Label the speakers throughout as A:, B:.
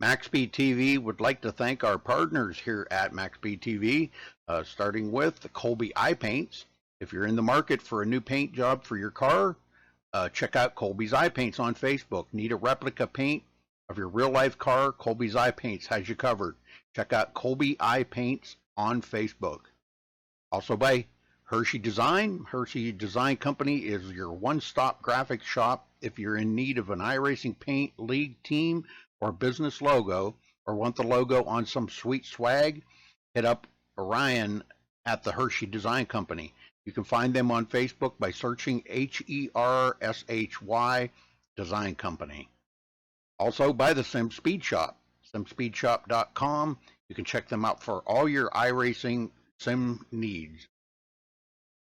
A: MaxSpeedTV would like to thank our partners here at MaxSpeedTV, starting with the Colby Eye Paints. If you're in the market for a new paint job for your car, check out Colby's Eye Paints on Facebook. Need a replica paint of your real-life car? Colby's Eye Paints has you covered. Check out Colby Eye Paints on Facebook. Also by Hershey Design. Hershey Design Company is your one-stop graphics shop if you're in need of an iRacing paint, league, team, or business logo, or want the logo on some sweet swag. Hit up Orion at the Hershey Design Company. You can find them on Facebook by searching HERSHY Design Company. Also by the Sim Speed Shop, simspeedshop.com. You can check them out for all your iRacing sim needs.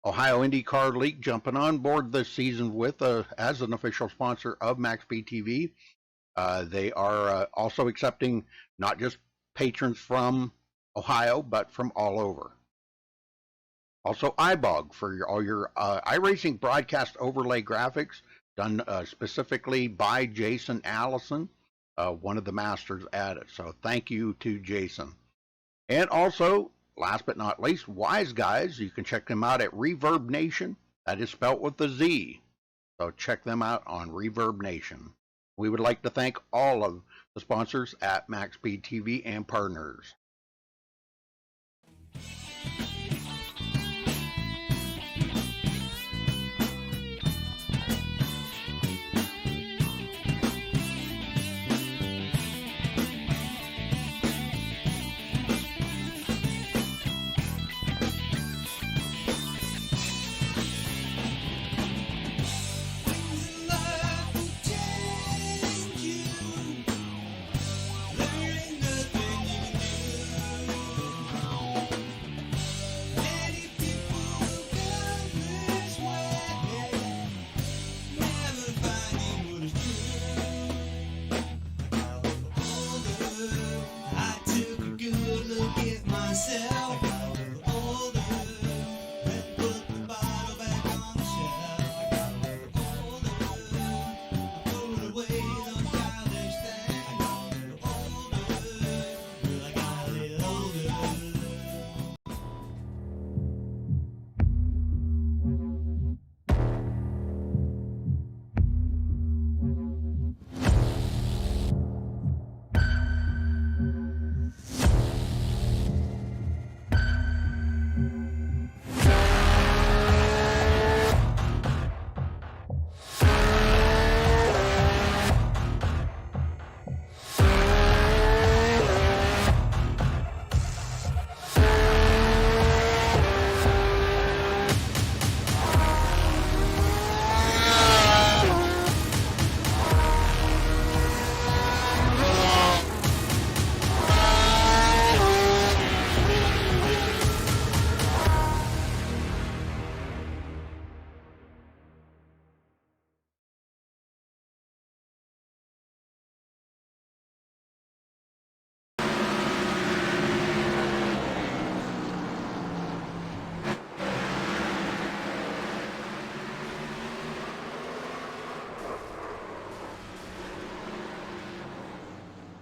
A: Ohio IndyCar League jumping on board this season with as an official sponsor of MaxSpeedTV. They are also accepting not just patrons from Ohio, but from all over. Also, iBog for all your iRacing broadcast overlay graphics done specifically by Jason Allison, one of the masters at it. So thank you to Jason. And also, last but not least, Wise Guys. You can check them out at Reverb Nation. That is spelt with a Z. So check them out on Reverb Nation. We would like to thank all of the sponsors at MaxSpeedTV and partners.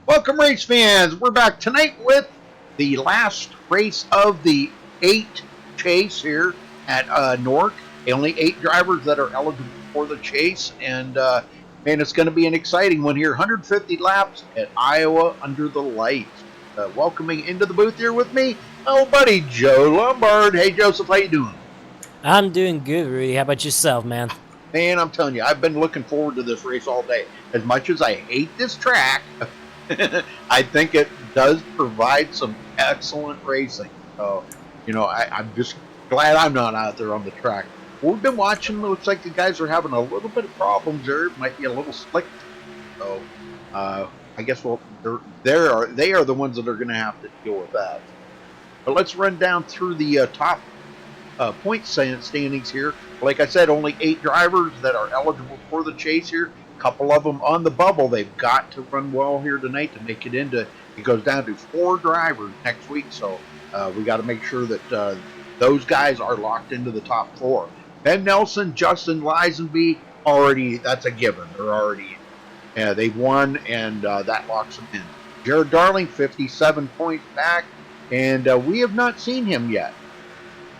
A: Welcome, race fans. We're back tonight with the last race of the 8 chase here at Newark. Only 8 drivers that are eligible for the chase, and man, it's going to be an exciting one here. 150 laps at Iowa under the lights. Welcoming into the booth here with me, oh buddy Joe Lombard. Hey Joseph, how you doing?
B: I'm doing good, Rudy. How about yourself, man?
A: Man, I'm telling you, I've been looking forward to this race all day. As much as I hate this track, I think it does provide some excellent racing. So, you know, I'm just glad I'm not out there on the track. We've been watching. It looks like the guys are having a little bit of problems there. It might be a little slick. So, I guess they are the ones that are going to have to deal with that. But let's run down through the top point standings here. Like I said, only 8 drivers that are eligible for the chase here. Couple of them on the bubble. They've got to run well here tonight to make it into. It goes down to 4 drivers next week, so we got to make sure that those guys are locked into the top 4. Ben Nelson, Justin Lisenby, already, that's a given. They're already in. They've won, and that locks them in. Jared Darling, 57 points back, and we have not seen him yet.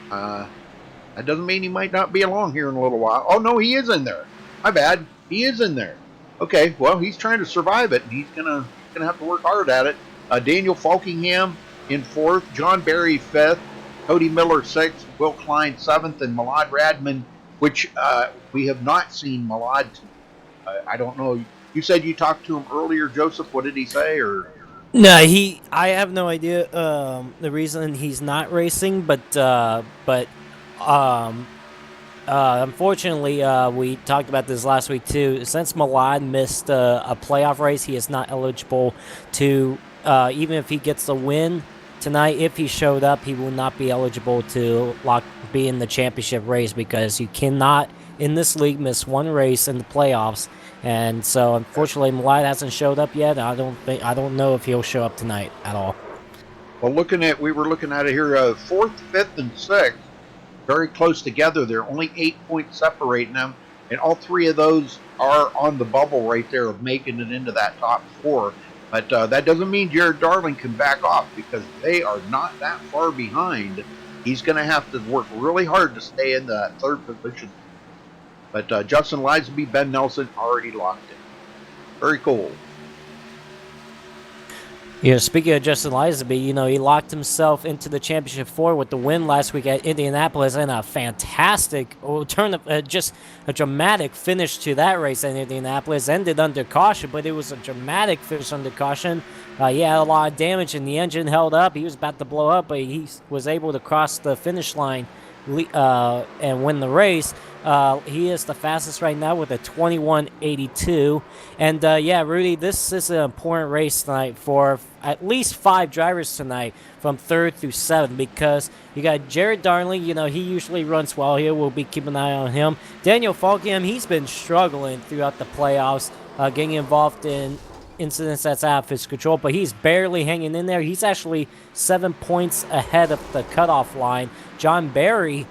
A: That doesn't mean he might not be along here in a little while. Oh, no, he is in there. My bad. He is in there. Okay, well, he's trying to survive it, and he's gonna have to work hard at it. Daniel Falkingham in 4th, John Barry 5th, Cody Miller 6th, Will Klein 7th, and Malad Radman, which we have not seen Malad. I don't know. You said you talked to him earlier, Joseph. What did he say? Or
B: No, I have no idea the reason he's not racing, but unfortunately, we talked about this last week too. Since Milan missed a playoff race, he is not eligible to, even if he gets the win tonight, if he showed up, he will not be eligible to be in the championship race, because you cannot, in this league, miss one race in the playoffs. And so, unfortunately, Milan hasn't showed up yet. I don't know if he'll show up tonight at all.
A: Well, we were looking at it here, 4th, 5th, and 6th. Very close together. They're only 8 points separating them, and all 3 of those are on the bubble right there of making it into that top 4. But that doesn't mean Jared Darling can back off, because they are not that far behind. He's going to have to work really hard to stay in that 3rd position. But Justin Lisaby, Ben Nelson already locked in. Very cool.
B: Speaking of Justin Lisaby, he locked himself into the championship 4 with the win last week at Indianapolis, and a fantastic just a dramatic finish to that race in Indianapolis. Ended under caution, but it was a dramatic finish under caution. He had a lot of damage, and the engine held up. He was about to blow up, but he was able to cross the finish line and win the race. He is the fastest right now with a 21.82. And Rudy, this is an important race tonight for at least 5 drivers tonight from 3rd through 7th, because you got Jared Darling. He usually runs well here. We'll be keeping an eye on him. Daniel Falkingham, he's been struggling throughout the playoffs, getting involved in incidents that's out of his control, but he's barely hanging in there. He's actually 7 points ahead of the cutoff line. John Barry,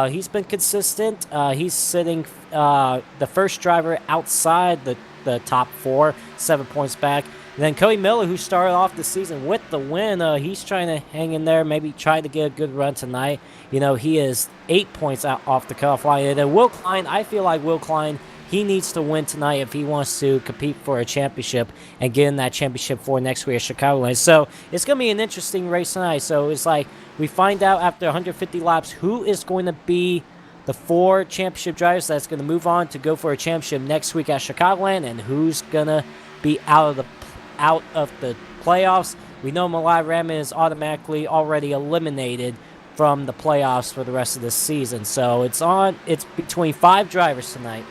B: he's been consistent. He's sitting the first driver outside the top 4, 7 points back. And then Cody Miller, who started off the season with the win, he's trying to hang in there, maybe try to get a good run tonight. He is 8 points out off the cutoff line. And then Will Klein, I feel like Will Klein, he needs to win tonight if he wants to compete for a championship and get in that championship for next week at Chicagoland. So it's going to be an interesting race tonight. So it's like we find out after 150 laps who is going to be the 4 championship drivers that's going to move on to go for a championship next week at Chicagoland, and who's going to be out of the playoffs. We know Malad Radman is automatically already eliminated from the playoffs for the rest of the season. So it's between 5 drivers tonight.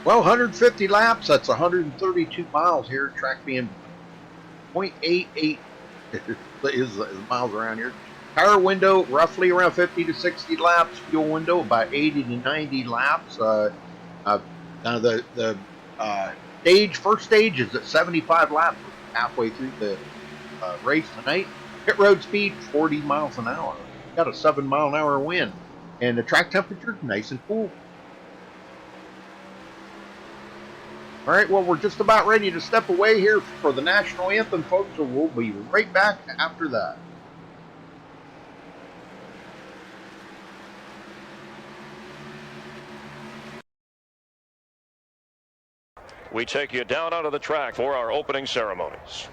A: Well, 150 laps, that's 132 miles here. Track being 0.88 is miles around here. Tire window, roughly around 50 to 60 laps. Fuel window, about 80 to 90 laps. The first stage is at 75 laps, halfway through the race tonight. Pit road speed, 40 miles an hour. Got a 7-mile-an-hour wind. And the track temperature, nice and cool. All right, well, we're just about ready to step away here for the national anthem, folks, so we'll be right back after that.
C: We take you down onto the track for our opening ceremonies.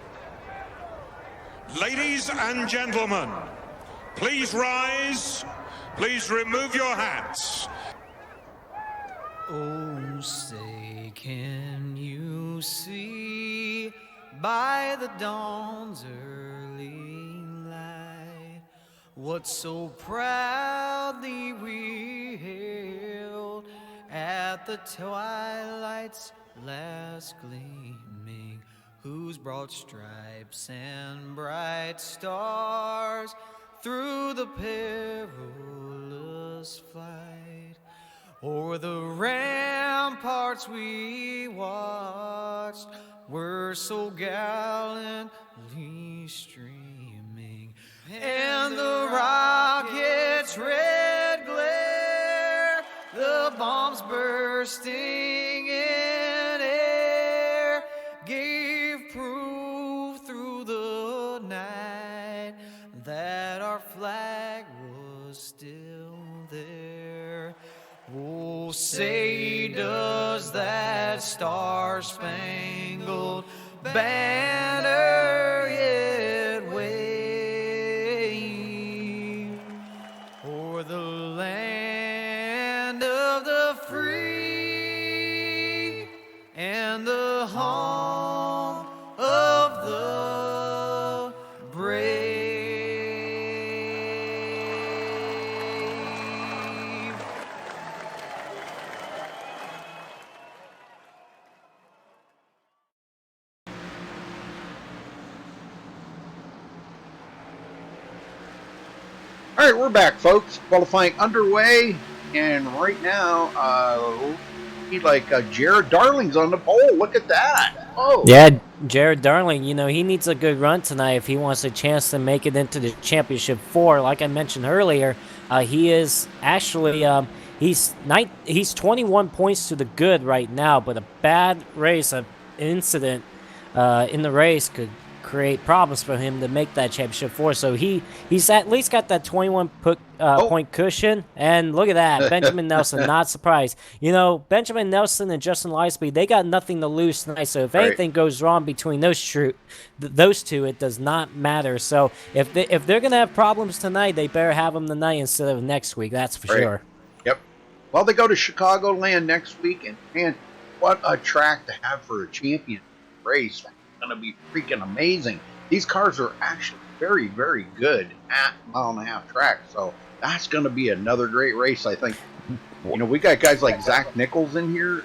D: Ladies and gentlemen, please rise. Please remove your hats.
E: Oh, say, can you see by the dawn's early light what so proudly we hailed at the twilight's last gleaming, whose broad stripes and bright stars through the perilous fight o'er the ramparts we watched were so gallantly streaming, and the rocket's red glare, the bombs bursting in air, gave proof Oh, say does that star-spangled banner yet wave o'er the land of the free and the home of the brave.
A: All right, we're back, folks. Qualifying underway, and right now, Jared Darling's on the pole. Look at that! Oh,
B: Yeah, Jared Darling, he needs a good run tonight if he wants a chance to make it into the championship 4. Like I mentioned earlier, he is actually he's 21 points to the good right now, but a bad race, an incident in the race could create problems for him to make that championship 4. So he's at least got that 21 point cushion. And look at that, Benjamin Nelson, not surprised. Benjamin Nelson and Justin Lisby, they got nothing to lose tonight. So if anything goes wrong between those two, it does not matter. So if they're gonna have problems tonight, they better have them tonight instead of next week. That's for sure.
A: Yep. Well, they go to Chicagoland next week, and man, what a track to have for a champion race. Going to be freaking amazing. These cars are actually very, very good at mile-and-a-half track, so that's going to be another great race, I think. We got guys like Zach Nichols in here,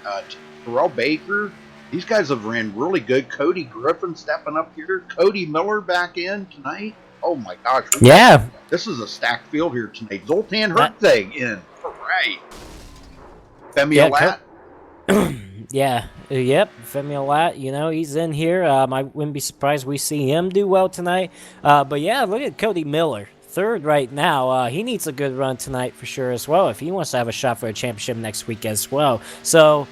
A: Terrell Baker. These guys have ran really good. Cody Griffin stepping up here. Cody Miller back in tonight. Oh my gosh.
B: Yeah.
A: This is a stacked field here tonight. Zoltan Hertzeg in. All right. Femi Alat.
B: Yeah, yep, Femi Alat, he's in here. I wouldn't be surprised we see him do well tonight. But yeah, look at Cody Miller, third right now. He needs a good run tonight for sure as well if he wants to have a shot for a championship next week as well. So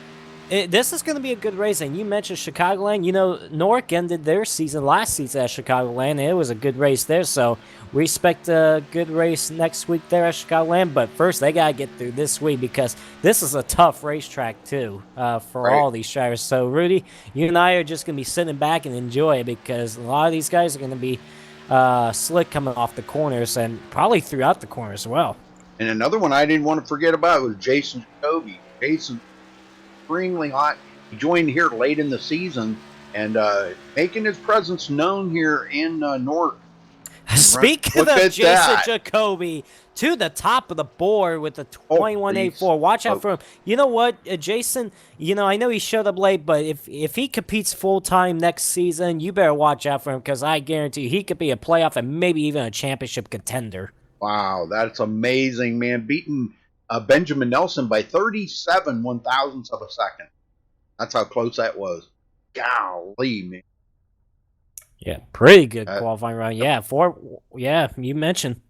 B: this is going to be a good race. And you mentioned Chicagoland. Newark ended their season last season at Chicagoland, and it was a good race there. So we expect a good race next week there at Chicagoland. But first, they got to get through this week because this is a tough racetrack, too, for all these drivers. So, Rudy, you and I are just going to be sitting back and enjoy it because a lot of these guys are going to be slick coming off the corners and probably throughout the corners as well.
A: And another one I didn't want to forget about was Jason Jacoby. Jason, extremely hot. He joined here late in the season and making his presence known here in Newark.
B: Speaking of Jason Jacoby, to the top of the board with the 21.84. Watch out for him. You know what, Jason? I know he showed up late, but if he competes full time next season, you better watch out for him because I guarantee he could be a playoff and maybe even a championship contender.
A: Wow, that's amazing, man! Beating Benjamin Nelson by 37 1/1000ths of a second. That's how close that was. Golly, man.
B: Yeah, pretty good qualifying run. Yeah, yeah, you mentioned.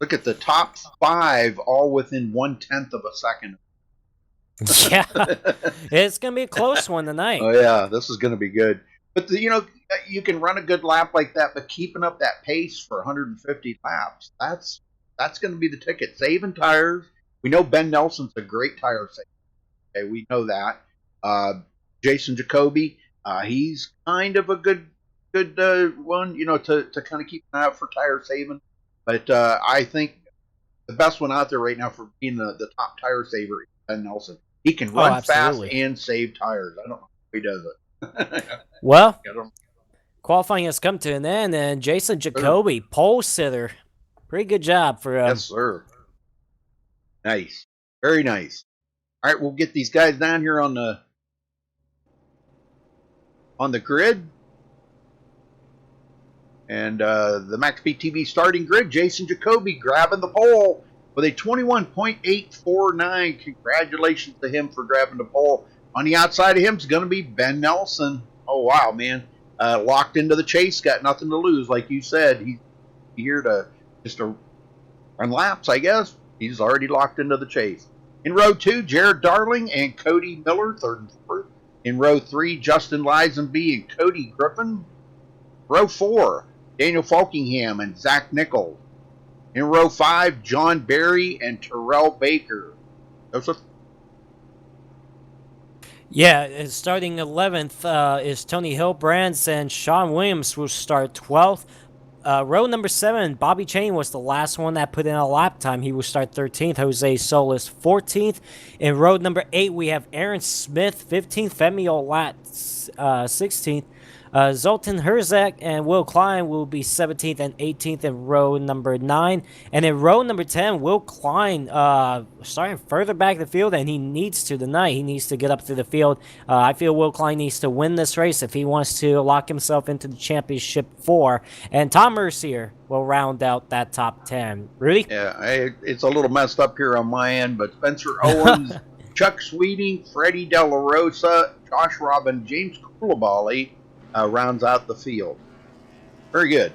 A: Look at the top 5, all within 1/10 of a second.
B: Yeah, it's going to be a close one tonight.
A: Oh, yeah, this is going to be good. But, you can run a good lap like that, but keeping up that pace for 150 laps, that's going to be the ticket. Saving tires. We know Ben Nelson's a great tire saver. Okay, we know that. Jason Jacoby, he's kind of a good one, to kind of keep an eye out for tire saving. But I think the best one out there right now for being the top tire saver is Ben Nelson. He can run fast and save tires. I don't know if he does it.
B: Well, qualifying has come to an end, and Jason Jacoby, pole sitter. Pretty good job for
A: yes, sir. Nice. Very nice. All right, we'll get these guys down here on the grid. And the MaxSpeedTV starting grid, Jason Jacoby grabbing the pole with a 21.849. Congratulations to him for grabbing the pole. On the outside of him is going to be Ben Nelson. Oh, wow, man. Locked into the chase, got nothing to lose. Like you said, he's here to run laps, I guess. He's already locked into the chase. In row 2, Jared Darling and Cody Miller, 3rd and 4th. In row 3, Justin Lisenby and Cody Griffin. Row 4, Daniel Falkingham and Zach Nichols. In row 5, John Berry and Terrell Baker. Joseph?
B: Yeah, starting 11th is Tony Hillbrands, and Sean Williams will start 12th. Row number 7, Bobby Chain was the last one that put in a lap time. He will start 13th. Jose Solis 14th. In row number 8, we have Aaron Smith 15th. Femi Olat 16th. Zoltan Herzak and Will Klein will be 17th and 18th in row number 9. And in row number 10, Will Klein starting further back the field, and he needs to tonight. He needs to get up to the field. I feel Will Klein needs to win this race if he wants to lock himself into the championship 4. And Tom Mercier will round out that top 10. Rudy?
A: Yeah, it's a little messed up here on my end, but Spencer Owens, Chuck Sweeting, Freddie De La Rosa, Josh Robin, James Coulibaly rounds out the field. Very good.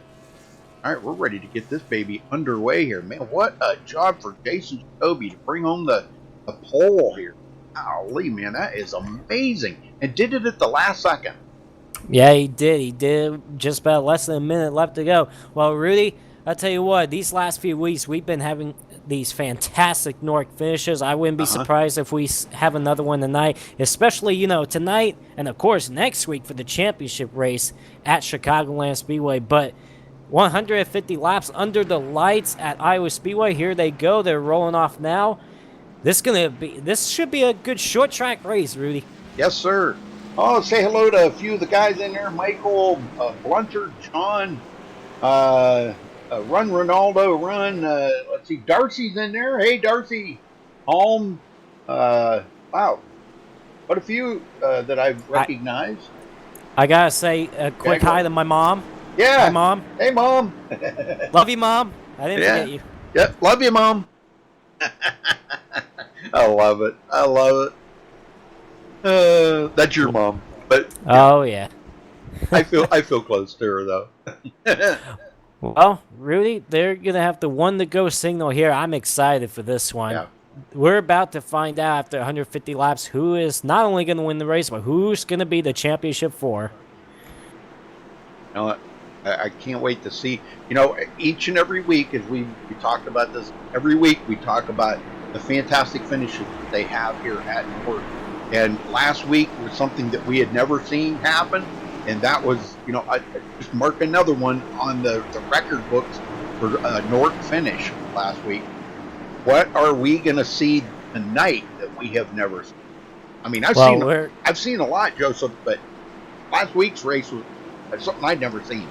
A: All right, we're ready to get this baby underway here. Man, what a job for Jason Jacoby to bring home the pole here. Golly, man, that is amazing. And did it at the last second.
B: Yeah, he did. He did. Just about less than a minute left to go. Well, Rudy, I'll tell you what, these last few weeks, we've been having these fantastic Nork finishes. I wouldn't be surprised if we have another one tonight, especially, tonight and, of course, next week for the championship race at Chicagoland Speedway. But 150 laps under the lights at Iowa Speedway. Here they go. They're rolling off now. This should be a good short track race, Rudy.
A: Yes, sir. Oh, say hello to a few of the guys in there. Michael, Blunter, John, Run Ronaldo, Run. Let's see, Darcy's in there. Hey, Darcy. Holm. Wow. What a few that I've recognized.
B: I gotta say a quick hi to my mom.
A: Yeah.
B: Hi, Mom.
A: Hey, Mom.
B: Love you, Mom. I didn't forget you.
A: Yep. Love you, Mom. I love it. I love it. That's your mom, but
B: oh yeah.
A: I feel close to her though.
B: Well, Rudy, they're gonna have the one to go signal here. I'm excited for this one.
A: Yeah.
B: We're about to find out after 150 laps who is not only going to win the race, but who's going to be the championship 4.
A: You know, I can't wait to see. Each and every week, as we talked about this, every week we talk about the fantastic finishes that they have here at North. And last week was something that we had never seen happen, and that was, I just mark another one on the record books for a North finish last week. What are we going to see tonight that we have never seen? I mean, I've seen a lot, Joseph, but last week's race was something I'd never seen.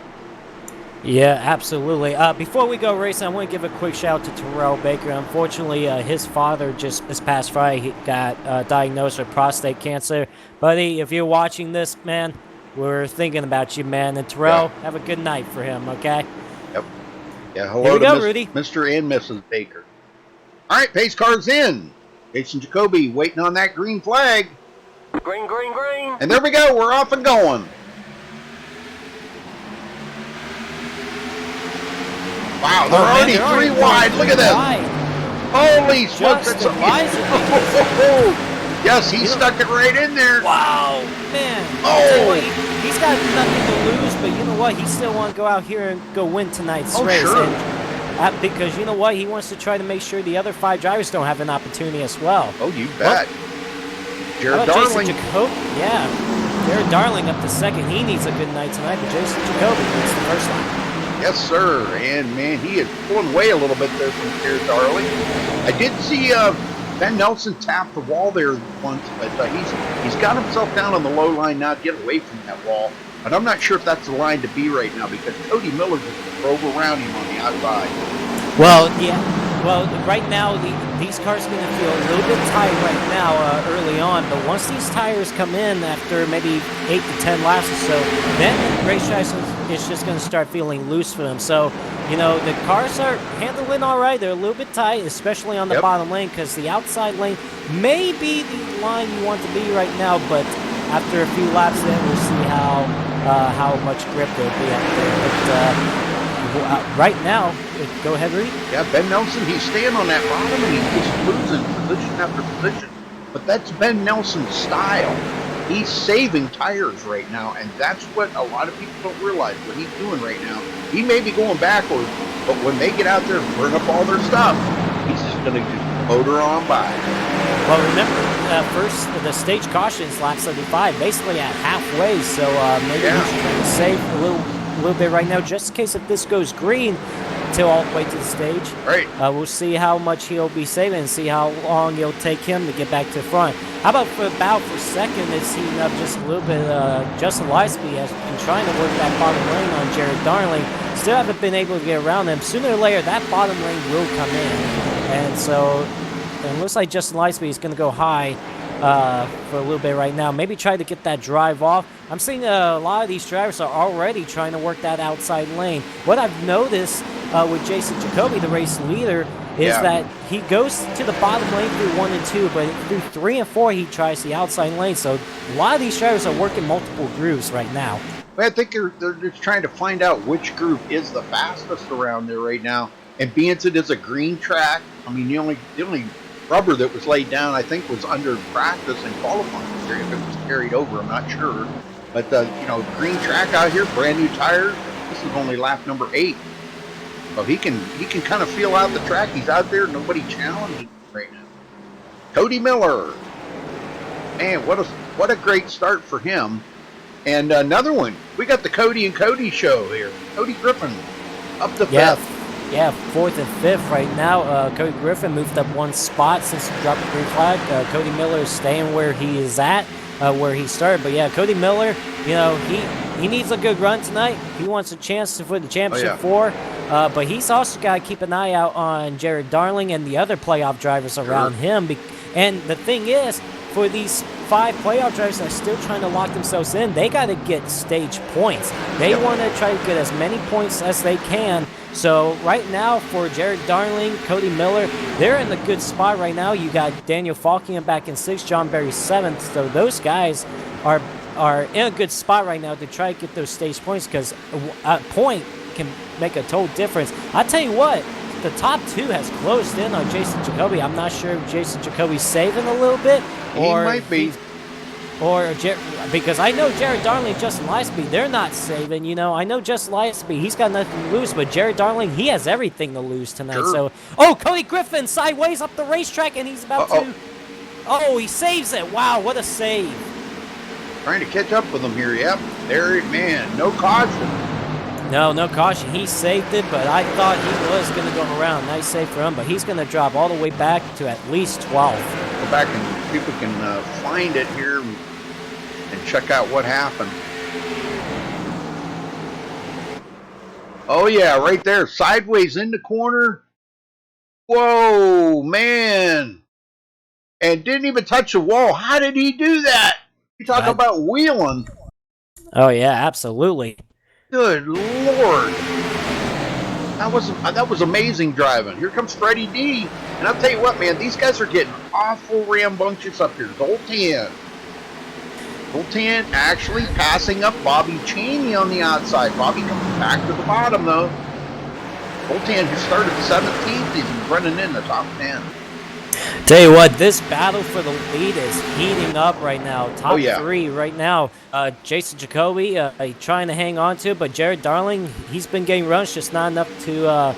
B: Yeah, absolutely. Before we go racing, I want to give a quick shout out to Terrell Baker. Unfortunately, his father just this past Friday he got diagnosed with prostate cancer. Buddy, if you're watching this, man, we're thinking about you, man. And Terrell, have a good night for him, okay?
A: Yep. Yeah, hello to
B: Rudy.
A: Mr. and Mrs. Baker. All right, pace car's in. Jason Jacoby waiting on that green flag.
C: Green, green, green.
A: And there we go. We're off and going. Wow, they're already three wide. Look at this. Holy smokes. That's yes, he stuck it right in there.
B: Wow, man.
A: Oh.
B: He's got nothing to lose, but you know what? He still wants to go out here and go win tonight's race.
A: Sure.
B: And, because you know what? He wants to try to make sure the other 5 drivers don't have an opportunity as well.
A: Oh, you bet. Jared Darling.
B: Jared Darling up to second. He needs a good night tonight, but Jason Jacoby wins the first line.
A: Yes, sir. And, man, he is pulling away a little bit there from Jared Darling. I did see Ben Nelson tap the wall there once, but he's got himself down on the low line now to get away from that wall. But I'm not sure if that's the line to be right now because Cody Miller just drove around him on the outside.
B: Well, yeah. Well, right now, these cars are going to feel a little bit tight right now early on, but once these tires come in after maybe 8 to 10 laps or so, then racetrack is just going to start feeling loose for them. So, the cars are handling all right. They're a little bit tight, especially on the bottom lane, because the outside lane may be the line you want to be right now, but after a few laps then, we'll see how much grip there'll be out there. But right now, go ahead, Rudy.
A: Yeah, Ben Nelson, he's staying on that bottom and he's just losing position after position. But that's Ben Nelson's style. He's saving tires right now, and that's what a lot of people don't realize what he's doing right now. He may be going backwards, but when they get out there and burn up all their stuff, he's just going to just motor on by.
B: Well, remember, first the stage cautions lap 75, basically at halfway. So maybe he's trying to save a little bit right now, just in case if this goes green till all the way to the stage.
A: Right.
B: We'll see how much he'll be saving and see how long it'll take him to get back to the front. How about for second? It's heating up just a little bit. Justin Leisby has been trying to work that bottom lane on Jared Darling. Still haven't been able to get around him. Sooner or later, that bottom lane will come in. And so it looks like Justin Leisby is going to go high for a little bit right now. Maybe try to get that drive off. I'm seeing a lot of these drivers are already trying to work that outside lane. What I've noticed with Jason Jacoby, the race leader, is that he goes to the bottom lane through 1 and 2, but through 3 and 4 he tries the outside lane. So a lot of these drivers are working multiple grooves right now.
A: I think they're just trying to find out which group is the fastest around there right now. And being it is a green track, I mean, the only rubber that was laid down, I think, was under practice and qualifying. If it was carried over, I'm not sure. But green track out here, brand new tires. This is only lap number 8. So he can kind of feel out the track. He's out there, nobody challenging him right now. Cody Miller, man, what a great start for him. And another one, we got the Cody and Cody show here. Cody Griffin up to 5th.
B: Yeah, 4th and 5th right now. Cody Griffin moved up 1 spot since he dropped the green flag. Cody Miller is staying where he is at, where he started. But yeah, Cody Miller, he needs a good run tonight. He wants a chance for the championship 4. But he's also got to keep an eye out on Jared Darling and the other playoff drivers around him. And the thing is, for these 5 playoff drivers that are still trying to lock themselves in, they got to get stage points. They want to try to get as many points as they can. So right now for Jared Darling, Cody Miller, they're in a good spot right now. You got Daniel Falkingham back in 6th, John Berry 7th. So those guys are in a good spot right now to try to get those stage points, because a point can make a total difference. I tell you what, the top 2 has closed in on Jason Jacoby. I'm not sure if Jason Jacoby's saving a little bit, or
A: he might be.
B: Because I know Jared Darling and Justin Leisby, they're not saving. I know Justin Leisby, he's got nothing to lose, but Jared Darling, he has everything to lose tonight. So, Cody Griffin sideways up the racetrack, and he's about to. Oh, he saves it! Wow, what a save!
A: Trying to catch up with him here. Yep, there, man, no caution.
B: No caution. He saved it, but I thought he was going to go around. Nice save for him, but he's going to drop all the way back to at least 12th.
A: Go back and people can find it here and check out what happened. Oh, yeah, right there. Sideways in the corner. Whoa, man. And didn't even touch the wall. How did he do that? You talk about wheeling.
B: Oh, yeah, absolutely.
A: Good Lord. That was amazing driving. Here comes Freddie D. And I'll tell you what, man, these guys are getting awful rambunctious up here. Zoltan actually passing up Bobby Cheney on the outside. Bobby comes back to the bottom, though. Zoltan, who started 17th, he's running in the top 10.
B: Tell you what, this battle for the lead is heating up right now. Top 3 right now. Jason Jacoby trying to hang on to it, but Jared Darling, he's been getting runs, just not enough to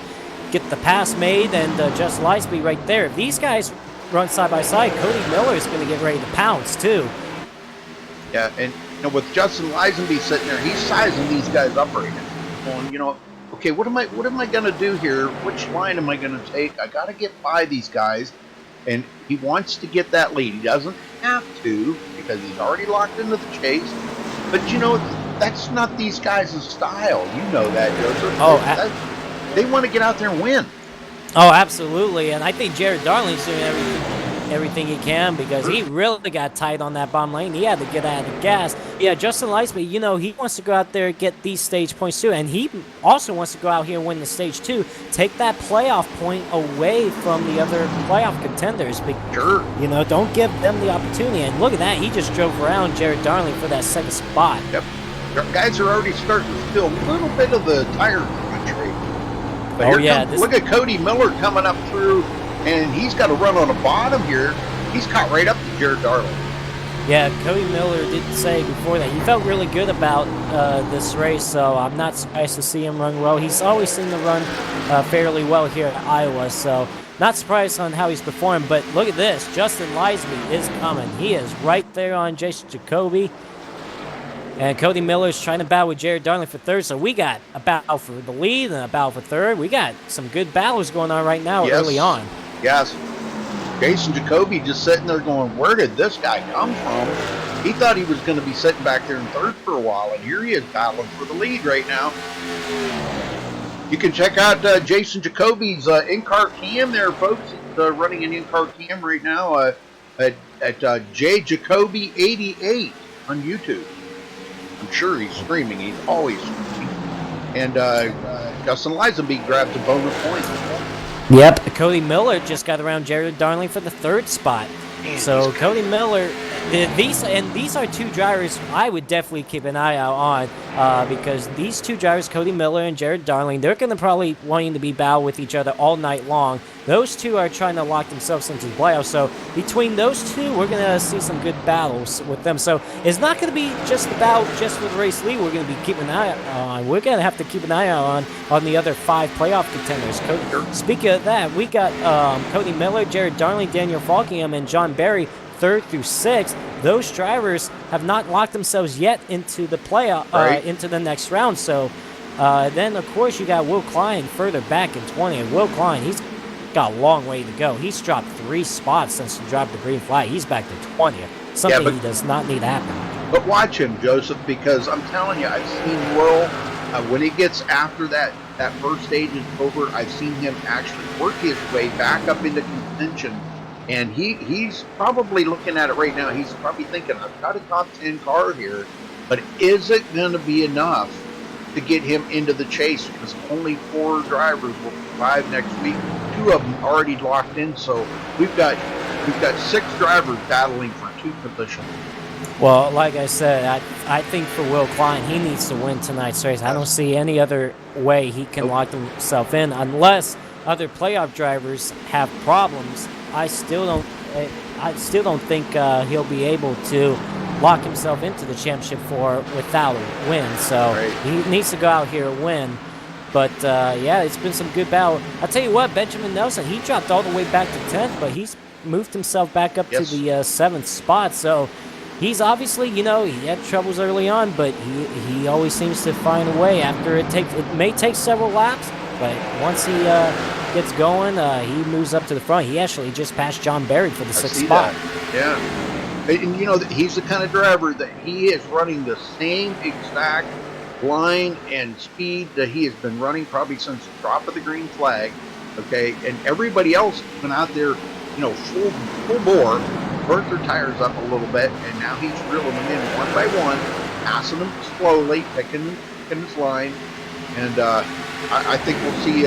B: get the pass made, and Just Leisby right there. If these guys run side by side, Cody Miller is going to get ready to pounce too.
A: Yeah, and with Justin Lisenby sitting there, he's sizing these guys up right now. Going, okay, what am I going to do here? Which line am I going to take? I got to get by these guys. And he wants to get that lead. He doesn't have to, because he's already locked into the chase. But, that's not these guys' style. You know that, Joseph. They want to get out there and win.
B: Oh, absolutely. And I think Jared Darling's doing everything he can, because he really got tight on that bottom lane. He had to get out of the gas. Yeah, Justin Leisby, he wants to go out there and get these stage points too, and he also wants to go out here and win the stage 2, take that playoff point away from the other playoff contenders.
A: Sure.
B: Don't give them the opportunity. And look at that, he just drove around Jared Darling for that 2nd spot.
A: Yep. Guys are already starting to feel a little bit of the tire crunch rate. But look at Cody Miller coming up through. And he's got to run on the bottom here. He's caught right up to Jared Darling.
B: Yeah, Cody Miller did say before that he felt really good about this race, so I'm not surprised to see him run well. He's always seemed to run fairly well here at Iowa, so not surprised on how he's performed. But look at this, Justin Lisby is coming. He is right there on Jason Jacoby. And Cody Miller's trying to battle with Jared Darling for third, so we got a battle for the lead and a battle for third. We got some good battles going on right now early on.
A: Yes. Jason Jacoby just sitting there going, where did this guy come from? He thought he was going to be sitting back there in third for a while, and here he is battling for the lead right now. You can check out Jason Jacoby's in-car cam there, folks. He's running an in-car cam right now at JJacoby88 on YouTube. I'm sure he's streaming. He's always streaming. And Justin Lisenby grabs a bonus point.
B: Yep. Cody Miller just got around Jared Darling for the third spot. So Cody Miller, these are two drivers I would definitely keep an eye out on because these two drivers, Cody Miller and Jared Darling, they're going to probably wanting to be battle with each other all night long. Those two are trying to lock themselves into the playoffs. So between those two, we're going to see some good battles with them. So it's not going to be just the battle just for the race lead. We're going to be keeping an eye on. We're going to have to keep an eye out on the other 5 playoff contenders. Speaking of that, we got Cody Miller, Jared Darling, Daniel Falkingham, and John Berry, 3rd through 6th. Those drivers have not locked themselves yet into the playoff, into the next round. So then, of course, you got Will Klein further back in 20. And Will Klein, he's got a long way to go. He's dropped 3 spots since he dropped the green flag. He's back to 20th. Something he does not need to happen.
A: But watch him, Joseph, because I'm telling you, I've seen Will, when he gets after that first stage is over, I've seen him actually work his way back up into contention. And he's probably looking at it right now. He's probably thinking, I've got a top 10 car here, but is it going to be enough to get him into the chase? Because only 4 drivers will survive next week. 2 of them already locked in, so we've got 6 drivers battling for 2 positions.
B: Well, like I said, I think for Will Klein, he needs to win tonight's race. I don't see any other way he can lock himself in unless other playoff drivers have problems. I still don't think he'll be able to lock himself into the championship without a win. So he needs to go out here and win. But yeah, it's been some good battle. I'll tell you what, Benjamin Nelson, he dropped all the way back to 10th, but he's moved himself back up to the 7th spot. So he's obviously, he had troubles early on, but he always seems to find a way. It may take several laps, but once he gets going, he moves up to the front. He actually just passed John Berry for the 6th spot.
A: Yeah. And he's the kind of driver that he is running the same exact line and speed that he has been running probably since the drop of the green flag. Okay, and everybody else has been out there, full bore, burnt their tires up a little bit, and now he's reeling them in one by one, passing them slowly, picking his line, and I think we'll see.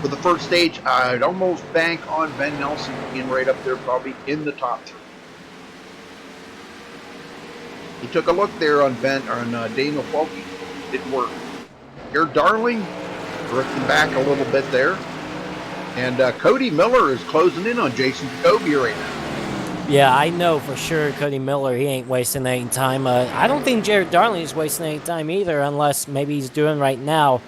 A: For the first stage, I'd almost bank on Ben Nelson being right up there, probably in the top 3. He took a look there on Daniel Falky. Didn't work. Here, Darling, drifting back a little bit there. And Cody Miller is closing in on Jason Jacoby right now.
B: Yeah, I know for sure Cody Miller, he ain't wasting any time. I don't think Jared Darling is wasting any time either, unless maybe he's doing right now.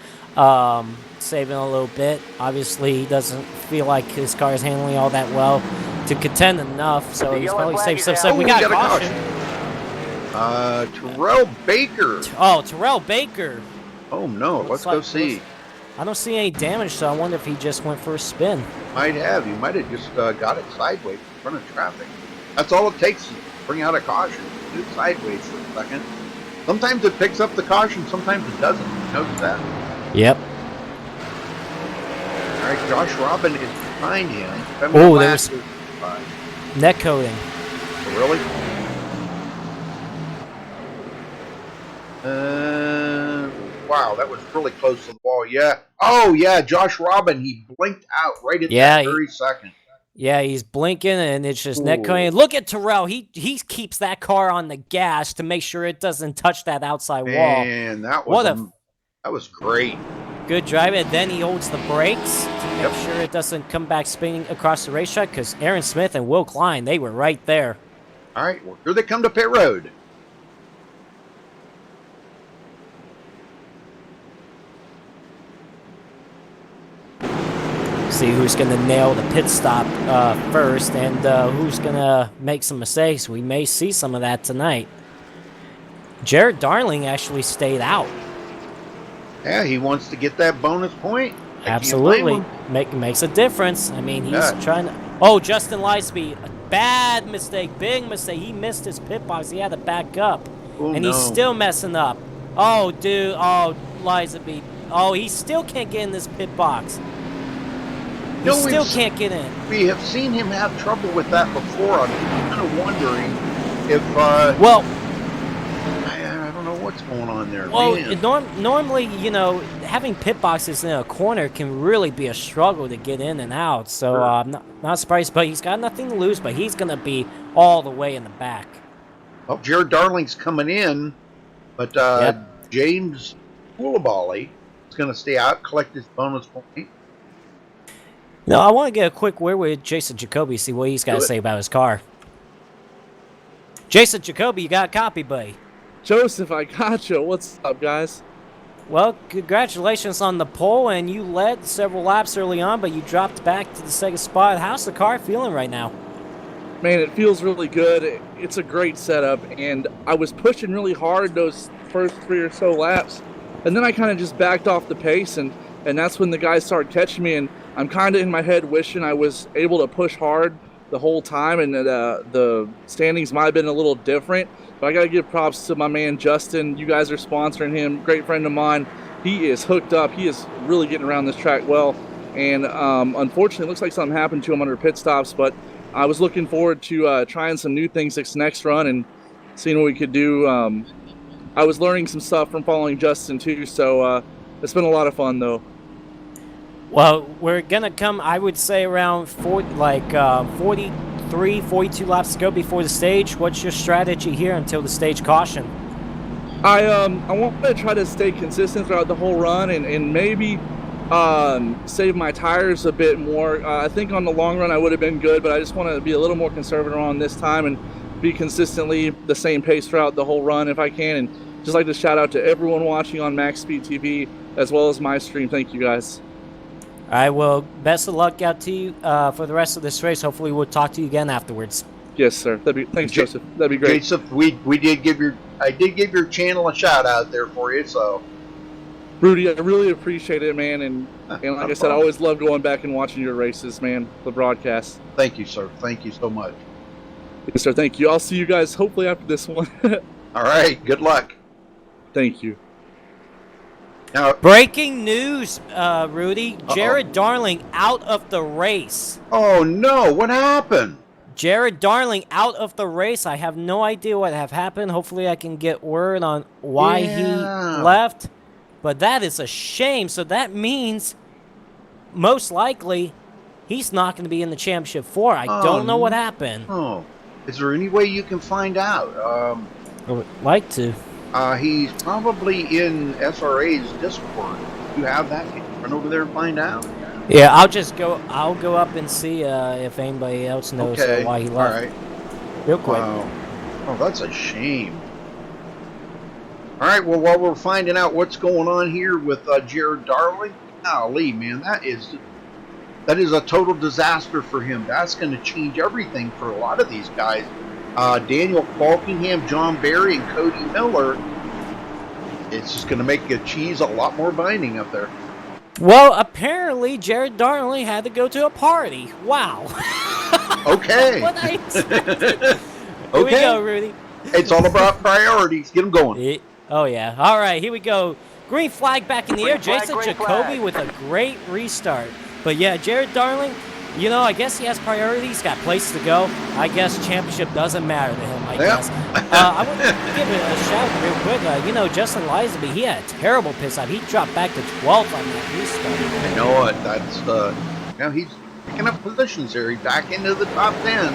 B: Saving a little bit. Obviously, he doesn't feel like his car is handling all that well to contend enough, so he's probably saved stuff. So we got a caution.
A: Terrell Baker.
B: Oh, Terrell Baker.
A: Oh, no. Let's go see.
B: I don't see any damage, so I wonder if he just went for a spin.
A: Might have. He might have just got it sideways in front of traffic. That's all it takes to bring out a caution. Do it sideways for a second. Sometimes it picks up the caution, sometimes it doesn't. You notice that?
B: Yep.
A: All right, Josh Robin is behind him.
B: Oh, there's neck coating.
A: Oh, really? Wow, that was really close to the wall. Yeah. Oh, yeah, Josh Robin, he blinked out right at that very second.
B: Yeah, he's blinking, and it's just neck coating. Look at Terrell. He keeps that car on the gas to make sure it doesn't touch that outside wall.
A: Man, that was great.
B: Good drive, and then he holds the brakes to make sure it doesn't come back spinning across the racetrack, because Aaron Smith and Will Klein, they were right there.
A: All right, well, here they come to pit road.
B: See who's going to nail the pit stop first, and who's going to make some mistakes. We may see some of that tonight. Jared Darling actually stayed out.
A: Yeah, he wants to get that bonus point.
B: Absolutely. Makes a difference. I mean, he's trying to... Oh, Justin Liseby, bad mistake, big mistake. He missed his pit box. He had to back up.
A: Oh,
B: and he's still messing up. Oh, dude. Oh, Liseby. Oh, he still can't get in this pit box. He still can't get in.
A: We have seen him have trouble with that before. I'm kind of wondering if...
B: well...
A: I don't know what's going on there.
B: Well, normally, you know, having pit boxes in a corner can really be a struggle to get in and out. So I'm not surprised. But he's got nothing to lose, but he's going to be all the way in the back.
A: Well, Jared Darling's coming in, but James Koulibaly is going to stay out, collect his bonus point.
B: No, I want to get a quick word with Jason Jacoby, see what he's got to say about his car. Jason Jacoby, you got a copy, buddy.
F: Joseph, I gotcha. What's up, guys?
B: Well, congratulations on the pole, and you led several laps early on, but you dropped back to the second spot. How's the car feeling right now?
F: Man, it feels really good. It's a great setup, and I was pushing really hard those first 3 or so laps, and then I kind of just backed off the pace, and that's when the guys started catching me, and I'm kind of in my head wishing I was able to push hard the whole time, and the standings might have been a little different. But I got to give props to my man Justin. You guys are sponsoring him. Great friend of mine. He is hooked up. He is really getting around this track well. And unfortunately, it looks like something happened to him under pit stops. But I was looking forward to trying some new things this next run and seeing what we could do. I was learning some stuff from following Justin too. So it's been a lot of fun, though.
B: Well, we're going to come, I would say, around 43, 42 laps to go before the stage. What's your strategy here until the stage caution?
F: I want to try to stay consistent throughout the whole run and maybe save my tires a bit more. I think on the long run I would have been good, but I just want to be a little more conservative on this time and be consistently the same pace throughout the whole run if I can. And just like to shout out to everyone watching on MaxSpeedTV as well as my stream. Thank you, guys.
B: All right, well, best of luck out to you for the rest of this race. Hopefully we'll talk to you again afterwards.
F: Yes, sir. Thanks, Joseph. That'd be great.
A: Joseph, I did give your channel a shout out there for you, so.
F: Rudy, I really appreciate it, man. And like I said, I always love going back and watching your races, man, the broadcast.
A: Thank you, sir. Thank you so much.
F: Yes, sir. Thank you. I'll see you guys hopefully after this one.
A: All right. Good luck.
F: Thank you.
A: Now,
B: breaking news, Rudy. Jared Darling out of the race.
A: Oh, no. What happened?
B: Jared Darling out of the race. I have no idea what have happened. Hopefully I can get word on why he left. But that is a shame. So that means most likely he's not going to be in the championship 4. I don't know what happened.
A: Oh, is there any way you can find out?
B: I would like to.
A: He's probably in SRA's Discord. You have that? Can you run over there and find out?
B: Yeah, I'll go up and see if anybody else knows why he left.
A: All right.
B: Real quick.
A: Wow. Oh, that's a shame. All right, well, while we're finding out what's going on here with Jared Darling, golly, man, that is a total disaster for him. That's going to change everything for a lot of these guys. Daniel Falkingham, John Barry, and Cody Miller. It's just going to make the cheese a lot more binding up there.
B: Well, apparently Jared Darling had to go to a party. Wow.
A: Okay.
B: What I expected.
A: Okay.
B: Here we go, Rudy.
A: It's all about priorities. Get them going.
B: Oh, yeah. All right, here we go. Green flag back in the air. Jason Jacoby with a great restart. But, yeah, Jared Darling, you know, I guess he has priorities, got places to go. I guess championship doesn't matter to him, I guess. I want to give it a shout real quick. You know, Justin Liseby, he had a terrible piss stop. He dropped back to 12th on that restart.
A: I know it. That's now he's picking up positions here. He's back into the top 10.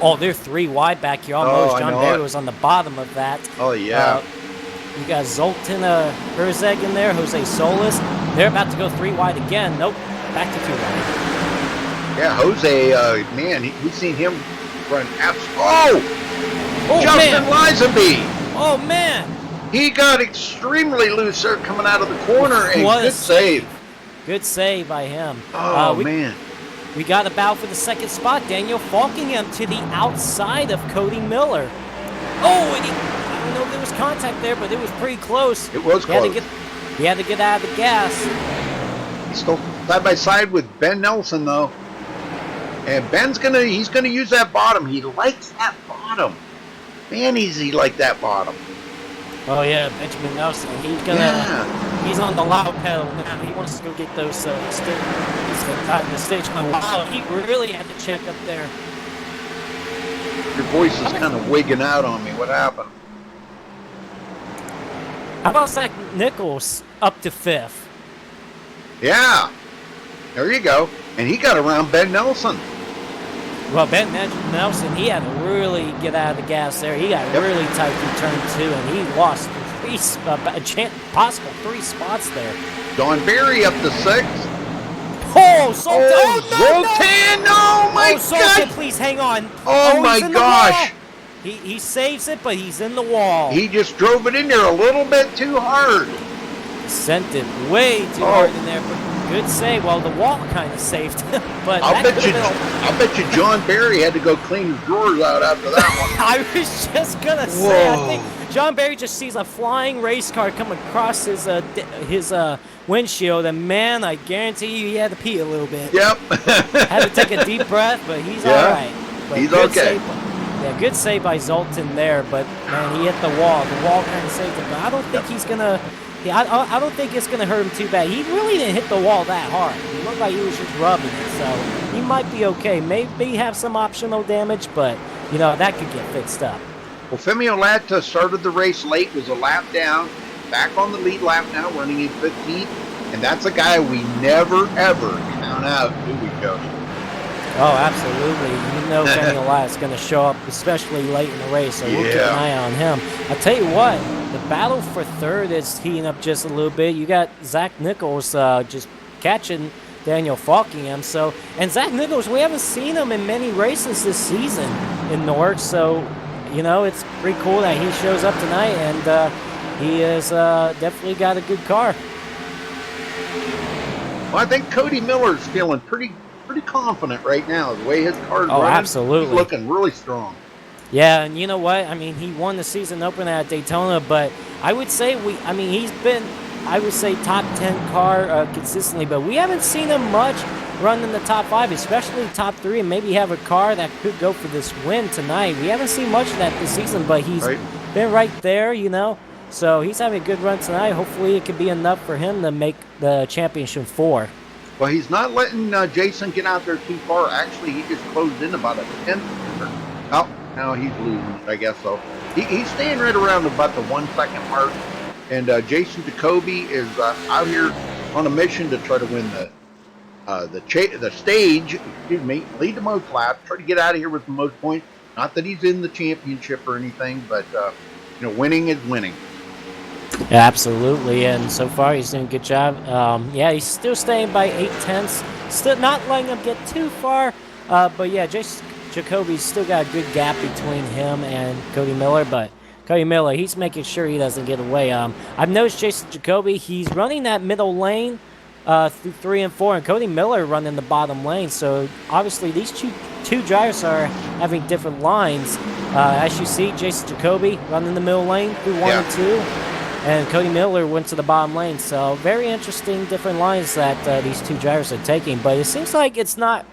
B: Oh, they're 3 wide back here almost. John Barry was on the bottom of that.
A: Oh, yeah.
B: You got Zoltan Herzeg in there, Jose Solis. They're about to go 3 wide again. Nope, back to 2 wide.
A: Yeah, Jose, man, we've seen him front. Oh! Justin Lisaby!
B: Oh, man!
A: He got extremely loose there coming out of the corner, and
B: What a
A: good save.
B: Good save by him.
A: Oh, man.
B: We got a battle for the second spot. Daniel Falkingham to the outside of Cody Miller. Oh, and I don't know if there was contact there, but it was pretty close.
A: It was close.
B: He had to get out of the gas.
A: He's still side by side with Ben Nelson, though. And he's gonna use that bottom. He likes that bottom. Man, he like that bottom.
B: Oh yeah, Benjamin Nelson. He's on the loud pedal now. He wants to go get those sticks. He's got the stage on wow. He really had to check up there.
A: Your voice is kind of wigging out on me. What happened?
B: How about Zach Nichols up to 5th?
A: Yeah. There you go. And he got around Ben Nelson.
B: Well, Ben Nelson, he had to really get out of the gas there. He got really tight through turn 2, and he lost possible 3 spots there.
A: Don Berry up to 6.
B: Oh, Zoltan! Oh,
A: Zoltan! No, my
B: Zoltan,
A: God!
B: please hang on.
A: Oh, my gosh!
B: He saves it, but he's in the wall.
A: He just drove it in there a little bit too hard.
B: Sent it way too hard in there, but good save. Well, the wall kind of saved him, but
A: I'll bet you John Barry had to go clean his drawers out after that one.
B: I was just gonna say, I think John Barry just sees a flying race car come across his windshield, and man, I guarantee you he had to pee a little bit.
A: Yep.
B: Had to take a deep breath, but he's all right. But
A: he's okay.
B: Good save by Zoltan there, but man, he hit the wall. The wall kind of saved him, but I don't think he's gonna. I don't think it's gonna hurt him too bad. He really didn't hit the wall that hard. He looked like he was just rubbing it, so he might be okay. Maybe have some optional damage, but you know that could get fixed up.
A: Well, Femi Olata started the race late, was a lap down, back on the lead lap now, running in 15th, and that's a guy we never ever count out, do we, Coach?
B: Oh, absolutely. You know Femi Olata's going to show up, especially late in the race, so we'll keep an eye on him. I'll tell you what, the battle for 3rd is heating up just a little bit. You got Zach Nichols just catching Daniel Falkingham. And Zach Nichols, we haven't seen him in many races this season in Norwich, so, you know, it's pretty cool that he shows up tonight, and he has definitely got a good car.
A: Well, I think Cody Miller's feeling pretty confident right now, the way his car's running.
B: Absolutely.
A: He's looking really strong.
B: Yeah, and you know what? I mean, he won the season opener at Daytona, but I would say he's been, I would say, top 10 car consistently, but we haven't seen him much run in the top 5, especially top 3, and maybe have a car that could go for this win tonight. We haven't seen much of that this season, but he's been right there, you know. So he's having a good run tonight. Hopefully it could be enough for him to make the championship 4.
A: Well, he's not letting Jason get out there too far. Actually, he just closed in about a 10th. Oh, now he's losing, I guess so. He's staying right around about the 1 second mark. And Jason Jacoby is out here on a mission to try to win the stage, lead the most laps, try to get out of here with the most points. Not that he's in the championship or anything, but winning is winning.
B: Yeah, absolutely, and so far he's doing a good job. He's still staying by 8/10, still not letting him get too far. But yeah, Jason Jacoby's still got a good gap between him and Cody Miller, but Cody Miller, he's making sure he doesn't get away. I've noticed Jason Jacoby, he's running that middle lane through 3 and 4, and Cody Miller running the bottom lane. So obviously these two drivers are having different lines. As you see, Jason Jacoby running the middle lane through 1 and 2. And Cody Miller went to the bottom lane. So very interesting different lines that these two drivers are taking. But it seems like it's not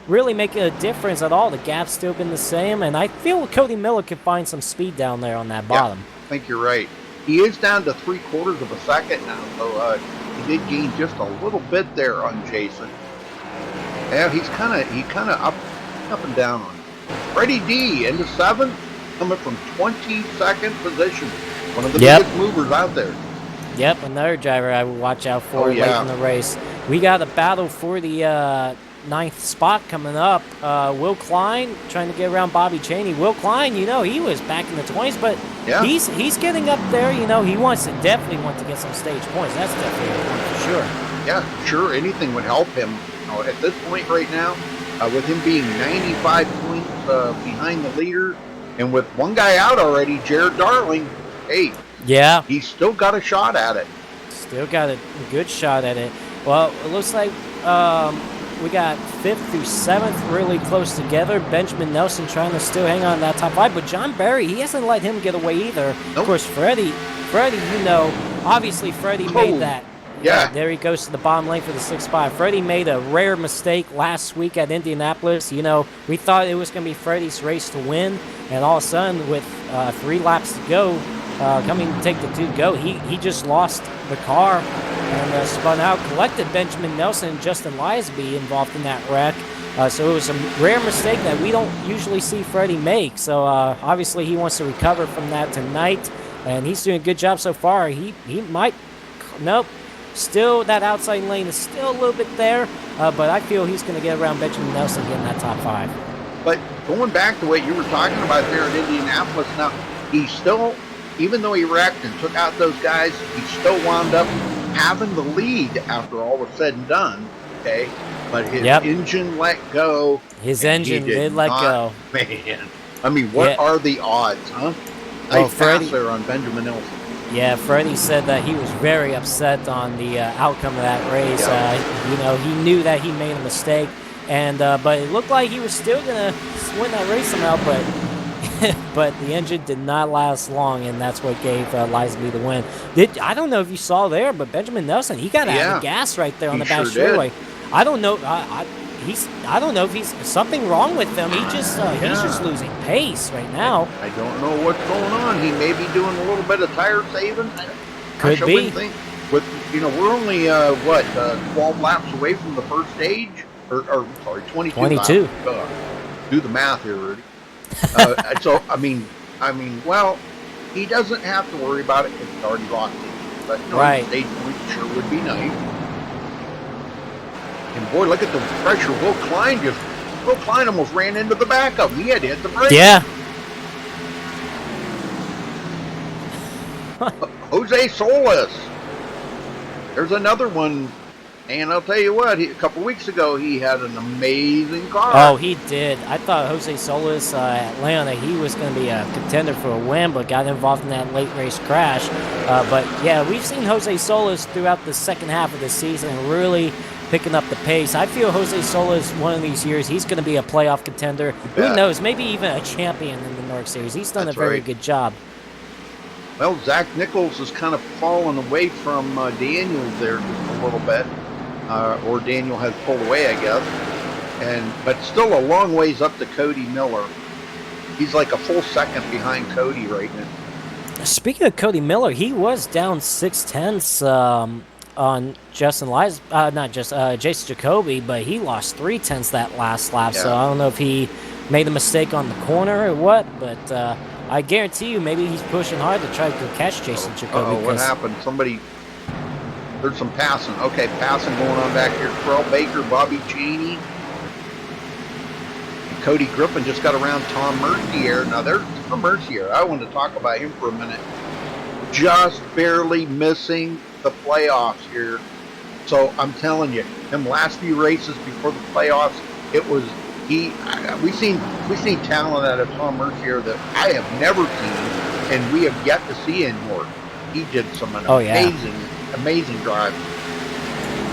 B: really making a difference at all. The gap's still been the same. And I feel Cody Miller could find some speed down there on that bottom.
A: Yeah, I think you're right. He is down to 3/4 of a second now. So he did gain just a little bit there on Jason. Yeah, he's kind of up and down on him. Freddie D into 7th, coming from 22nd position. One of the biggest movers out there.
B: Yep, another driver I would watch out for late in the race. We got a battle for the 9th spot coming up. Will Klein trying to get around Bobby Chaney. Will Klein, he was back in the 20s, but he's getting up there. He definitely want to get some stage points. That's definitely a point for sure.
A: Yeah, sure. Anything would help him. At this point right now, with him being 95 points behind the leader, and with one guy out already, Jared Darling, hey,
B: Yeah,
A: he's still got a shot at it.
B: still got a good shot at it. Well, it looks like we got 5th through 7th really close together. Benjamin Nelson trying to still hang on to that top 5, but John Barry, he hasn't let him get away either.
A: Nope.
B: Of course, Freddie, obviously Freddie made that.
A: Yeah.
B: There he goes to the bottom lane for the 6-5. Freddie made a rare mistake last week at Indianapolis. We thought it was going to be Freddie's race to win, and all of a sudden, with 3 laps to go, coming to take the 2 to go, he just lost the car and spun out, collected Benjamin Nelson and Justin Liesby involved in that wreck. So it was a rare mistake that we don't usually see Freddie make. So obviously he wants to recover from that tonight, and he's doing a good job so far. He might, nope. Still, that outside lane is still a little bit there, but I feel he's going to get around Benjamin Nelson getting that top 5.
A: But going back to what you were talking about there at Indianapolis, now he still, even though he wrecked and took out those guys, he still wound up having the lead after all was said and done. Okay, but his engine let go.
B: His engine did let go.
A: Man, I mean, what are the odds, huh? Nice pass there on Benjamin Nelson.
B: Yeah, Freddie said that he was very upset on the outcome of that race. He knew that he made a mistake, and but it looked like he was still gonna win that race somehow. But the engine did not last long, and that's what gave Liesby the win. I don't know if you saw there, but Benjamin Nelson, he got out of gas right there on the back straightaway. I don't know. I don't know if he's something wrong with him. He's just losing pace right now.
A: I don't know what's going on. He may be doing a little bit of tire saving.
B: Could
A: I
B: be.
A: wouldn't think. With we're only 12 laps away from the first stage, or sorry, 22.
B: 22.
A: Laps. Do the math here, Rudy. So I mean, well, he doesn't have to worry about it because he's already locked in. But
B: right.
A: Stage point sure would be nice. And boy, look at the pressure. Will Klein almost ran into the back of him. He had to hit the brakes.
B: Yeah.
A: Jose Solis. There's another one. And I'll tell you what, a couple weeks ago, he had an amazing car.
B: Oh, he did. I thought Jose Solis at Atlanta, he was going to be a contender for a win, but got involved in that late race crash. But yeah, we've seen Jose Solis throughout the second half of the season really picking up the pace. I feel Jose Solis, one of these years, he's going to be a playoff contender. Who knows? Maybe even a champion in the North Series. He's done a very good job.
A: Well, Zach Nichols has kind of fallen away from Daniels there just a little bit. Or Daniel has pulled away, I guess. But still a long ways up to Cody Miller. He's like a full second behind Cody right now.
B: Speaking of Cody Miller, he was down 0.6 on Jason Jacoby, but he lost 0.3 that last lap. Yeah. So I don't know if he made a mistake on the corner or what, but I guarantee you maybe he's pushing hard to try to catch Jason Jacoby.
A: What happened? There's some passing. Okay, passing going on back here. Terrell Baker, Bobby Cheney. Cody Griffin just got around Tom Mercier. Now, there's Tom Mercier. I want to talk about him for a minute. Just barely missing the playoffs here. So, I'm telling you, them last few races before the playoffs, it was we've seen talent out of Tom Mercier that I have never seen, and we have yet to see anymore. He did some amazing drive.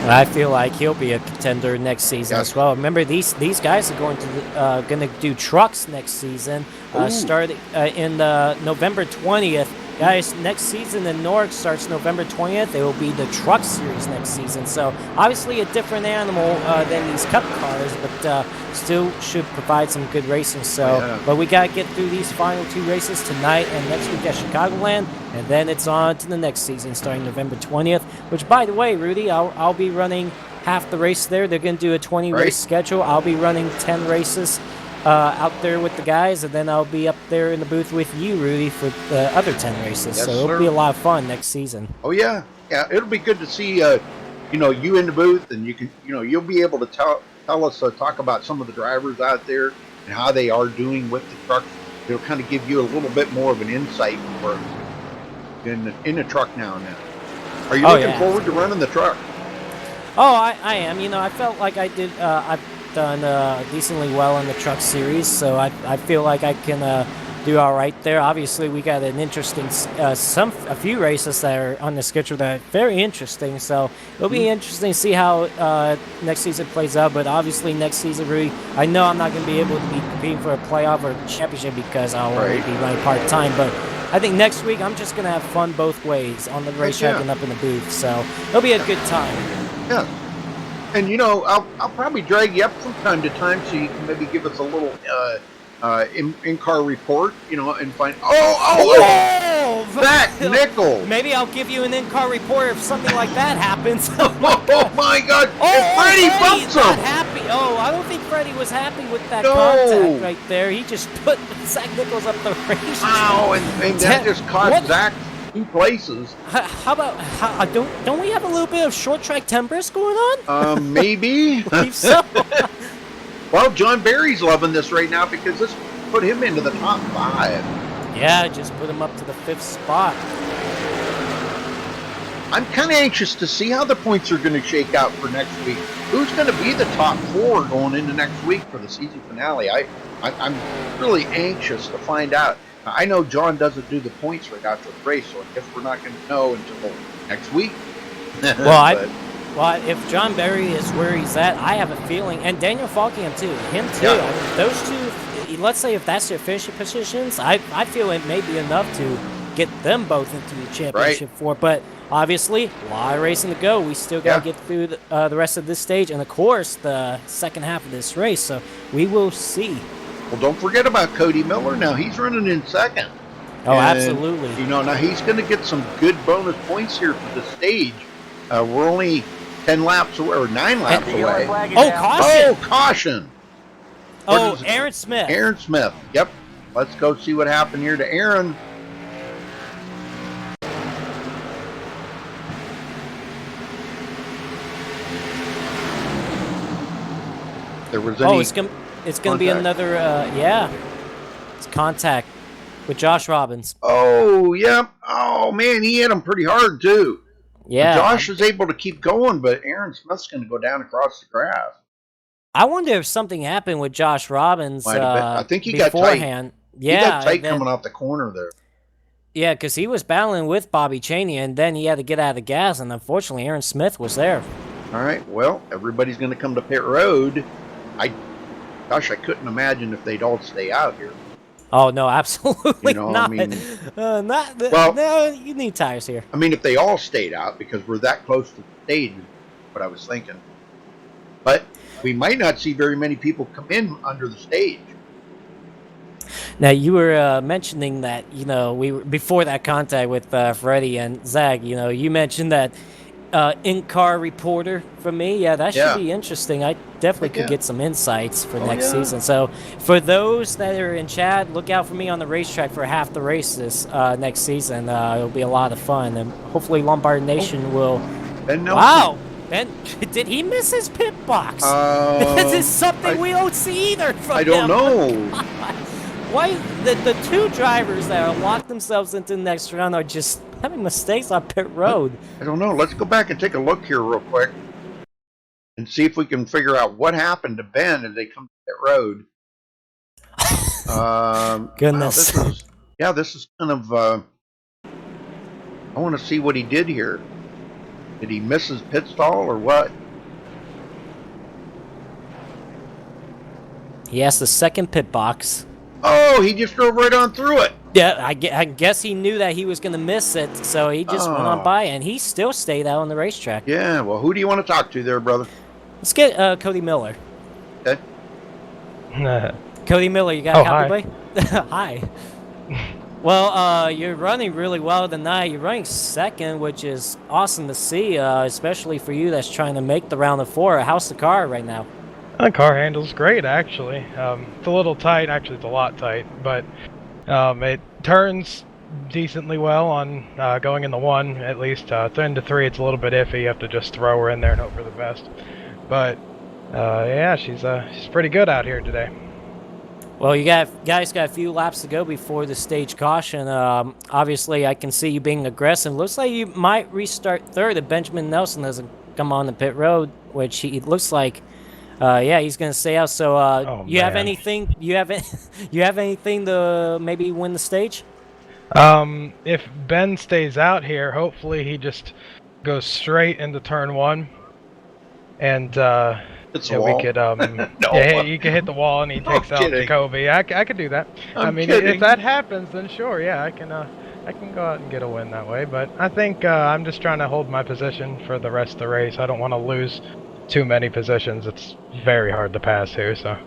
B: I feel like he'll be a contender next season as well. Remember, these guys are going to do trucks next season, starting in November 20th. Guys, next season in Newark starts November 20th. It will be the Truck Series next season. So obviously a different animal than these Cup cars, but still should provide some good racing. So, but we got to get through these final 2 races tonight and next week at Chicagoland, and then it's on to the next season starting November 20th. Which, by the way, Rudy, I'll be running half the race there. They're going to do a 20-race schedule. I'll be running 10 races. Out there with the guys, and then I'll be up there in the booth with you, Rudy, for the other 10 races.
A: Yes,
B: so it'll be a lot of fun next season.
A: Oh yeah, it'll be good to see you in the booth, and you'll be able to tell us talk about some of the drivers out there and how they are doing with the trucks. It'll kind of give you a little bit more of an insight for in the truck now and then. Are you looking forward to running the truck?
B: Oh, I am. You know, I felt like I did. I've done decently well in the truck series, so I feel like I can do all right there. Obviously, we got an interesting a few races that are on the schedule that are very interesting. So it'll be interesting to see how next season plays out. But obviously, next season, really, I know I'm not going to be able to be competing for a playoff or championship because I'll only be running part time. But I think next week I'm just going to have fun both ways on the racetrack and up in the booth. So it'll be a good time.
A: Yeah. And, you know, I'll probably drag you up from time to time so you can maybe give us a little in-car report, you know, and find... Oh, Zach Nickel!
B: Maybe I'll give you an in-car report if something like that happens.
A: Oh, my God! Freddie bumps
B: not
A: him!
B: Happy. Oh, I don't think Freddie was happy with that
A: No.
B: contact right there. He just put Zach Nichols up the race.
A: Wow, and that just cost Zach 2 places.
B: How about... don't we have a little bit of short track tempers going on?
A: Maybe.
B: I believe so.
A: Well, John Barry's loving this right now because this put him into the top 5.
B: Yeah, just put him up to the 5th spot.
A: I'm kind of anxious to see how the points are going to shake out for next week. Who's going to be the top 4 going into next week for the season finale? I'm really anxious to find out. I know John doesn't do the points right after the race, so I guess we're not going to know until next week.
B: Well, if John Berry is where he's at, I have a feeling, and Daniel Falkingham too, him too.
A: Yeah.
B: I mean, those two, let's say if that's their finishing positions, I feel it may be enough to get them both into the championship four. But obviously, a lot of racing to go. We still got to get through the rest of this stage, and of course, the second half of this race. So we will see.
A: Well, don't forget about Cody Miller. Now he's running in second.
B: Oh, absolutely.
A: You know, now he's going to get some good bonus points here for the stage. We're only 10 laps away, or 9 laps away.
B: Oh, caution!
A: Oh, caution!
B: Oh, Aaron Smith.
A: Aaron Smith. Yep. Let's go see what happened here to Aaron. There was any
B: it's gonna be another it's contact with Josh Robbins.
A: Oh, yep. Oh, man, he hit him pretty hard, too.
B: Yeah.
A: Josh is able to keep going, but Aaron Smith's going to go down across the grass.
B: I wonder if something happened with Josh Robbins
A: I think he
B: beforehand.
A: got tight. He got tight coming off the corner there.
B: Yeah, because he was battling with Bobby Chaney, and then he had to get out of the gas, and unfortunately Aaron Smith was there.
A: All right, well, everybody's going to come to pit road. Gosh, I couldn't imagine if they'd all stay out here.
B: Oh, no, absolutely not.
A: I mean,
B: no, you need tires here.
A: I mean, if they all stayed out, because we're that close to the stage, is what I was thinking. But we might not see very many people come in under the stage.
B: Now, you were mentioning that, you know, before that contact with Freddie and Zach, you know, you mentioned that in-car reporter from me. Yeah, that should be interesting. I definitely could get some insights for next season. So for those that are in chat, look out for me on the racetrack for half the races next season. It'll be a lot of fun, and hopefully Lombard Nation will... Wow! Ben, did he miss his pit box? This is something we don't see either from
A: I don't know.
B: Why the 2 drivers that are locked themselves into the next round are just having mistakes on pit road?
A: I don't know. Let's go back and take a look here real quick and see if we can figure out what happened to Ben as they come to pit road.
B: Goodness.
A: Wow, this is kind of... I want to see what he did here. Did he miss his pit stall or what?
B: He has the second pit box.
A: Oh, he just drove right on through it.
B: Yeah, I guess he knew that he was going to miss it, so he just went on by, and he still stayed out on the racetrack.
A: Yeah, well, who do you want to talk to there, brother?
B: Let's get Cody Miller.
A: Okay.
B: Cody Miller, you got a copy, buddy? Hi. Well, you're running really well tonight. You're running second, which is awesome to see, especially for you that's trying to make the round of 4. How's the car right now?
G: The car handles great, actually. It's a little tight. Actually, it's a lot tight, but it turns decently well on going in the 1, at least. Into 3, it's a little bit iffy. You have to just throw her in there and hope for the best. But, yeah, she's pretty good out here today.
B: Well, you guys got a few laps to go before the stage caution. Obviously, I can see you being aggressive. Looks like you might restart third if Benjamin Nelson doesn't come on the pit road, which he it looks like. Yeah, he's gonna stay out. So,
G: Oh,
B: you have
G: man.
B: anything? You have you have anything to maybe win the stage?
G: If Ben stays out here, hopefully he just goes straight into turn 1, and
A: It's a
G: yeah,
A: wall.
G: we could
A: No.
G: yeah, he can hit the wall and he takes out
A: kidding.
G: Jacoby. I could do that. I
A: I'm
G: mean,
A: kidding.
G: if that happens, then sure, yeah, I can go out and get a win that way. But I think I'm just trying to hold my position for the rest of the race. I don't want to lose too many positions. It's very hard to pass here, so.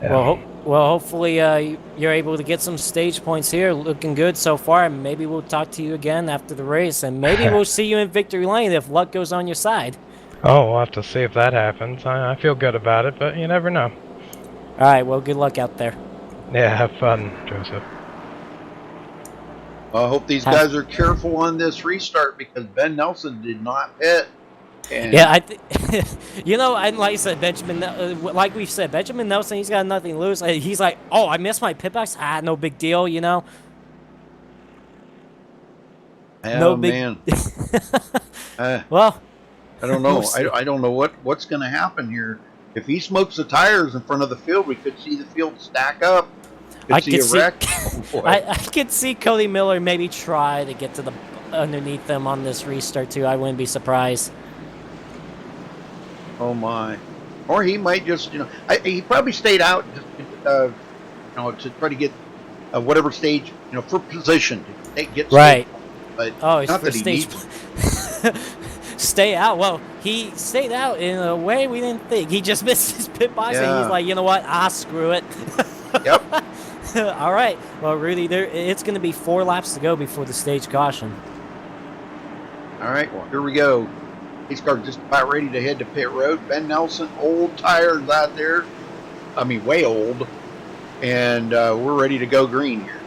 G: Yeah.
B: Well, hopefully you're able to get some stage points here. Looking good so far. Maybe we'll talk to you again after the race, and maybe we'll see you in victory lane if luck goes on your side.
G: Oh, we'll have to see if that happens. I feel good about it, but you never know.
B: All right. Well, good luck out there.
G: Yeah, have fun, Joseph.
A: I hope these guys are careful on this restart because Ben Nelson did not pit. And
B: Yeah, you know, and like I said, like we've said, Benjamin Nelson, he's got nothing to lose. He's like, oh, I missed my pit box. Ah, no big deal, you know.
A: oh, man.
B: Well,
A: I don't know.
B: we'll see.
A: I don't know what's going to happen here. If he smokes the tires in front of the field, we could see the field stack up.
B: I
A: Could
B: could
A: see a wreck. Boy.
B: I could see Cody Miller maybe try to get to the underneath them on this restart too. I wouldn't be surprised.
A: Oh my! Or he might just, he probably stayed out, just, to try to get whatever stage, for position to get
B: Right.
A: stage, but
B: Oh, it's
A: not
B: for
A: that he
B: stage.
A: needs.
B: Stay out. Well, he stayed out in a way we didn't think. He just missed his pit box, and
A: Yeah.
B: he's like, you know what? Screw it.
A: Yep.
B: All right. Well, Rudy, it's going to be 4 laps to go before the stage caution.
A: All right. Well, here we go. He's just about ready to head to pit road. Ben Nelson, old tires out there. I mean, way old. And we're ready to go green here.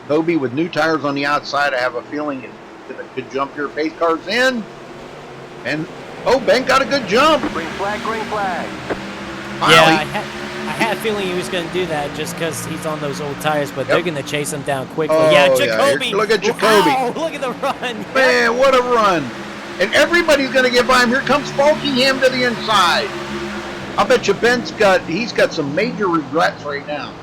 A: Kobe with new tires on the outside. I have a feeling it's a good jump here. Pace car's in. And, Ben got a good jump.
C: Green flag, green flag.
A: Finally.
B: Yeah, I had a feeling he was going to do that just because he's on those old tires, but they're going to chase him down quickly.
A: Oh,
B: yeah,
A: yeah.
B: Jacoby.
A: Look at Jacoby.
B: Wow, look at the run.
A: Man, what a run. And everybody's going to get by him. Here comes Falkingham to the inside. I bet you he's got some major regrets right now.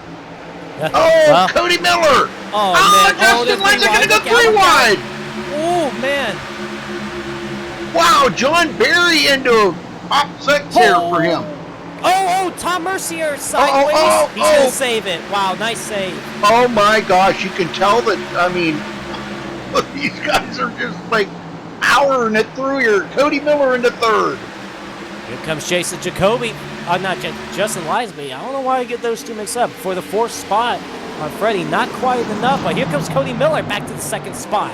A: Oh,
B: Well,
A: Cody Miller.
B: Oh, man.
A: Justin Line's going to go
B: Look out,
A: 3
B: look out.
A: wide.
B: Oh, man.
A: Wow, John Berry into top 6 here for him.
B: Oh, Tom Mercier sideways. He's going to save it. Wow, nice save.
A: Oh, my gosh. You can tell that, these guys are just like powering it through here. Cody Miller into 3rd.
B: Here comes Jason Jacoby. Justin Lisby. I don't know why I get those two mixed up. For the 4th spot on Freddie. Not quite enough, but here comes Cody Miller back to the 2nd spot.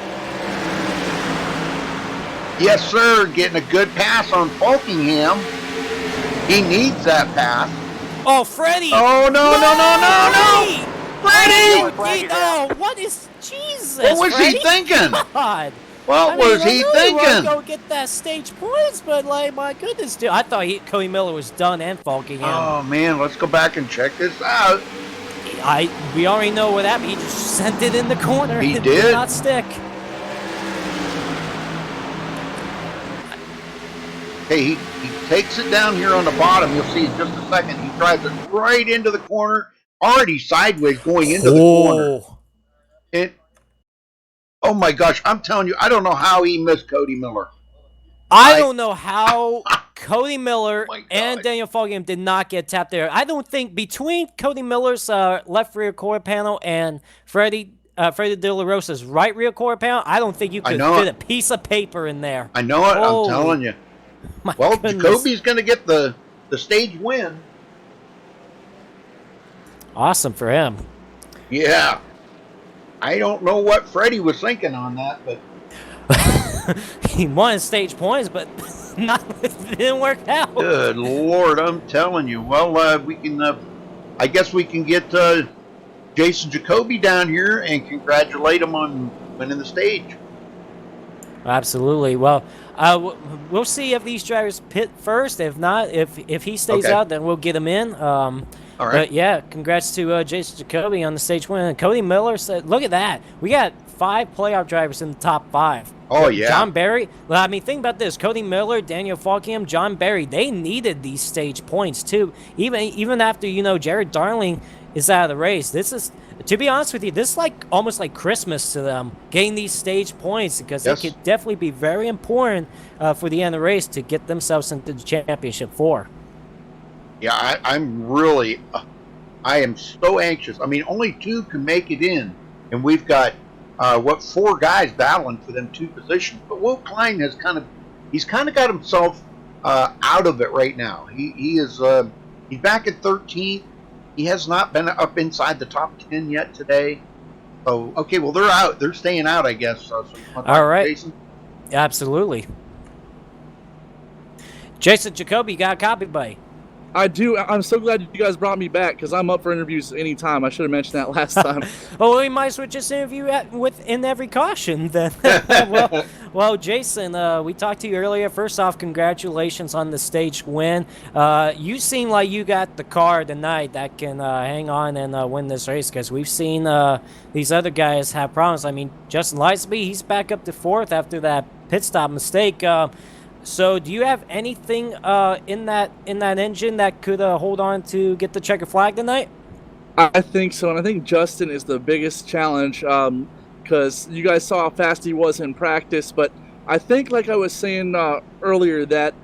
A: Yes, sir. Getting a good pass on Falkingham. He needs that pass.
B: Oh, Freddie!
A: Oh, no. Freddie!
B: Oh, what is... Jesus,
A: What was
B: Freddie?
A: he thinking?
B: God.
A: What was he
B: I know
A: thinking?
B: He wanted to go get that stage points, but, like, my goodness, dude. I thought Cody Miller was done and Falkingham.
A: Oh, man. Let's go back and check this out.
B: We already know what happened. He just sent it in the corner.
A: He
B: It
A: did?
B: not stick.
A: Hey, he takes it down here on the bottom. You'll see in just a second. He drives it right into the corner, already sideways going into the corner. Oh my gosh, I'm telling you, I don't know how he missed Cody Miller.
B: I don't know how Cody Miller
A: my God.
B: and Daniel Falkingham did not get tapped there. I don't think between Cody Miller's left rear quarter panel and Freddie De La Rosa's right rear quarter panel, I don't think you could fit a piece of paper in there.
A: I know it. I'm telling you. Well,
B: Goodness.
A: Jacoby's going to get the stage win.
B: Awesome for him.
A: Yeah. I don't know what Freddie was thinking on that, but
B: He won stage points, but it didn't work out.
A: good Lord, I'm telling you. Well, we can, I guess we can get Jason Jacoby down here and congratulate him on winning the stage.
B: Absolutely. Well, we'll see if these drivers pit first. If not, if he stays out, then we'll get him in.
A: All right.
B: But yeah, congrats to Jason Jacoby on the stage win. And Cody Miller said, "Look at that! We got 5 playoff drivers in the top 5."
A: Oh, yeah.
B: John Barry. Well, I mean, think about this: Cody Miller, Daniel Falkham, John Barry. They needed these stage points too. Even after Jared Darling is out of the race. This is, to be honest with you, this is almost like Christmas to them, getting these stage points, because it could definitely be very important for the end of the race to get themselves into the championship 4.
A: Yeah, I am so anxious. I mean, only 2 can make it in, and we've got 4 guys battling for them 2 positions. But Will Klein has kind of got himself out of it right now. He's back at 13th. He has not been up inside the top 10 yet today. So okay, well, they're out. They're staying out, I guess. So
B: all right,
A: Jason?
B: Absolutely. Jason Jacoby, you got a copy, buddy?
F: I do. I'm so glad you guys brought me back, because I'm up for interviews anytime. I should have mentioned that last time.
B: Well, we might as well just interview in every caution then. well, Jason, we talked to you earlier. First off, congratulations on the stage win. You seem like you got the car tonight that can hang on and win this race, because we've seen these other guys have problems. I mean, Justin Lisby, he's back up to 4th after that pit stop mistake. So, do you have anything in that engine that could hold on to get the checker flag tonight?
F: I think so, and I think Justin is the biggest challenge, because you guys saw how fast he was in practice. But I think, like I was saying earlier, that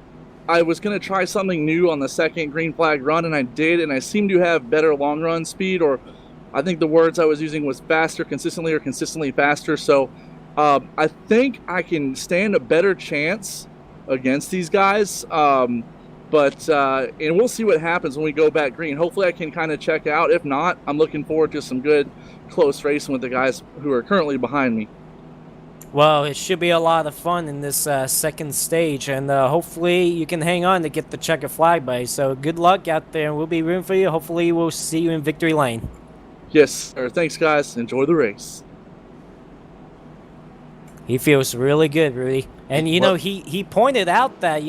F: I was going to try something new on the second green flag run, and I did, and I seem to have better long run speed, or I think the words I was using was faster consistently or consistently faster. So I think I can stand a better chance against these guys, and we'll see what happens when we go back green. Hopefully I can kind of check out. If not, I'm looking forward to some good close racing with the guys who are currently behind me.
B: Well, it should be a lot of fun in this second stage, and hopefully you can hang on to get the checker flag, buddy. So good luck out there, and we'll be rooting for you. Hopefully we'll see you in victory lane.
F: Yes, sir. Thanks, guys. Enjoy the race.
B: He feels really good, Rudy. And, he pointed out that,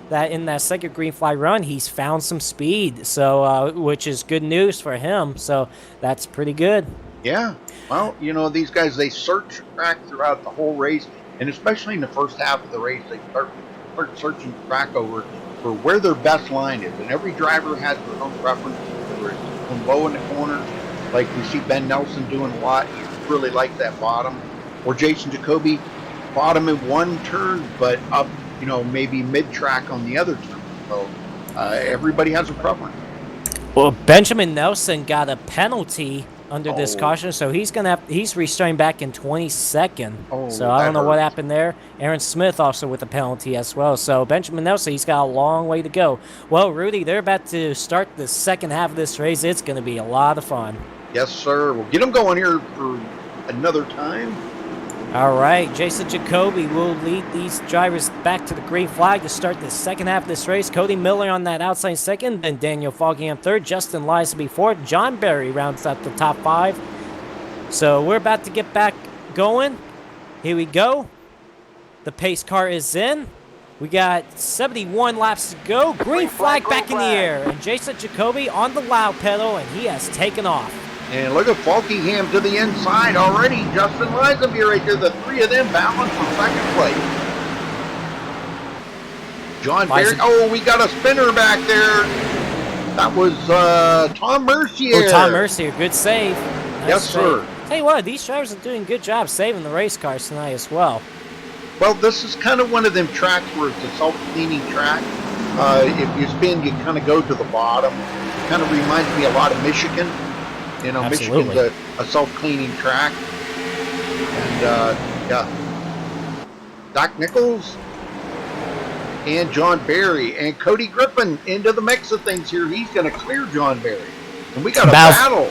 B: that in that second green flag run, he's found some speed, so which is good news for him. So that's pretty good.
A: Yeah. Well, these guys, they search track throughout the whole race, and especially in the first half of the race, they start searching track over for where their best line is. And every driver has their own preference, whether it's from low in the corner, like we see Ben Nelson doing a lot. He really likes that bottom. Or Jason Jacoby, bottom in one turn, but up, maybe mid-track on the other turn. So everybody has a preference.
B: Well, Benjamin Nelson got a penalty under this caution, so he's restarting back in 22nd. So I don't know what happened there. Aaron Smith also with a penalty as well. So Benjamin Nelson, he's got a long way to go. Well, Rudy, they're about to start the second half of this race. It's going to be a lot of fun.
A: Yes, sir. We'll get them going here for another time.
B: All right, Jason Jacoby will lead these drivers back to the green flag to start the second half of this race. Cody Miller on that outside second, then Daniel Falkham third, Justin Lisby fourth, John Barry rounds out the top 5. So we're about to get back going. Here we go. The pace car is in. We got 71 laps to go. Green flag back in the air, and Jason Jacoby on the loud pedal, and he has taken off.
A: And look at Falkingham to the inside already. Justin Lisby right there. The 3 of them battling for second place. John Barry. Oh, we got a spinner back there. That was Tom Mercier.
B: Oh, Tom Mercier. Good save. Nice
A: yes, sir.
B: Save. Tell you what, these drivers are doing a good job saving the race cars tonight as well.
A: Well, this is kind of one of them tracks where it's a self-cleaning track. If you spin, you kind of go to the bottom. It kind of reminds me a lot of Michigan.
B: Absolutely.
A: Michigan's a self-cleaning track. And, yeah. Doc Nichols and John Barry and Cody Griffin into the mix of things here. He's going to clear John Barry. And we got a battle.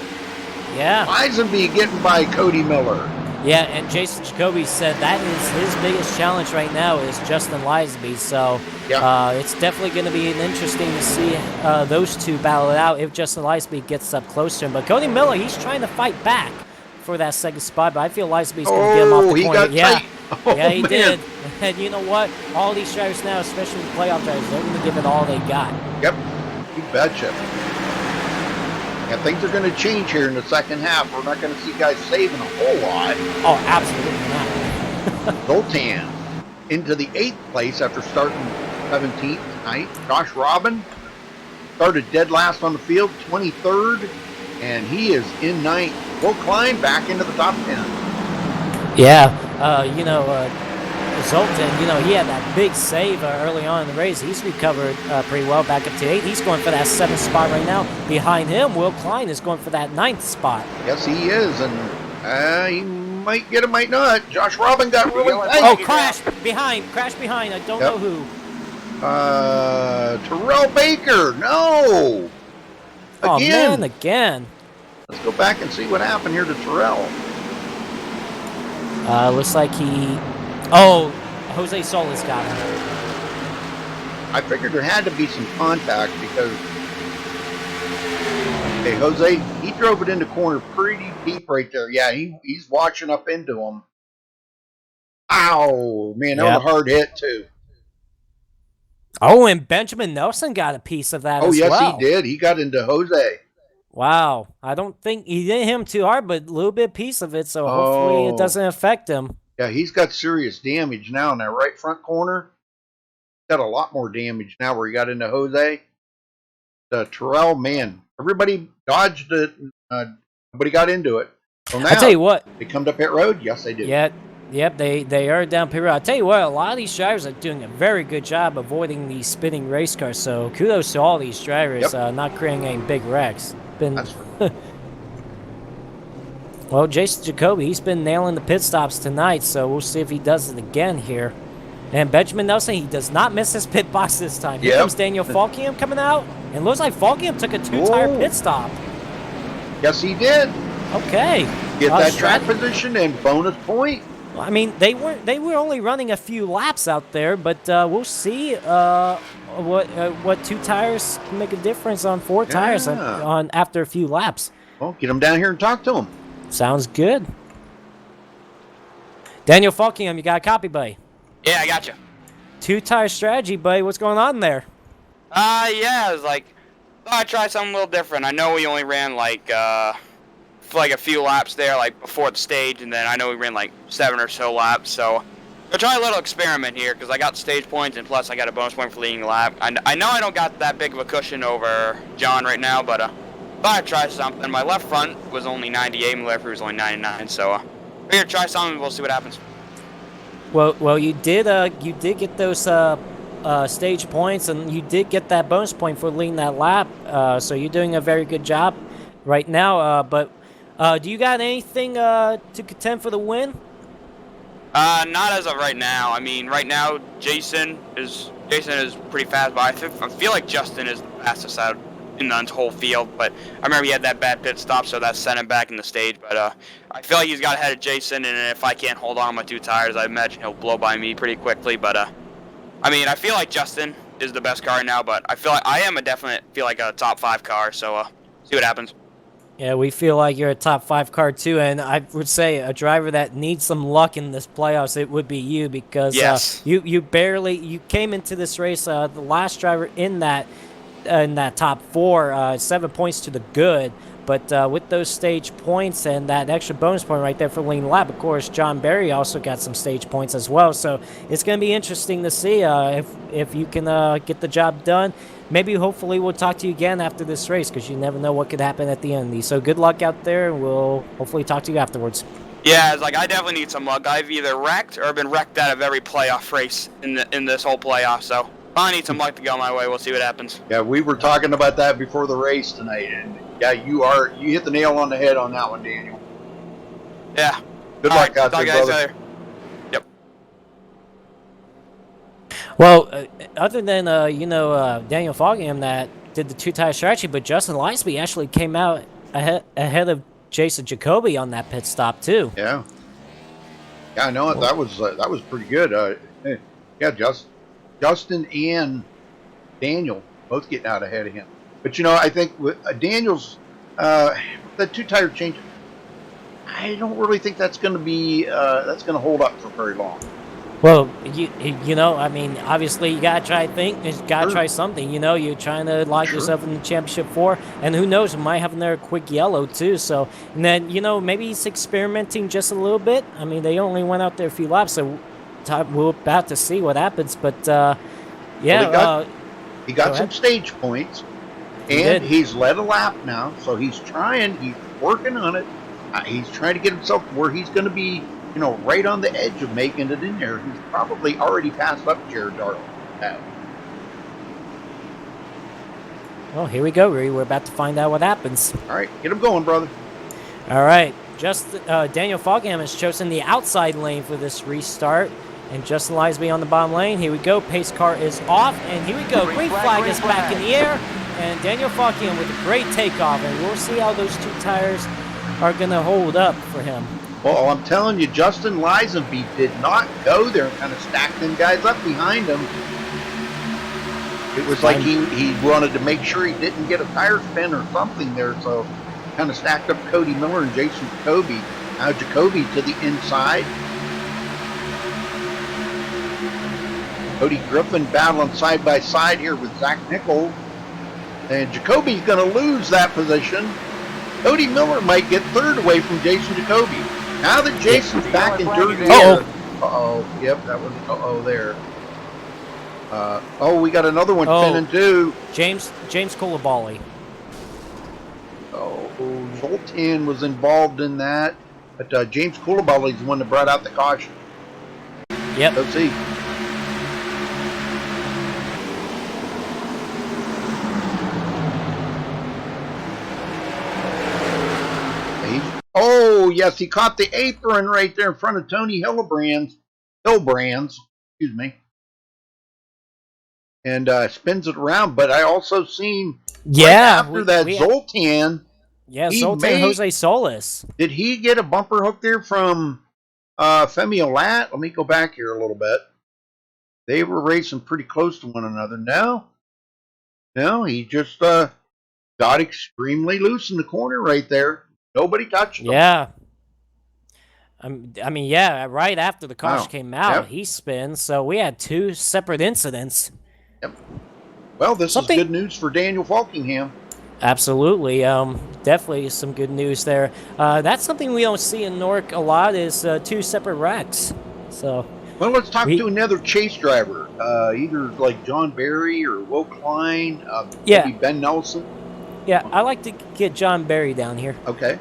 B: Yeah.
A: Lisenby getting by Cody Miller.
B: Yeah, and Jason Jacoby said that is his biggest challenge right now is Justin Lisby. So it's definitely going to be interesting to see those two battle it out if Justin Lisby gets up close to him. But Cody Miller, he's trying to fight back for that second spot, but I feel Lisby's going to get him off the corner. Yeah, he did. And you know what? All these drivers now, especially the playoff drivers, they're going to give it all they got.
A: Yep, you betcha. And things are going to change here in the second half. We're not going to see guys saving a whole lot.
B: Oh, absolutely not.
A: Zoltan into the 8th place after starting 17th tonight. Josh Robin started dead last on the field, 23rd, and he is in 9th. Will Klein back into the top 10.
B: Yeah, Zoltan, he had that big save early on in the race. He's recovered pretty well back up to 8. He's going for that 7th spot right now. Behind him, Will Klein is going for that 9th spot.
A: Yes, he is, and he might get it, might not. Josh Robin got really tight.
B: Oh, crash behind. I don't know who.
A: Terrell Baker, no.
B: Oh, man, again.
A: Let's go back and see what happened here to Terrell.
B: Looks like he... Oh, Jose Solis got him.
A: I figured there had to be some contact because... Hey, Jose, he drove it into corner pretty deep right there. Yeah, he's watching up into him. Ow, man, that was a hard hit, too.
B: Oh, and Benjamin Nelson got a piece of that as well.
A: Oh, yes, he did. He got into Jose.
B: Wow. I don't think he did him too hard, but a little bit piece of it, so hopefully it doesn't affect him.
A: Yeah, he's got serious damage now in that right front corner. Got a lot more damage now where he got into Jose. The Terrell, man, everybody dodged it. Nobody got into it. So now,
B: I tell you what.
A: They come to pit road? Yes, they do.
B: Yeah. Yep, they are down pit road. I'll tell you what, a lot of these drivers are doing a very good job avoiding these spinning race cars, so kudos to all these drivers not creating any big wrecks. Well, Jason Jacoby, he's been nailing the pit stops tonight, so we'll see if he does it again here. And Benjamin Nelson, he does not miss his pit box this time. Here comes Daniel Falkingham coming out, and looks like Falkingham took a 2-tire pit stop.
A: Yes, he did.
B: Okay.
A: Get that track position and bonus point.
B: I mean, they were only running a few laps out there, but we'll see what 2 tires can make a difference on 4 tires on after a few laps.
A: Well, get him down here and talk to him.
B: Sounds good. Daniel Falkingham, you got a copy, buddy?
H: Yeah, I got you.
B: 2-tire strategy, buddy. What's going on there?
H: Yeah, I was like, I'd try something a little different. I know we only ran for a few laps there, before the stage, and then I know we ran 7 or so laps, so we'll try a little experiment here, because I got stage points, and plus I got a bonus point for leading the lap. I know I don't got that big of a cushion over John right now, but thought I'd try something. My left front was only 98, my left rear was only 99, so we're gonna try something, we'll see what happens.
B: Well, you did get those stage points, and you did get that bonus point for leading that lap, so you're doing a very good job right now, but do you got anything to contend for the win?
H: Not as of right now. I mean, right now Jason is pretty fast, but I feel like Justin is the fastest out in the whole field. But I remember he had that bad pit stop, so that sent him back in the stage. But I feel like he's got ahead of Jason, and if I can't hold on my 2 tires, I imagine he'll blow by me pretty quickly. But I mean, I feel like Justin is the best car now, but I feel like I am a top 5 car. So see what happens.
B: Yeah, we feel like you're a top 5 car too, and I would say a driver that needs some luck in this playoffs, it would be you, because you came into this race the last driver in that top 4, 7 points to the good, but with those stage points and that extra bonus point right there for leading lap, of course, John Barry also got some stage points as well, so it's going to be interesting to see if you can get the job done. Maybe, hopefully, we'll talk to you again after this race, because you never know what could happen at the end of these. So good luck out there, and we'll hopefully talk to you afterwards.
H: Yeah, it's I definitely need some luck. I've either wrecked or been wrecked out of every playoff race in this whole playoff, so I need some luck to go my way. We'll see what happens.
A: Yeah, we were talking about that before the race tonight, and yeah, you hit the nail on the head on that one, Daniel.
H: Yeah.
A: Good luck out there, brother.
H: Yep.
B: Well, other than Daniel Falkingham that did the 2-tire strategy, but Justin Lisby actually came out ahead of Jason Jacoby on that pit stop too.
A: Yeah, I know it. That was pretty good. Yeah, Justin and Daniel both getting out ahead of him. But I think with Daniel's the 2-tire change, I don't really think that's going to hold up for very long.
B: Well, you know, I mean, obviously you gotta try something. You know, you're trying to lock yourself in the championship 4, and who knows, we might have another quick yellow too. So, and then you know, maybe he's experimenting just a little bit. I mean, they only went out there a few laps, so we're about to see what happens. But yeah,
A: well, he got some stage points, and he's led a lap now, so he's working on it. He's trying to get himself where he's going to be, you know, right on the edge of making it in there. He's probably already passed up Jared Darrell.
B: Well, here we go, Ree. We're about to find out what happens.
A: All right, get him going, brother.
B: All right, Daniel Fogham has chosen the outside lane for this restart, and Justin Lisby on the bottom lane. Here we go. Pace car is off, and here we go. Green flag is back in the air, and Daniel Fogham with a great takeoff, and we'll see how those 2 tires are going to hold up for him.
A: Well, I'm telling you, Justin Lisenby did not go there and kind of stack them guys up behind him. It was like he wanted to make sure he didn't get a tire spin or something there, so kind of stacked up Cody Miller and Jason Jacoby. Now Jacoby to the inside. Cody Griffin battling side by side here with Zach Nichols. And Jacoby's going to lose that position. Cody Miller might get third away from Jason Jacoby. Now that Jason's back in dirty air. Yep, that was there. We got another one pinning too.
B: James Coulibaly.
A: Zoltan was involved in that, but James Coulibaly's the one that brought out the caution.
B: Yep.
A: Let's see. Oh, yes, he caught the apron right there in front of Tony Hillbrands, excuse me, and spins it around. But I also seen after that Zoltan.
B: Yeah, Zoltan Jose Solis.
A: Did he get a bumper hook there from Femi Olat? Let me go back here a little bit. They were racing pretty close to one another. No, he just got extremely loose in the corner right there. Nobody touched him.
B: Yeah. I mean, yeah, right after the caution came out, he spins. So we had 2 separate incidents.
A: Yep. Well, this is good news for Daniel Falkingham.
B: Absolutely. Definitely some good news there. That's something we don't see in Newark a lot is 2 separate wrecks. So.
A: Well, let's talk to another chase driver, either like John Barry or Will Klein, maybe Ben Nelson.
B: Yeah, I like to get John Barry down here.
A: Okay.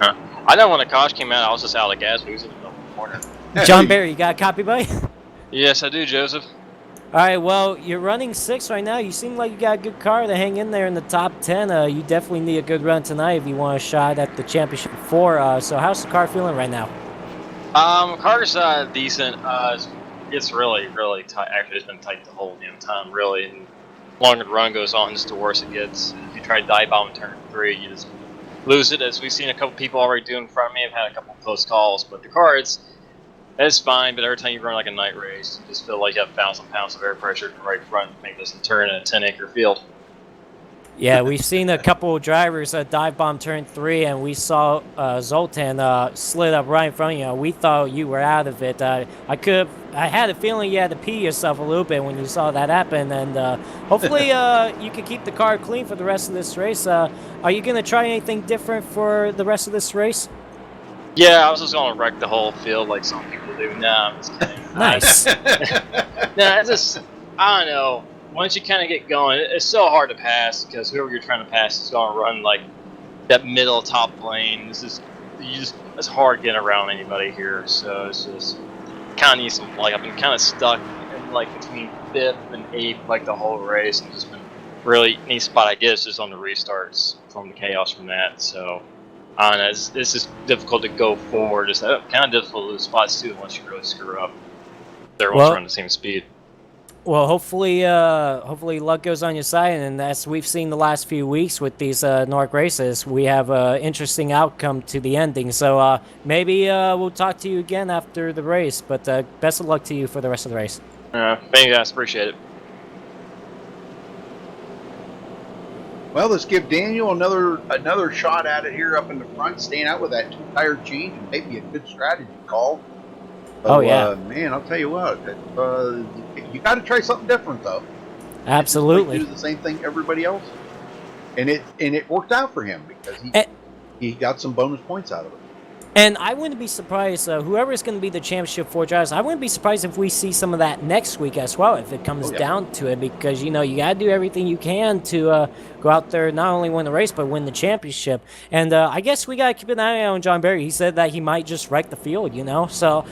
I: I know when the caution came out, I was just out of gas. We was in the middle of the corner.
B: John Barry, you got a copy, buddy?
I: Yes, I do, Joseph.
B: All right, well, you're running 6 right now. You seem like you got a good car to hang in there in the top 10. You definitely need a good run tonight if you want a shot at the championship 4. So how's the car feeling right now?
I: Car's decent. It's really, really tight. Actually, it's been tight the whole damn time, really. And the longer the run goes on, just the worse it gets. If you try to dive bomb in turn 3, you just lose it, as we've seen a couple people already do in front of me. I've had a couple of close calls, but the car, it's fine, but every time you run like a night race, you just feel like you have 1,000 pounds of air pressure in the right front to make this turn in a 10-acre field.
B: Yeah, we've seen a couple of drivers dive bomb turn 3, and we saw Zoltan slid up right in front of you. We thought you were out of it. I had a feeling you had to pee yourself a little bit when you saw that happen, and hopefully you can keep the car clean for the rest of this race. Are you going to try anything different for the rest of this race?
I: Yeah, I was just going to wreck the whole field like some people do. Nah, I'm just kidding.
B: Nice.
I: Nah, it's just, I don't know. Once you kind of get going, it's so hard to pass because whoever you're trying to pass is going to run like that middle top lane. It's hard getting around anybody here. So it's just kind of need some, like, I've been kind of stuck in like between 5th and 8th like the whole race, and just been really any spot I get is just on the restarts from the chaos from that. So I don't know, it's just difficult to go forward. It's kind of difficult to lose spots too once you really screw up. Everyone's running the same speed.
B: Well, hopefully luck goes on your side, and as we've seen the last few weeks with these Newark races, we have an interesting outcome to the ending. So maybe we'll talk to you again after the race, but best of luck to you for the rest of the race.
I: Thank you guys, appreciate it.
A: Well, let's give Daniel another shot at it here up in the front, staying out with that 2-tire change, and maybe a good strategy call. So,
B: Oh, yeah.
A: Man, I'll tell you what. You got to try something different, though.
B: Absolutely.
A: Do the same thing everybody else, and it worked out for him because he got some bonus points out of it.
B: And I wouldn't be surprised, whoever is going to be the championship 4 drivers, I wouldn't be surprised if we see some of that next week as well, if it comes down to it, because, you got to do everything you can to go out there, not only win the race, but win the championship. And I guess we got to keep an eye on John Berry. He said that he might just wreck the field, so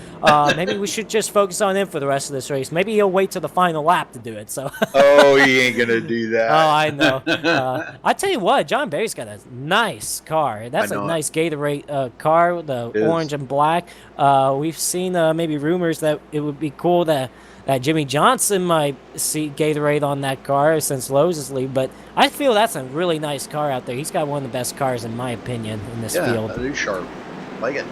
B: maybe we should just focus on him for the rest of this race. Maybe he'll wait till the final lap to do it. So.
A: Oh, he ain't going to do that.
B: Oh, I know. I tell you what, John Berry's got a nice car. That's a nice Gatorade car, the orange and black. We've seen maybe rumors that it would be cool that Jimmy Johnson might see Gatorade on that car since Lowe's is leaving, but I feel that's a really nice car out there. He's got one of the best cars, in my opinion, in this field.
A: Yeah, that is sharp. Like it.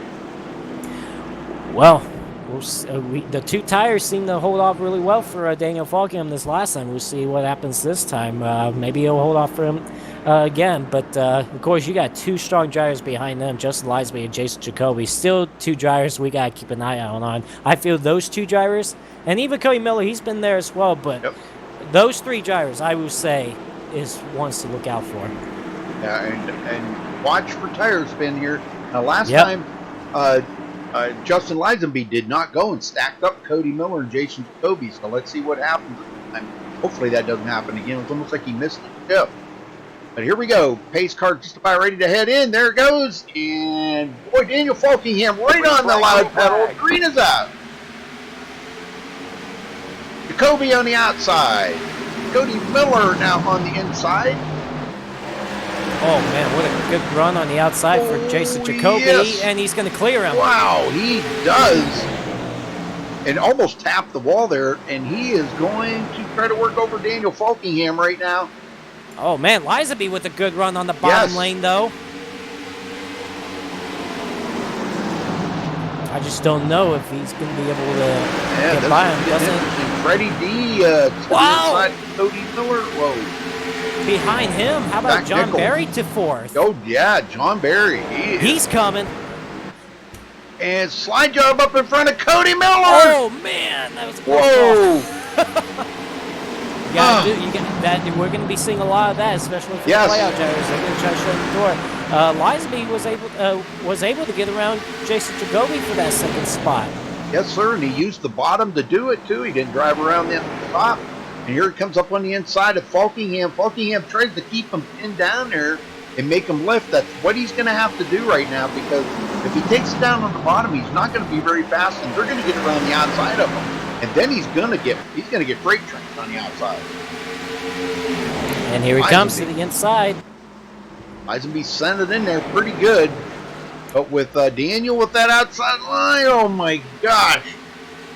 B: Well, the 2 tires seem to hold off really well for Daniel Falkingham this last time. We'll see what happens this time. Maybe he'll hold off for him again. But, of course, you got 2 strong drivers behind them, Justin Lisby and Jason Jacoby. Still 2 drivers we got to keep an eye out on. I feel those 2 drivers, and even Cody Miller, he's been there as well. But those 3 drivers, I would say, is ones to look out for.
A: Yeah, and watch for tire spin here. Now, last time, Justin Lisenby did not go and stacked up Cody Miller and Jason Jacoby, so let's see what happens this time. Hopefully that doesn't happen again. It's almost like he missed the tip. But here we go. Pace car just about ready to head in. There it goes. And boy, Daniel Falkingham right on the loud pedal. Green is out. Jacoby on the outside. Cody Miller now on the inside.
B: Oh, man, what a good run on the outside for Jason Jacoby, and he's going to clear him.
A: Wow, he does. And almost tapped the wall there, and he is going to try to work over Daniel Falkingham right now.
B: Oh, man, Lisenby with a good run on the bottom lane, though. I just don't know if he's going to be able to get by him, doesn't he?
A: Freddie D to the inside, Cody Miller. Whoa.
B: Behind him, how about John Berry to 4th?
A: Oh, yeah, John Berry.
B: He's coming.
A: And slide job up in front of Cody Miller.
B: Oh, man, that was a
A: whoa.
B: We're going to be seeing a lot of that, especially for the layout drivers. They're going to try to shut the door. Lisenby was able to get around Jason Jacoby for that 2nd spot.
A: Yes, sir, and he used the bottom to do it, too. He didn't drive around the top. And here it comes up on the inside of Falkingham. Falkingham tries to keep him pinned down there and make him lift. That's what he's going to have to do right now, because if he takes it down on the bottom, he's not going to be very fast, and they're going to get around the outside of him. And then he's going to get freight trains on the outside.
B: And here he comes to the inside.
A: Lisenby sent it in there pretty good. But with Daniel with that outside line, oh my gosh.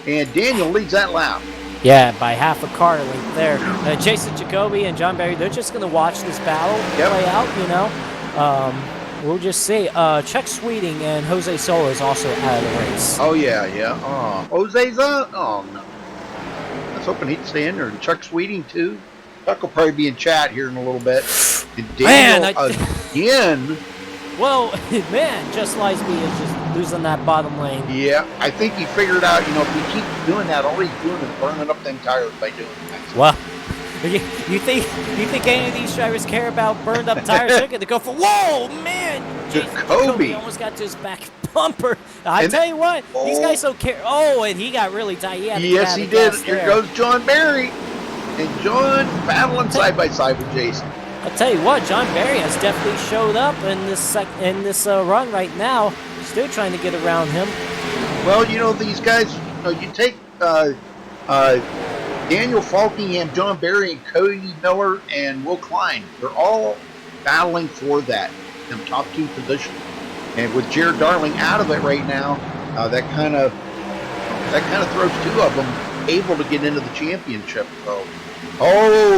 A: And Daniel leads that lap.
B: Yeah, by half a car length there. Jason Jacoby and John Berry, they're just going to watch this battle play out, We'll just see. Chuck Sweeting and Jose Sola is also out of the race.
A: Oh, yeah. Oh, Jose's out? Oh, no. I was hoping he'd stay in there. And Chuck Sweeting, too. Chuck will probably be in chat here in a little bit. And Daniel again.
B: Well, man, Just Lisenby is just losing that bottom lane.
A: Yeah, I think he figured out, if he keeps doing that, all he's doing is burning up them tires by doing that.
B: Well, you think any of these drivers care about burned up tires? They're going to go for, whoa, man! Jacoby almost got to his back bumper. I tell you what, these guys don't care. Oh, and he got really tight.
A: Yes, he did. Here goes John Berry. And John battling side by side with Jason.
B: I'll tell you what, John Berry has definitely showed up in this run right now. Still trying to get around him.
A: Well, these guys, you take Daniel Falkingham, John Berry, and Cody Miller, and Will Klein. They're all battling for them top 2 positions. And with Jared Darling out of it right now, that kind of throws 2 of them able to get into the championship. So,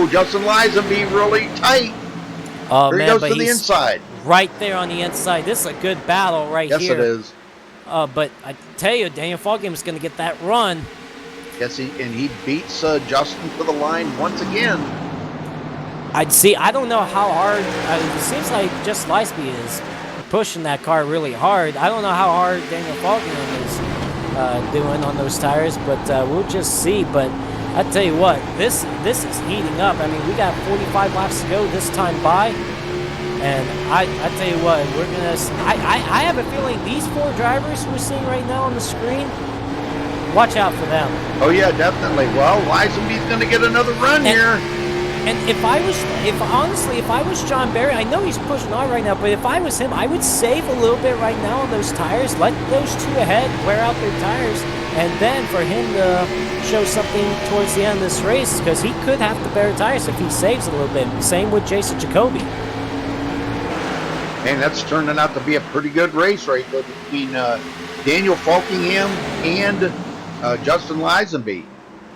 A: Justin Lisenby really tight.
B: Oh,
A: Here he goes to the inside.
B: Right there on the inside. This is a good battle here.
A: Yes, it is.
B: But I tell you, Daniel Falkingham is going to get that run.
A: Yes, he beats Justin to the line once again.
B: I don't know how hard. It seems like just Lisenby is pushing that car really hard. I don't know how hard Daniel Falkingham is doing on those tires, but we'll just see. But I tell you what, this is heating up. I mean, we got 45 laps to go this time by, and I tell you what, we're gonna. I have a feeling these 4 drivers we're seeing right now on the screen. Watch out for them.
A: Oh yeah, definitely. Well, Lisenby's going to get another run here.
B: And if I was John Barry, I know he's pushing hard right now, but if I was him, I would save a little bit right now on those tires. Let those 2 ahead wear out their tires, and then for him to show something towards the end of this race, because he could have the better tires if he saves a little bit. Same with Jason Jacoby.
A: And that's turning out to be a pretty good race right there between Daniel Falkingham and Justin Lisenby.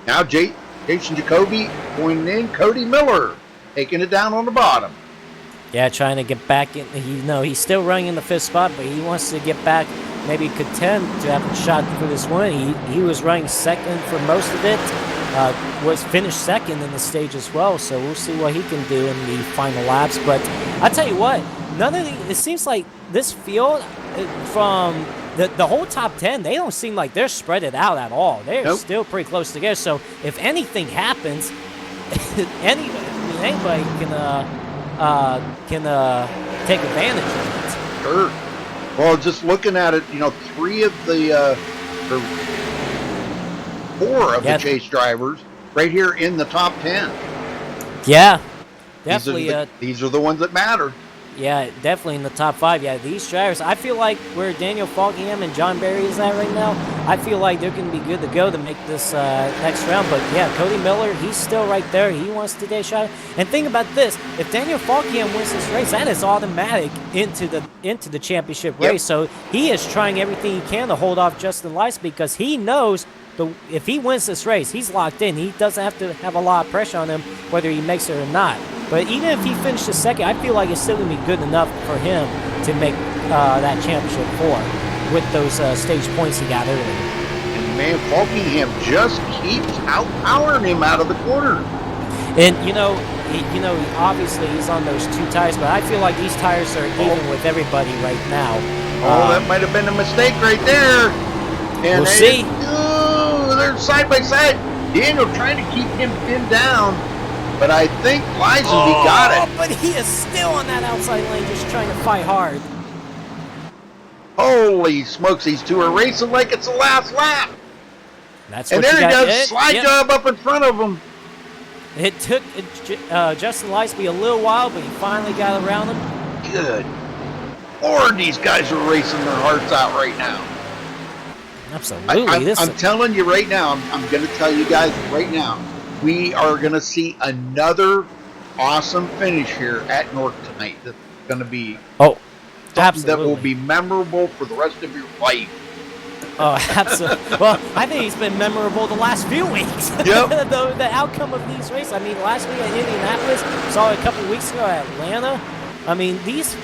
A: Now Jason Jacoby going in, Cody Miller taking it down on the bottom.
B: Yeah, trying to get back in. He's still running in the 5th spot, but he wants to get back, maybe contend to have a shot for this win. He was running second for most of it, was finished second in the stage as well, so we'll see what he can do in the final laps. But I tell you what, it seems like this field from the whole top 10, they don't seem like they're spread it out at all. They're still pretty close together. So if anything happens, anybody can take advantage of it.
A: Sure. Well, just looking at it, 3 of the 4 of the Chase drivers right here in the top 10.
B: Yeah, definitely.
A: These are the ones that matter.
B: Yeah, definitely in the top 5. Yeah, these drivers, I feel like where Daniel Falkingham and John Barry is at right now, I feel like they're going to be good to go to make this next round. But yeah, Cody Miller, he's still right there. He wants to take a shot. And think about this: if Daniel Falkingham wins this race, that is automatic into the championship race. So he is trying everything he can to hold off Justin Lisenby, because he knows if he wins this race, he's locked in. He doesn't have to have a lot of pressure on him whether he makes it or not. But even if he finishes second, I feel like it's still going to be good enough for him to make that championship 4 with those stage points he got earlier.
A: And man, Falkingham just keeps outpowering him out of the corner.
B: And obviously he's on those 2 tires, but I feel like these tires are even with everybody right now.
A: That might have been a mistake right there. And
B: we'll see.
A: They're side by side. Daniel trying to keep him pinned down. But I think Lisenby got it.
B: But he is still on that outside lane, just trying to fight hard.
A: Holy smokes, these 2 are racing like it's the last lap.
B: That's
A: and
B: what
A: there
B: you
A: he
B: got.
A: does, slide job up in front of him.
B: It took Justin Lisenby a little while, but he finally got around him.
A: Good Lord, these guys are racing their hearts out right now.
B: Absolutely.
A: I'm telling you right now, I'm going to tell you guys right now, we are going to see another awesome finish here at North tonight. That's going to be something that will be memorable for the rest of your life.
B: Oh, absolutely. Well, I think it's been memorable the last few weeks.
A: Yep.
B: the outcome of these races. I mean, last week at Indianapolis, saw it a couple weeks ago at Atlanta. I mean, these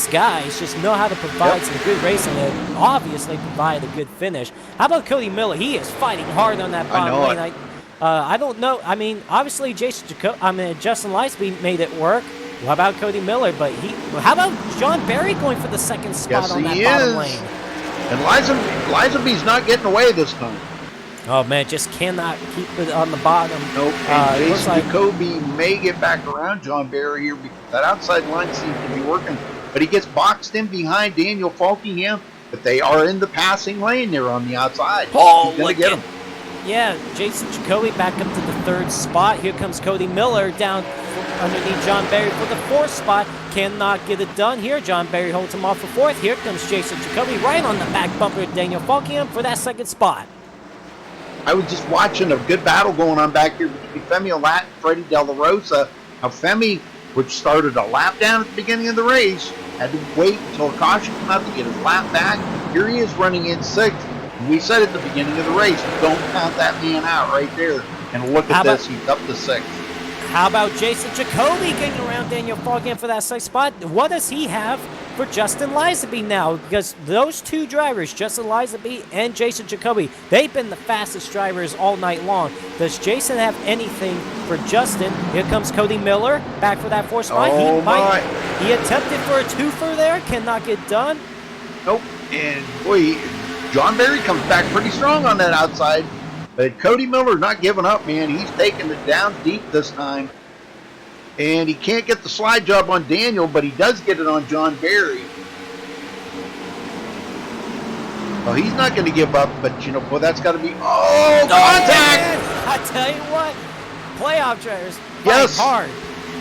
B: guys just know how to provide some good racing and obviously provide a good finish. How about Cody Miller? He is fighting hard on that bottom lane. I don't know. I mean, obviously Justin Lisenby made it work. How about Cody Miller? But how about John Barry going for the 2nd spot on that bottom lane?
A: And Lisenby's not getting away this time.
B: Oh man, just cannot keep it on the bottom.
A: Nope. And Jason Jacoby may get back around John Barry here because that outside line seems to be working. But he gets boxed in behind Daniel Falkingham. But they are in the passing lane there on the outside.
B: Oh,
A: he's gonna get him.
B: Yeah, Jason Jacoby back up to the 3rd spot. Here comes Cody Miller down underneath John Barry for the 4th spot. Cannot get it done here. John Barry holds him off for 4th. Here comes Jason Jacoby right on the back bumper of Daniel Falkingham for that 2nd spot.
A: I was just watching a good battle going on back here between Femi Olat and Freddie De La Rosa. Now Femi, which started a lap down at the beginning of the race, had to wait until a caution came out to get his lap back. Here he is running in 6th. We said at the beginning of the race, don't count that man out right there. And look at this, he's up to 6th.
B: How about Jason Jacoby getting around Daniel Falkingham for that 6th spot? What does he have for Justin Lisenby now? Because those 2 drivers, Justin Lisenby and Jason Jacoby, they've been the fastest drivers all night long. Does Jason have anything for Justin? Here comes Cody Miller back for that 4th spot.
A: Oh,
B: he attempted for a twofer there, cannot get done.
A: Nope. And boy, John Berry comes back pretty strong on that outside. But Cody Miller's not giving up, man. He's taking it down deep this time. And he can't get the slide job on Daniel, but he does get it on John Berry. Well, he's not going to give up, but, you know, well, that's got to be... Oh, contact!
B: Man, I tell you what, playoff drivers
A: Yes.
B: hard.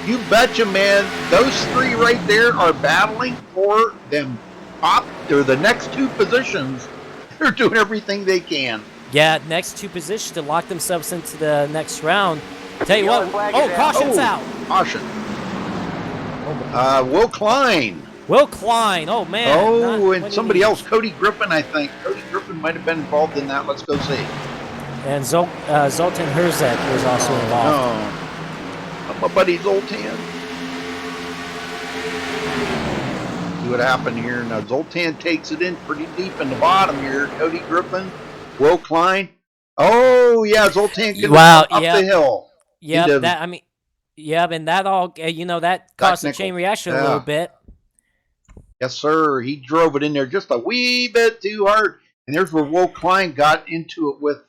A: You betcha, man. Those three right there are battling for them top or the next two positions. They're doing everything they can.
B: Yeah, next two positions to lock themselves into the next round. Tell you what, caution's out.
A: Caution. Will Klein.
B: Will Klein, oh man.
A: Oh, and somebody else, Cody Griffin, I think. Cody Griffin might have been involved in that. Let's go see.
B: And Zoltan Herzek was also involved.
A: Oh, my buddy Zoltan. See what happened here. Now Zoltan takes it in pretty deep in the bottom here. Cody Griffin, Will Klein. Oh yeah, Zoltan can up the hill.
B: Yeah, that I mean, yeah, and that all that caused a chain reaction a little bit.
A: Yes, sir. He drove it in there just a wee bit too hard, and there's where Will Klein got into it with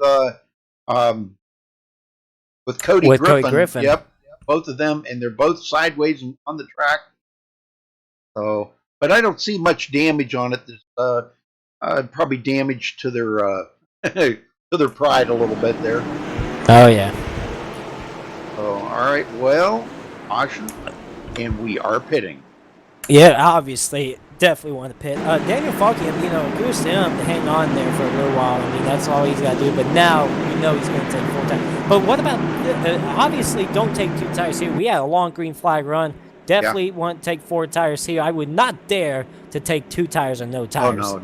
A: Cody Griffin. Yep, both of them, and they're both sideways on the track. So, but I don't see much damage on it. There's probably damage to their to their pride a little bit there.
B: Oh yeah.
A: So, all right. Well, caution, and we are pitting.
B: Yeah, obviously, definitely want to pit. Daniel Falky, kudos to him to hang on there for a little while. I mean, that's all he's got to do. But now he's going to take 4 tires. But what about, obviously, don't take 2 tires here. We had a long green flag run. Definitely want to take 4 tires here. I would not dare to take 2 tires or no tires.
A: Oh,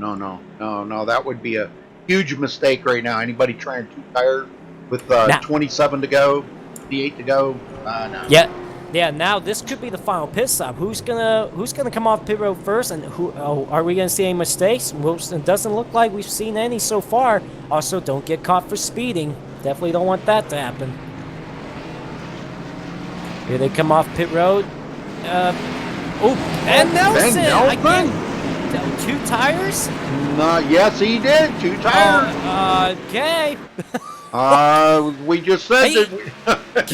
A: no. That would be a huge mistake right now. Anybody trying 2 tires with 27 to go, 58 to go? No.
B: Yeah, now this could be the final pit stop. Who's gonna come off pit road first, and are we gonna see any mistakes? Well, it doesn't look like we've seen any so far. Also, don't get caught for speeding. Definitely don't want that to happen. Here they come off pit road. And Nelson!
A: Ben
B: 2 tires?
A: Yes, he did. 2 tires.
B: Okay.
A: We just said that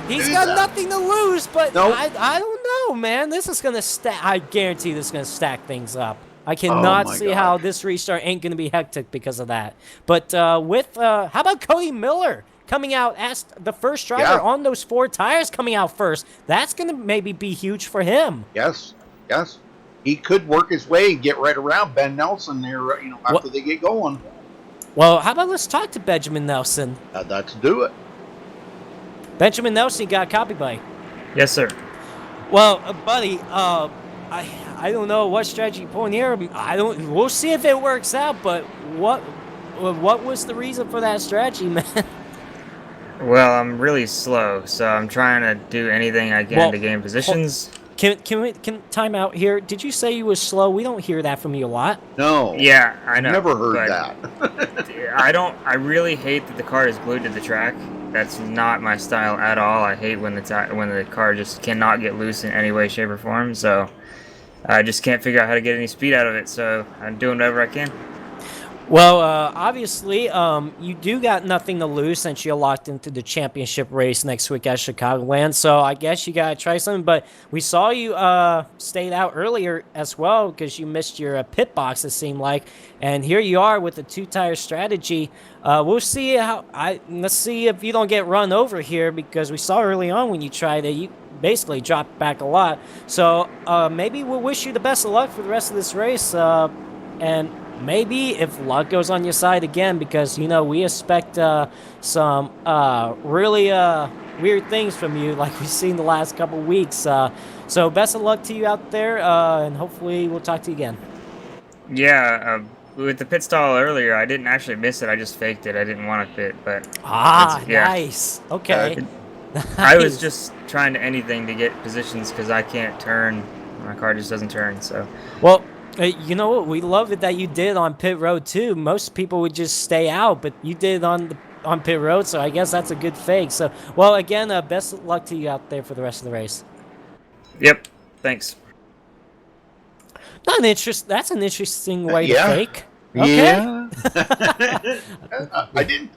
B: he's got nothing to lose, but I don't know, man. This is gonna stack. I guarantee this is gonna stack things up. I cannot see how this restart ain't gonna be hectic because of that. But how about Cody Miller coming out as the first driver on those 4 tires coming out first? That's gonna maybe be huge for him.
A: Yes. He could work his way and get right around Ben Nelson there, after they get going.
B: Well, how about let's talk to Benjamin Nelson?
A: Let's do it.
B: Benjamin Nelson, you got a copy, buddy?
J: Yes, sir.
B: Well, buddy, I don't know what strategy you're pulling here. We'll see if it works out. But what was the reason for that strategy, man?
J: Well, I'm really slow, so I'm trying to do anything I can to gain positions.
B: Can time out here? Did you say you were slow? We don't hear that from you a lot.
A: No.
J: Yeah, I know.
A: Never heard that.
J: I really hate that the car is glued to the track. That's not my style at all. I hate when the car just cannot get loose in any way, shape, or form. So I just can't figure out how to get any speed out of it. So I'm doing whatever I can.
B: Well, obviously, you do got nothing to lose since you're locked into the championship race next week at Chicagoland. So I guess you got to try something. But we saw you stayed out earlier as well because you missed your pit box, it seemed like. And here you are with the 2-tire strategy. We'll see let's see if you don't get run over here because we saw early on when you tried it, you basically dropped back a lot. So maybe we'll wish you the best of luck for the rest of this race. And maybe if luck goes on your side again, because we expect some really weird things from you, like we've seen the last couple weeks. So best of luck to you out there, and hopefully we'll talk to you again.
J: Yeah, with the pit stall earlier, I didn't actually miss it. I just faked it. I didn't want to pit, but
B: nice. Okay.
J: I was just trying to anything to get positions because I can't turn. My car just doesn't turn. So
B: well. You know what? We love it that you did on pit road too. Most people would just stay out, but you did on pit road, so I guess that's a good fake. So, well, again, best of luck to you out there for the rest of the race.
J: Yep. Thanks.
B: That's an interesting way to fake. Okay.
A: Yeah. I didn't.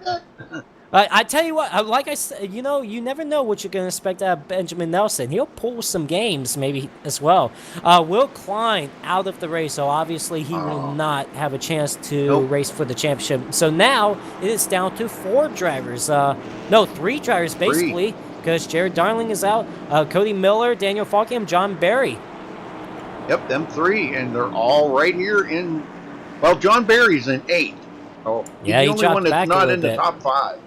B: I tell you what, like I said, you know, you never know what you're going to expect out of Benjamin Nelson. He'll pull some games maybe as well. Will Klein out of the race, so obviously he will not have a chance to race for the championship. So now it is down to 4 drivers. No, 3 drivers basically, because Jared Darling is out. Cody Miller, Daniel Falkham, John Barry.
A: Yep, them 3, and they're all right here in. Well, John Barry's in 8th. Oh, he's
B: Yeah,
A: the
B: he
A: only
B: dropped
A: one that's
B: back a
A: not
B: little
A: in the
B: bit.
A: top 5.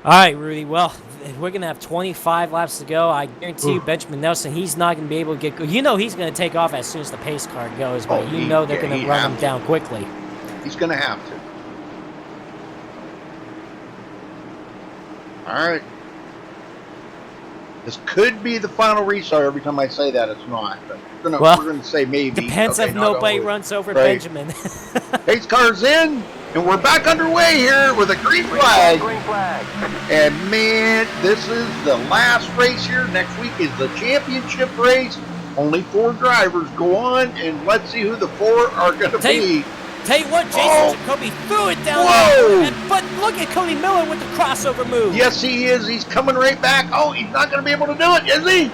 B: All right, Rudy. Well, we're going to have 25 laps to go. I guarantee you Benjamin Nelson, he's not going to be able to get... You know he's going to take off as soon as the pace car goes, but you know they're going to run him down quickly.
A: He's going to have to. All right. This could be the final restart. Every time I say that, it's not. But we're going to say maybe.
B: Depends if nobody runs over Benjamin.
A: Pace car's in, and we're back underway here with a green flag. And man, this is the last race here. Next week is the championship race. Only 4 drivers go on, and let's see who the 4 are going to be.
B: Tell you what, Jason Jacoby threw it down there, but look at Cody Miller with the crossover move.
A: Yes, he is. He's coming right back. Oh, he's not going to be able to do it, is he?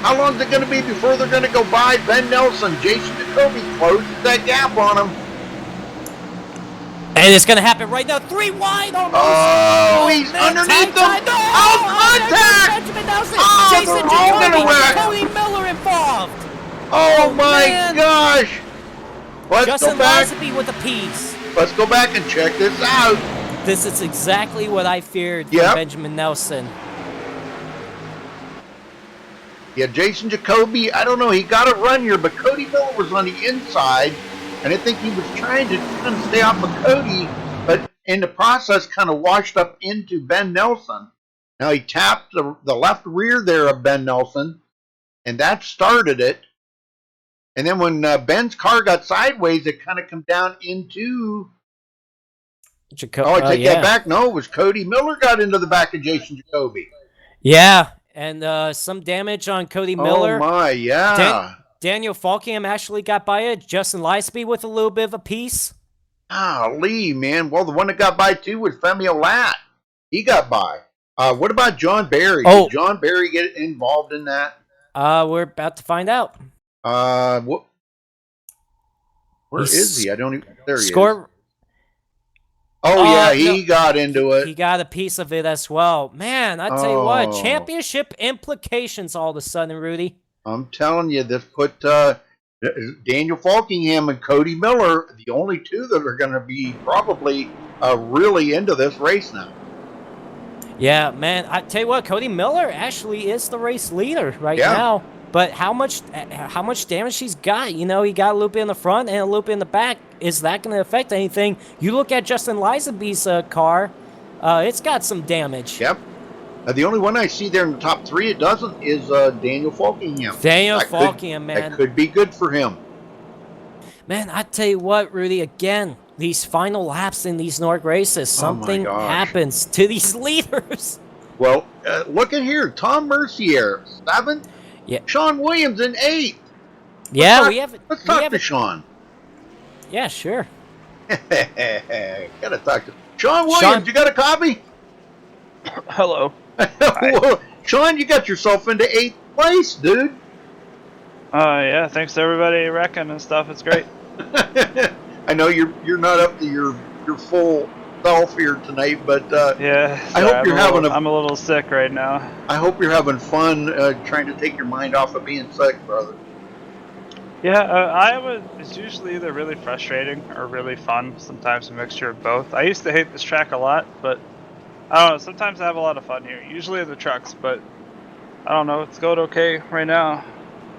A: How long is it going to be before they're going to go by Ben Nelson? Jason Jacoby closes that gap on him.
B: And it's going to happen right now. 3 wide almost.
A: Oh, he's underneath them. Out contact.
B: Benjamin Nelson.
A: Oh,
B: Jason
A: they're all going to wreck.
B: Cody Miller involved.
A: Oh my gosh! Let's
B: Justin
A: go back.
B: Lazenby with a piece.
A: Let's go back and check this out.
B: This is exactly what I feared from Benjamin Nelson.
A: Yeah, Jason Jacoby, I don't know, he got a run here, but Cody Miller was on the inside, and I think he was trying to kind of stay off of Cody, but in the process kind of washed up into Ben Nelson. Now he tapped the left rear there of Ben Nelson, and that started it. And then when Ben's car got sideways, it kind of come down into... I take that back. No, it was Cody Miller got into the back of Jason Jacoby.
B: Yeah, and some damage on Cody Miller.
A: Oh, my, yeah.
B: Daniel Falkham actually got by it. Justin Lazenby with a little bit of a piece.
A: Lee, man. Well, the one that got by, too, was Femi Olat. He got by. What about John Barry? Did John Barry get involved in that?
B: We're about to find out.
A: Where is he? I don't even. There he is. Oh yeah, he got into it.
B: He got a piece of it as well. Man, I tell you what, championship implications all of a sudden, Rudy.
A: I'm telling you, this put Daniel Falkingham and Cody Miller, the only 2 that are going to be probably really into this race now.
B: Yeah, man, I tell you what, Cody Miller actually is the race leader right now. But how much damage he's got? You know, he got a loop in the front and a loop in the back. Is that going to affect anything? You look at Justin Lazenby's car; it's got some damage.
A: Yep. The only one I see there in the top 3 it doesn't is Daniel Falkingham.
B: Daniel Falkingham, man,
A: that could be good for him.
B: Man, I tell you what, Rudy. Again, these final laps in these Norg races, something happens to these leaders.
A: Well, look at here, Tom Mercier, 7th.
B: Yeah.
A: Sean Williams in 8th. Let's talk to Sean.
B: Yeah, sure.
A: Gotta talk to Sean Williams. You got a copy?
K: Hello.
A: Sean, you got yourself into 8th place, dude.
K: Yeah. Thanks to everybody wrecking and stuff. It's great.
A: I know you're not up to your full self here tonight, but
K: yeah,
A: I hope you're having
K: I'm a little sick right now.
A: I hope you're having fun trying to take your mind off of being sick, brother.
K: Yeah, it's usually either really frustrating or really fun. Sometimes a mixture of both. I used to hate this track a lot, but I don't know. Sometimes I have a lot of fun here. Usually in the trucks, but I don't know. It's going okay right now.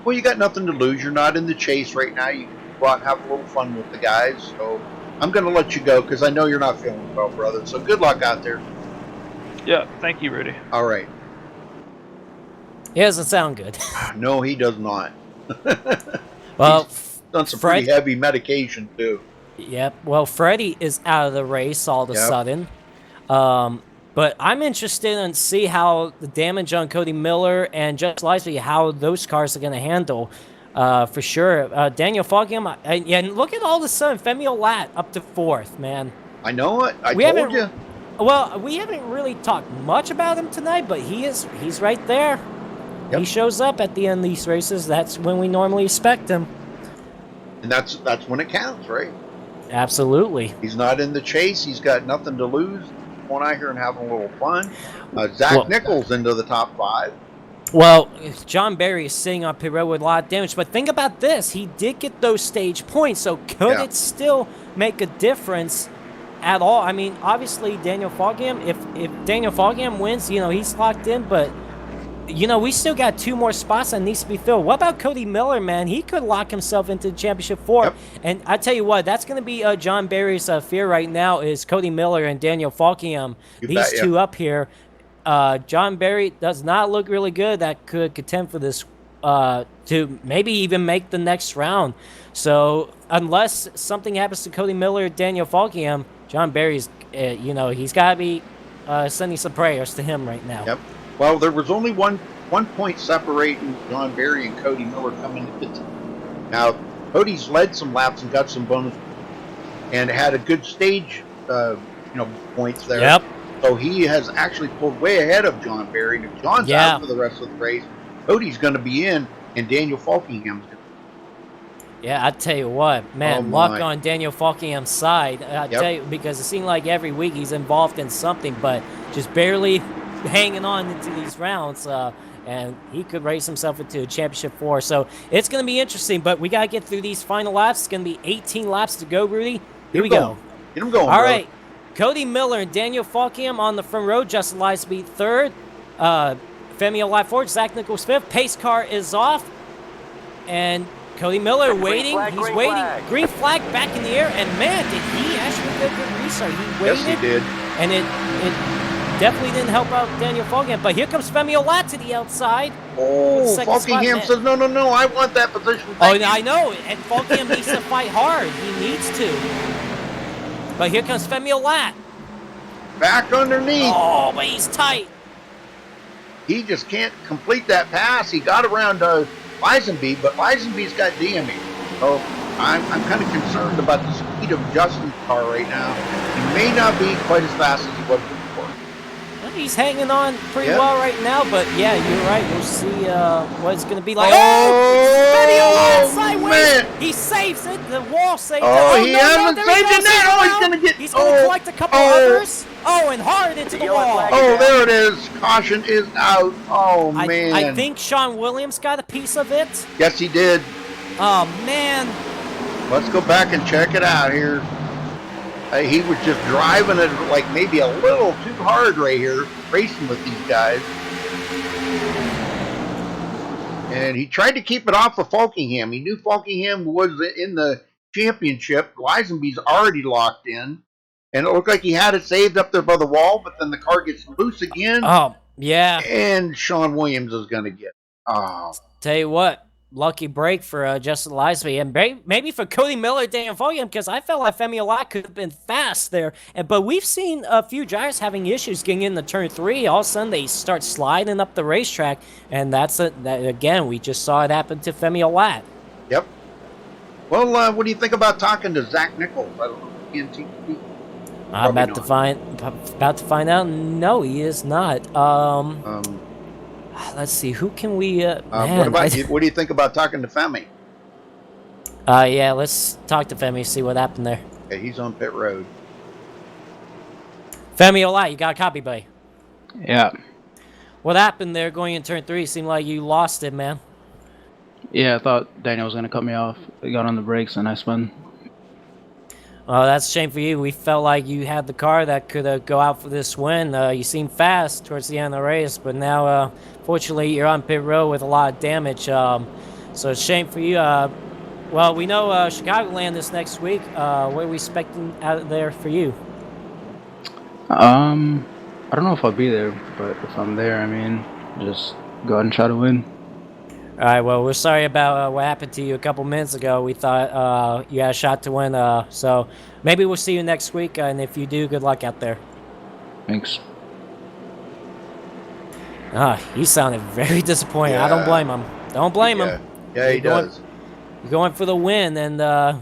A: Well, you got nothing to lose. You're not in the chase right now. You can go out and have a little fun with the guys. So I'm going to let you go because I know you're not feeling well, brother. So good luck out there.
K: Yeah, thank you, Rudy.
A: All right.
B: He doesn't sound good.
A: No, he does not.
B: Well,
A: he's done some pretty heavy medication, too.
B: Yep. Well, Freddie is out of the race all of a sudden. But I'm interested in see how the damage on Cody Miller and Just Lazenby, how those cars are going to handle. for sure. Daniel Foggham, and look at all of a sudden, Femi Olat up to 4th, man.
A: I know it. I
B: We
A: told
B: haven't-
A: you.
B: Well, we haven't really talked much about him tonight, but he's right there.
A: Yep.
B: He shows up at the end of these races. That's when we normally expect him.
A: And that's when it counts, right?
B: Absolutely.
A: He's not in the chase. He's got nothing to lose. Going out here and having a little fun. Zach Nichols into the top 5.
B: Well, John Barry is sitting on pit road with a lot of damage, but think about this. He did get those stage points, so could it still make a difference at all? I mean, obviously, Daniel Foggham, if Daniel Foggham wins, you know, he's locked in, but, you know, we still got 2 more spots that needs to be filled. What about Cody Miller, man? He could lock himself into the championship 4.
A: Yep.
B: And I tell you what, that's going to be John Barry's fear right now is Cody Miller and Daniel Foggham. These two up here. John Barry does not look really good. That could contend for this to maybe even make the next round. So unless something happens to Cody Miller or Daniel Foggham, John Barry's, you know, he's got to be sending some prayers to him right now.
A: Yep. Well, there was only one point separating John Barry and Cody Miller coming to the team. Now, Cody's led some laps and got some bonus and had a good stage, points there.
B: Yep.
A: So he has actually pulled way ahead of John Barry. If John's out for the rest of the race, Cody's going to be in, and Daniel Falkingham's going to be.
B: Yeah, I tell you what, man, luck on Daniel Falkingham's side. I tell you, because it seemed like every week he's involved in something, but just barely hanging on into these rounds. And he could race himself into a championship 4. So it's going to be interesting, but we got to get through these final laps. It's going to be 18 laps to go, Rudy. Here we go.
A: Get him going,
B: All right. Cody Miller and Daniel Falkham on the front row. Justin Liesbeat 3rd. Femi Olat 4th. Zach Nichols 5th. Pace car is off. And Cody Miller waiting. He's waiting. Green flag back in the air. And, man, did he actually get a good restart. He waited.
A: Yes, he did.
B: And it definitely didn't help out Daniel Falkham. But here comes Femi Olat to the outside.
A: Oh, Falkingham says, no, I want that position.
B: I know. And Falkham needs to fight hard. He needs to. But here comes Femi Olat.
A: Back underneath.
B: Oh, but he's tight.
A: He just can't complete that pass. He got around Lisenby, but Lisenby's got DME. So I'm kind of concerned about the speed of Justin's car right now. He may not be quite as fast as he was before.
B: Well, he's hanging on pretty well right now, but yeah, you're right. We'll see what it's going to be like. Femi Olat sideways.
A: Man.
B: He saves it. The wall saves it.
A: He hasn't saved it now. He's going to get.
B: He's going to collect a couple others. Oh, and hard into the wall.
A: Oh, there it is. Caution is out. Oh, man.
B: I think Sean Williams got a piece of it.
A: Yes, he did.
B: Oh, man.
A: Let's go back and check it out here. He was just driving it like maybe a little too hard right here, racing with these guys. And he tried to keep it off of Falkingham. He knew Falkingham was in the championship. Lisenby's already locked in. And it looked like he had it saved up there by the wall, but then the car gets loose again.
B: Oh, yeah.
A: And Sean Williams is going to get it. Oh.
B: Tell you what, lucky break for Justin Liesby. And maybe for Cody Miller, Daniel Foggham, because I felt like Femi Olat could have been fast there. But we've seen a few drivers having issues getting into turn 3. All of a sudden, they start sliding up the racetrack. And again, we just saw it happen to Femi Olat.
A: Yep. Well, what do you think about talking to Zach Nichols? I don't know. TNT?
B: I'm about to find out. No, he is not. Let's see. Who can we?
A: What do you think about talking to Femi?
B: Yeah, let's talk to Femi. See what happened there.
A: Okay, he's on pit road.
B: Femi Olat, you got a copy, buddy?
L: Yeah.
B: What happened there going in turn 3? Seemed like you lost it, man.
L: Yeah, I thought Daniel was gonna cut me off. I got on the brakes and I spun.
B: Oh, that's a shame for you. We felt like you had the car that could go out for this win. You seemed fast towards the end of the race, but now, fortunately, you're on pit road with a lot of damage. So it's a shame for you. Well, we know Chicagoland this next week. What are we expecting out there for you?
L: I don't know if I'll be there, but if I'm there, I mean, just go out and try to win.
B: All right, well, we're sorry about what happened to you a couple minutes ago. We thought you had a shot to win, so maybe we'll see you next week, and if you do, good luck out there.
L: Thanks.
B: He sounded very disappointed. I don't blame him. Don't blame him.
A: Yeah, he does.
B: You're going for the win, and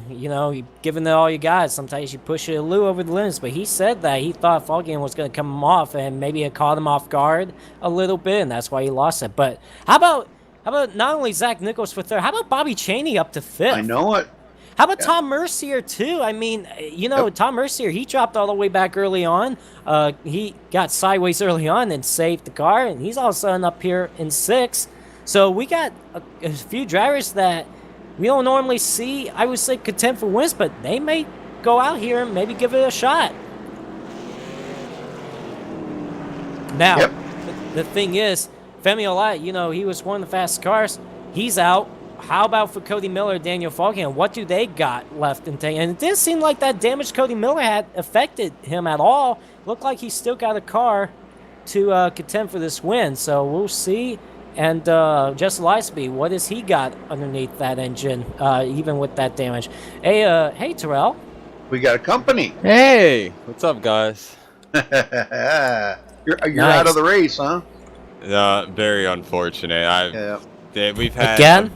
B: you know, you're giving it all you got. Sometimes you push it a little over the limits, but he said that he thought Foggen was going to come off, and maybe it caught him off guard a little bit, and that's why he lost it. But how about not only Zach Nichols for third? How about Bobby Chaney up to fifth?
A: I know it.
B: How about Tom Mercier, too? I mean, you know, Tom Mercier, he dropped all the way back early on. He got sideways early on and saved the car, and he's all of a sudden up here in sixth. So we got a few drivers that we don't normally see, I would say, contend for wins, but they may go out here and maybe give it a shot. Now, the thing is, Femi Olai, you know, he was one of the fastest cars. He's out. How about for Cody Miller, Daniel Foggen? What do they got left in tank? And it didn't seem like that damage Cody Miller had affected him at all. Looked like he still got a car to contend for this win. So we'll see. And Justin Leisby, what has he got underneath that engine, even with that damage? Hey, Terrell.
A: We got a company.
M: Hey, what's up, guys?
A: You're out of the race, huh?
M: Very unfortunate. We've had
B: again.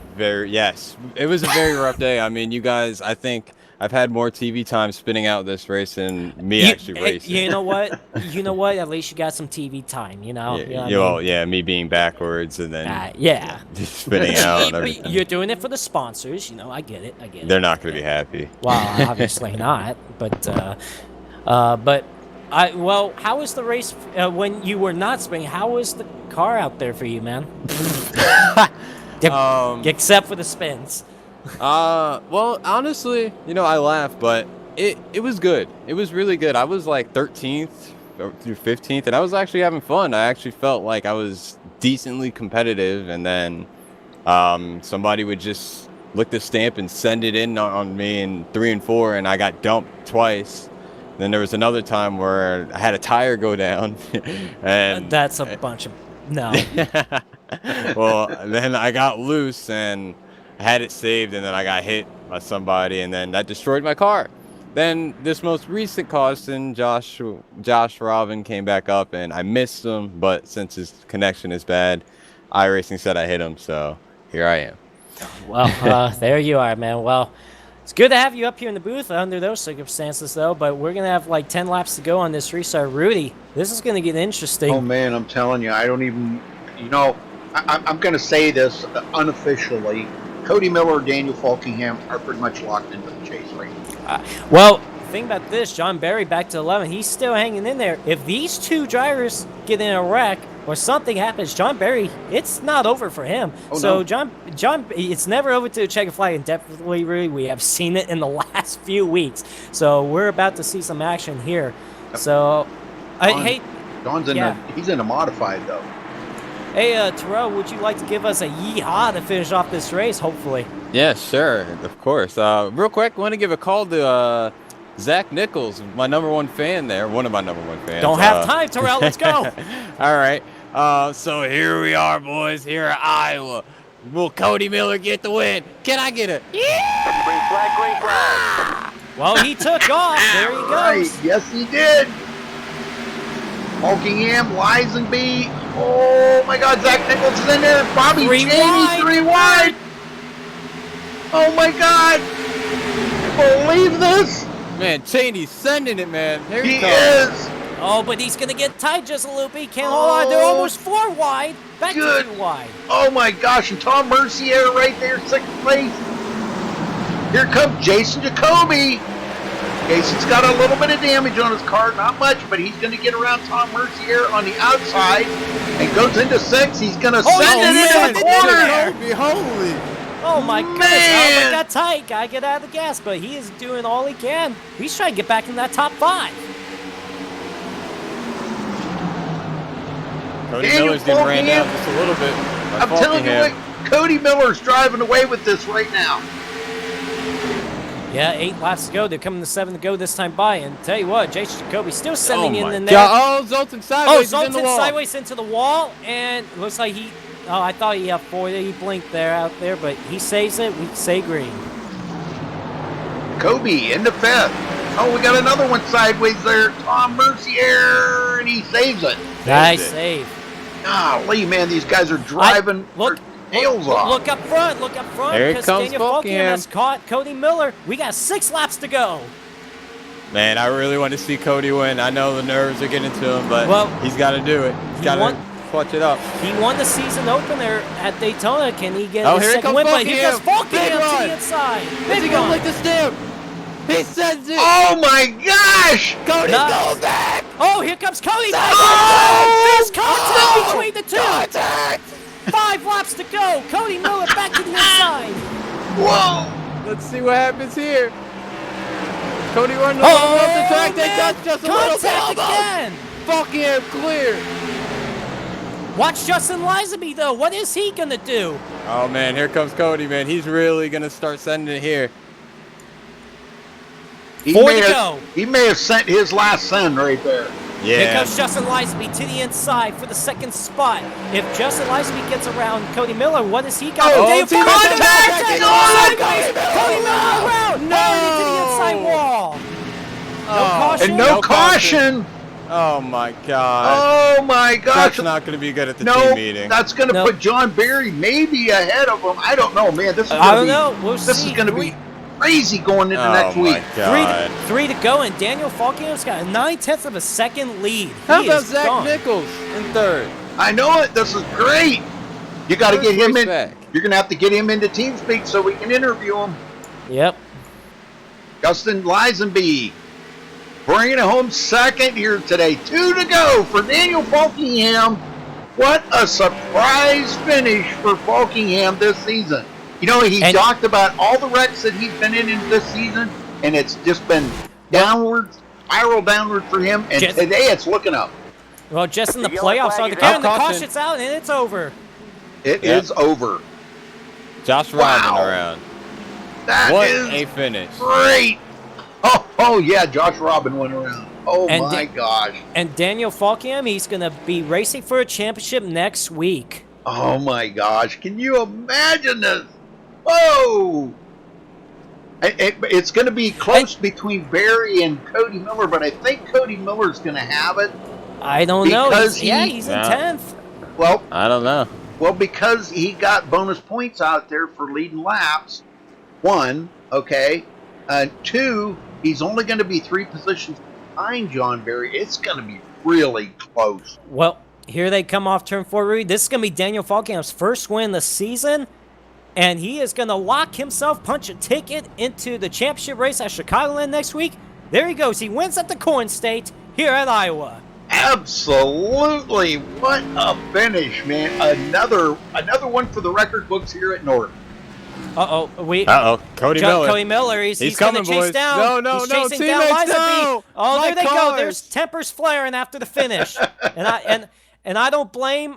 M: Yes, it was a very rough day. I mean, you guys. I think I've had more TV time spinning out this race than me actually racing.
B: You know what? At least you got some TV time. You know.
M: Me being backwards and then just spinning out. And everything.
B: You're doing it for the sponsors. You know, I get it.
M: They're not going to be happy.
B: Well, obviously not. But how was the race when you were not spinning? How was the car out there for you, man? Except for the spins.
M: Well, honestly, you know, I laugh, but it was good. It was really good. I was like 13th through 15th, and I was actually having fun. I actually felt like I was decently competitive, and then somebody would just lick the stamp and send it in on me in 3 and 4, and I got dumped twice. Then there was another time where I had a tire go down, and
B: that's a bunch of no.
M: Well, then I got loose and I had it saved, and then I got hit by somebody, and then that destroyed my car. Then this most recent caution, Josh Robin came back up, and I missed him, but since his connection is bad, iRacing said I hit him, so here I am.
B: Well, there you are, man. Well, it's good to have you up here in the booth under those circumstances, though, but we're going to have like 10 laps to go on this restart. Rudy, this is going to get interesting.
A: Oh, man, I'm telling you, I don't even, you know, I'm going to say this unofficially. Cody Miller and Daniel Falkingham are pretty much locked into the chase right now.
B: Well, think about this. John Berry back to 11. He's still hanging in there. If these two drivers get in a wreck or something happens, John Berry, it's not over for him. John, it's never over to the checkered flag, and definitely, really, we have seen it in the last few weeks. So we're about to see some action here. So,
A: John's he's in a modified, though.
B: Hey, Terrell, would you like to give us a yeehaw to finish off this race, hopefully?
M: Yeah, sure, of course. Real quick, I want to give a call to Zach Nichols, my #1 fan there, one of my #1 fans.
B: Don't have time, Terrell, let's go.
M: All right, so here we are, boys, here at Iowa. Will Cody Miller get the win? Can I get it? Yeah!
C: Green flag.
B: Well, he took off. There he goes.
A: Right. Yes, he did. Falkingham, Lisenby. Oh, my God. Zach Nichols is in there. Bobby Chaney, 3 wide. Oh, my God. Believe this?
M: Man, Chaney's sending it, man. There
A: he
M: comes.
A: Is.
B: Oh, but he's going to get tight just a little bit. He can't hold on. They're almost 4 wide. Back to 2 wide.
A: Oh, my gosh. And Tom Mercier right there, 6th place. Here comes Jason Jacoby. Jason's got a little bit of damage on his car. Not much, but he's going to get around Tom Mercier on the outside and goes into 6th. He's going to send it into the corner.
M: Holy.
B: Oh, my goodness. Oh, got tight. Got to get out of the gas, but he is doing all he can. He's trying to get back in that top 5.
M: Cody Miller's getting ran down just a little bit.
A: I'm telling you what, Cody Miller's driving away with this right now.
B: Yeah, 8 laps to go. They're coming to 7 to go this time by. And tell you what, Jason Jacoby still sending in there.
M: Oh, Zoltan sideways.
B: Zoltan sideways into the wall. And looks like he... Oh, I thought he had 40. He blinked there out there, but he saves it. We say green.
A: Kobe into 5th. Oh, we got another one sideways there. Tom Mercier, and he saves it.
B: Nice save.
A: Golly, man, these guys are driving. tails off.
B: Look up front. Look up front.
M: There it
B: Because
M: comes
B: Daniel Falkingham
M: Falkingham.
B: has caught Cody Miller. We got 6 laps to go.
M: Man, I really want to see Cody win. I know the nerves are getting to him, but he's got to do it. He's got to clutch it up.
B: He won the season opener at Daytona. Can he get
M: Oh,
B: his
M: here
B: second
M: comes
B: win? But here comes
M: Falkingham.
B: Falkingham
M: Big
B: to
M: run.
B: the inside.
M: Is he going to lick the stamp? He sends it.
A: Oh my gosh!
M: Cody's
B: Nice.
M: going back.
B: Oh, here comes Cody.
A: Oh!
B: There's contact between the two.
M: Contact.
B: 5 laps to go. Cody Miller back to the inside.
A: Whoa!
M: Let's see what happens here. Cody running the ball off the track. They
B: man.
M: touch just a little bit.
B: Contact again.
M: Falkingham clear.
B: Watch Justin Lisaby, though. What is he going to do?
M: Oh, man, here comes Cody, man. He's really going to start sending it here.
A: He
B: 4
A: may
B: to
A: have-
B: go.
A: He may have sent his last send right there.
B: Here
M: Yeah.
B: comes Justin Lisaby to the inside for the second spot. If Justin Lisaby gets around Cody Miller, what has he got?
M: Oh,
B: Dave
M: team
B: Falkingham.
M: contact!
B: Cody Miller around.
M: No!
B: Already to the inside wall. No caution.
A: And no caution.
M: Oh, my God.
A: Oh my gosh.
M: That's not going to be good at the
A: No,
M: team meeting.
A: that's going to
B: No.
A: put John Barry maybe ahead of him. I don't know, man. This is
B: I
A: gonna
B: don't
A: be,
B: know. We'll
A: This
B: see.
A: is going to be crazy going into
M: Oh,
A: next
M: my
A: week.
M: God.
B: Three to go, and Daniel Falkingham's got a 9/10 of a second lead.
M: How
B: He
M: about
B: is
M: Zach
B: gone.
M: Nichols in third?
A: I know it. This is great. You got to
M: First
A: get him
M: race
A: in.
M: back.
A: You're going to have to get him into TeamSpeak so we can interview him.
B: Yep.
A: Justin Lisenby bringing it home second here today. 2 to go for Daniel Falkingham. What a surprise finish for Falkingham this season. You know, he talked about all the wrecks that he's been in this season, and it's just been downward, spiral downward for him, and today it's looking up.
B: Well, just in the playoffs are the count. The caution's out, and it's over.
A: It is over.
M: Josh Robin around.
A: That
M: What
A: is
M: a finish.
A: great. Oh, yeah, Josh Robin went around. Oh,
B: And
A: my gosh.
B: And Daniel Falkingham, he's going to be racing for a championship next week.
A: Oh, my gosh. Can you imagine this? Whoa! It's going to be close between Barry and Cody Miller, but I think Cody Miller's going to have it.
B: I don't know.
A: Because
B: He's in 10th.
A: Well,
M: I don't know.
A: Well, because he got bonus points out there for leading laps. 1, okay. 2, he's only going to be 3 positions behind John Barry. It's going to be really close.
B: Well, here they come off turn 4, Rudy. This is going to be Daniel Falkingham's first win of the season, and he is going to lock himself, punch a ticket into the championship race at Chicagoland next week. There he goes. He wins at the Corn State here at Iowa.
A: Absolutely. What a finish, man. Another one for the record books here at Norton.
M: Cody Miller.
B: Cody Miller. He's going to
M: coming,
B: chase
M: boys.
B: down.
M: No,
B: he's chasing down
M: teammates,
B: Lisaby.
M: no.
B: Oh,
M: My
B: there they go.
M: cars.
B: There's tempers flaring after the finish, and I don't blame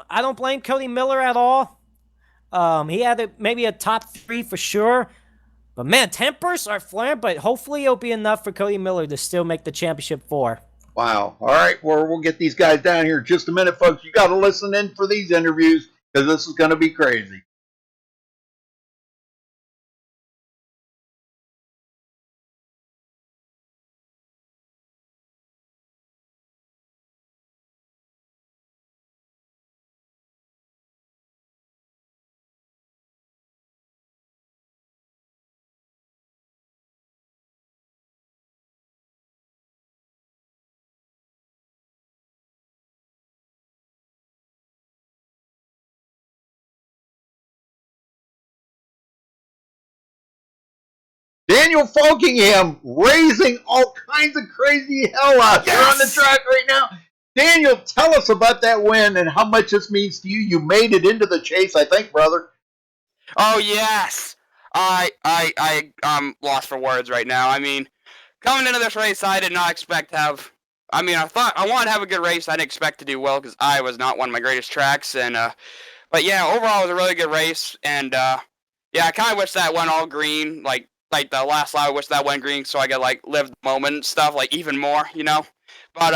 B: Cody Miller at all. He had maybe a top 3 for sure, but man, tempers are flaring. But hopefully, it'll be enough for Cody Miller to still make the championship 4.
A: Wow. All right, well, we'll get these guys down here in just a minute, folks. You got to listen in for these interviews because this is going to be crazy. Daniel Falkingham raising all kinds of crazy hell out there on the track right now. Daniel, tell us about that win and how much this means to you. You made it into the chase, I think, brother.
H: Oh yes, I'm lost for words right now. I mean, coming into this race, I did not expect to have. I mean, I thought I wanted to have a good race. I didn't expect to do well because I was not one of my greatest tracks, and but yeah, overall it was a really good race, and yeah, I kind of wish that went all green, like the last lap. I wish that went green so I could like live the moment and stuff, like even more, you know. But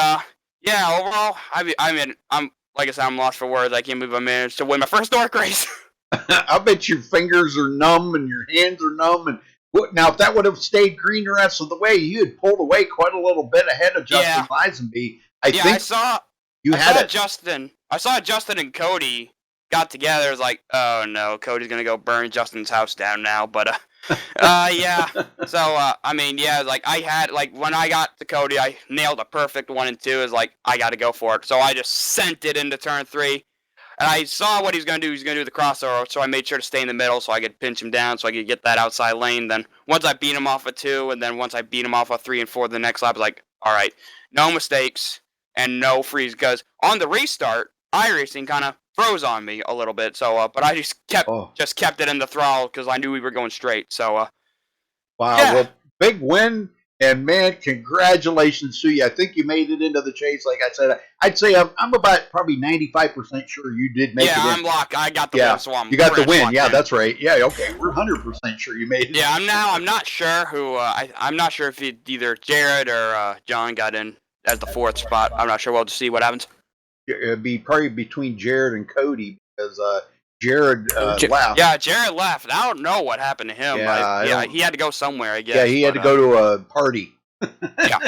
H: yeah, overall, I'm like I said, I'm lost for words. I can't believe I managed to win my first Dork race.
A: I bet your fingers are numb and your hands are numb. And now, if that would have stayed green the rest of the way, you had pulled away quite a little bit ahead of Justin Lisenby. I think
H: I saw
A: Justin and Cody
H: got together. It was like, oh no, Cody's gonna go burn Justin's house down now. But yeah. So I mean, yeah, like I had like when I got to Cody, I nailed a perfect 1 and 2. Is like I got to go for it. So I just sent it into turn 3. And I saw what he's going to do. He's going to do the crossover, so I made sure to stay in the middle so I could pinch him down so I could get that outside lane. Then once I beat him off of 2, and then once I beat him off of 3 and 4 the next lap, I was like, all right, no mistakes and no freeze. Because on the restart, iRacing kind of froze on me a little bit. So, but I just kept it in the throttle because I knew we were going straight. So,
A: wow,
H: yeah.
A: well, big win. And man, congratulations to you. I think you made it into the chase. Like I said, I'd say I'm about probably 95% sure you did make it.
H: Yeah, I'm locked. I got the win, so I'm
A: you got the win. Yeah,
H: in.
A: that's right. Yeah, okay. We're 100% sure you made it.
H: Yeah, I'm not sure who. I'm not sure if either Jared or John got in as the 4th spot. I'm not sure. We'll just see what happens.
A: It'd be probably between Jared and Cody because Jared left.
H: Yeah, Jared left. I don't know what happened to him.
A: Yeah,
H: he had to go somewhere, I guess.
A: Yeah, he had to go to a party.
H: Yeah.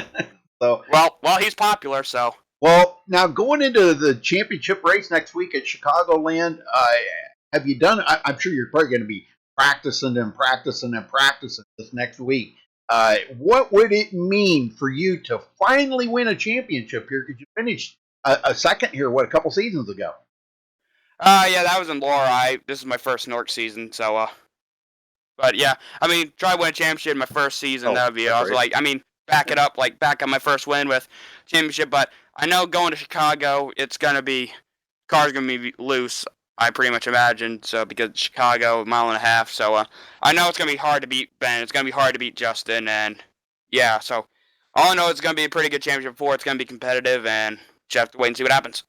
A: So
H: well, he's popular, so.
A: Well, now going into the championship race next week at Chicagoland, have you done? I'm sure you're probably going to be practicing this next week. What would it mean for you to finally win a championship here? Because you finished a second here, a couple seasons ago.
H: Yeah, that was in Laura. This is my first Nork season, so. But yeah, I mean, try to win a championship in my first season. That would be awesome. Like, I mean, back up my first win with championship. But I know going to Chicago, car's gonna be loose. I pretty much imagine so because Chicago, 1.5 miles. So I know it's gonna be hard to beat Ben. It's gonna be hard to beat Justin, and yeah. So all I know it's gonna be a pretty good championship for. It's gonna be competitive, and just have to wait and see what happens.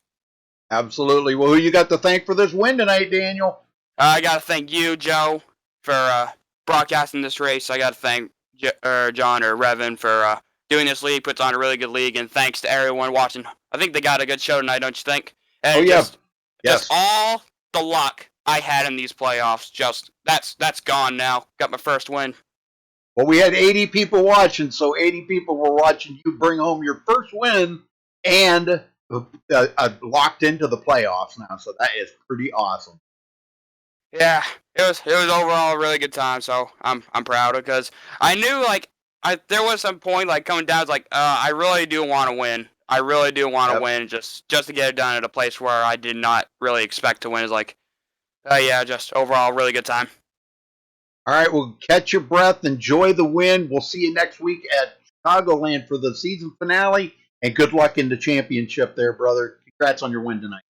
A: Absolutely. Well, who you got to thank for this win tonight, Daniel?
H: I got to thank you, Joe, for broadcasting this race. I got to thank John or Revan for doing this league. Puts on a really good league, and thanks to everyone watching. I think they got a good show tonight, don't you think? And
A: yes.
H: Just all the luck I had in these playoffs. Just that's gone now. Got my first win.
A: Well, we had 80 people watching, so 80 people were watching you bring home your first win and locked into the playoffs now. So that is pretty awesome.
H: Yeah, it was overall a really good time. So I'm proud because I knew there was some point coming down. It's I really do want to win. I really do want to win just to get it done at a place where I did not really expect to win. Is yeah, just overall really good time.
A: All right, well, catch your breath, enjoy the win. We'll see you next week at Chicagoland for the season finale, and good luck in the championship there, brother. Congrats on your win tonight.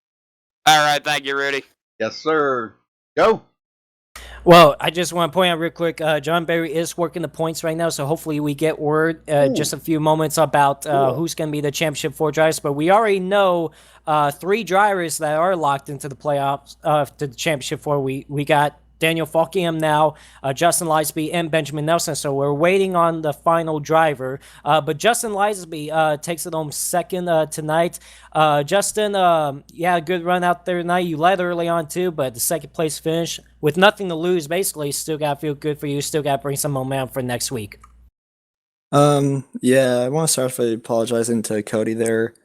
H: All right, thank you, Rudy.
A: Yes, sir. Go.
B: Well, I just want to point out real quick, John Barry is working the points right now, so hopefully we get word just a few moments about who's going to be the Championship 4 drivers. But we already know 3 drivers that are locked into the playoffs, to the Championship 4. We got Daniel Falkingham now, Justin Lisby, and Benjamin Nelson. So we're waiting on the final driver. But Justin Lisby takes it home second tonight. Justin, good run out there tonight. You led early on too, but the second place finish with nothing to lose, basically, still got to feel good for you. Still got to bring some momentum for next week.
N: Yeah, I want to start by apologizing to Cody there.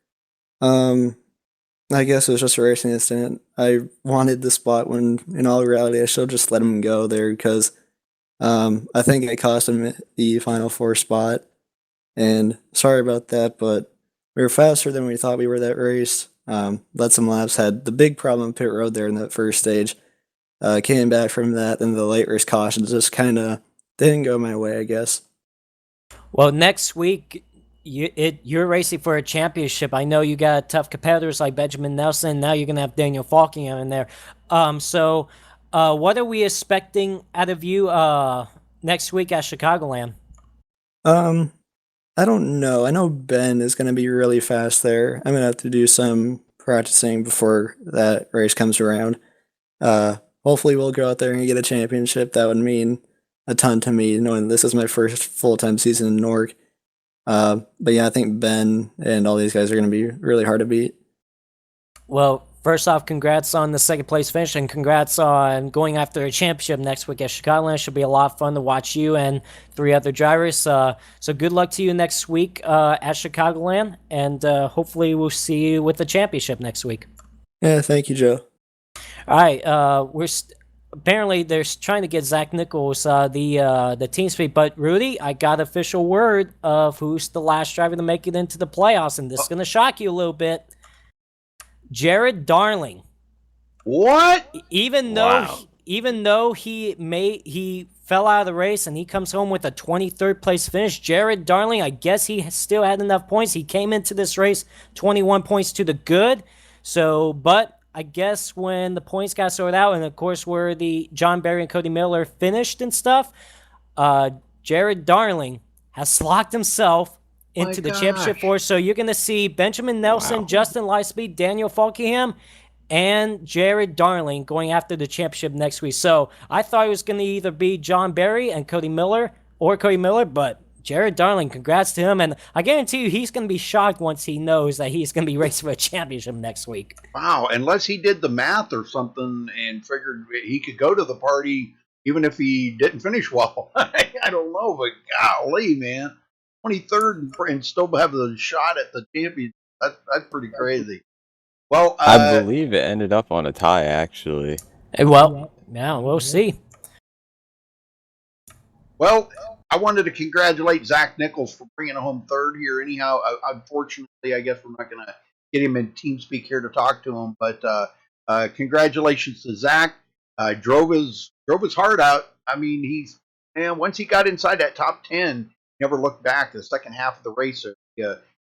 N: I guess it was just a racing incident. I wanted the spot when, in all reality, I should have just let him go there because I think it cost him the final 4 spot. And sorry about that, but we were faster than we thought we were that race. Led some laps, had the big problem pit road there in that first stage. Came back from that, and the late race cautions just kind of didn't go my way, I guess.
B: Well, next week, you're racing for a championship. I know you got tough competitors like Benjamin Nelson. Now you're going to have Daniel Falkingham in there. So what are we expecting out of you next week at Chicagoland?
N: I don't know. I know Ben is going to be really fast there. I'm going to have to do some practicing before that race comes around. Hopefully we'll go out there and get a championship. That would mean a ton to me, knowing this is my first full-time season in Nork. But yeah, I think Ben and all these guys are going to be really hard to beat.
B: Well, first off, congrats on the second place finish, and congrats on going after a championship next week at Chicagoland. It should be a lot of fun to watch you and 3 other drivers. So good luck to you next week at Chicagoland, and hopefully we'll see you with the championship next week.
N: Yeah, thank you, Joe.
B: All right, apparently they're trying to get Zach Nichols the team speed, but Rudy, I got official word of who's the last driver to make it into the playoffs, and this is going to shock you a little bit. Jared Darling.
A: What?
B: Even though he fell out of the race and he comes home with a 23rd place finish, Jared Darling, I guess he still had enough points. He came into this race 21 points to the good. So, but I guess when the points got sorted out, and of course where the John Barry and Cody Miller finished and stuff, Jared Darling has locked himself into the championship four. So you're going to see Benjamin Nelson, Justin Lightspeed, Daniel Falkingham, and Jared Darling going after the championship next week. So I thought it was going to either be John Barry and Cody Miller, but Jared Darling, congrats to him. And I guarantee you he's going to be shocked once he knows that he's going to be racing for a championship next week.
A: Wow, unless he did the math or something and figured he could go to the party even if he didn't finish well. I don't know, but golly, man. 23rd and still have the shot at the championship. That's pretty crazy. Well,
M: I believe it ended up on a tie, actually.
B: Well, yeah, we'll see.
A: Well, I wanted to congratulate Zach Nichols for bringing home third here. Anyhow, unfortunately, I guess we're not going to get him in TeamSpeak here to talk to him. But congratulations to Zach. Drove his heart out. I mean, once he got inside that top 10, never looked back. The second half of the race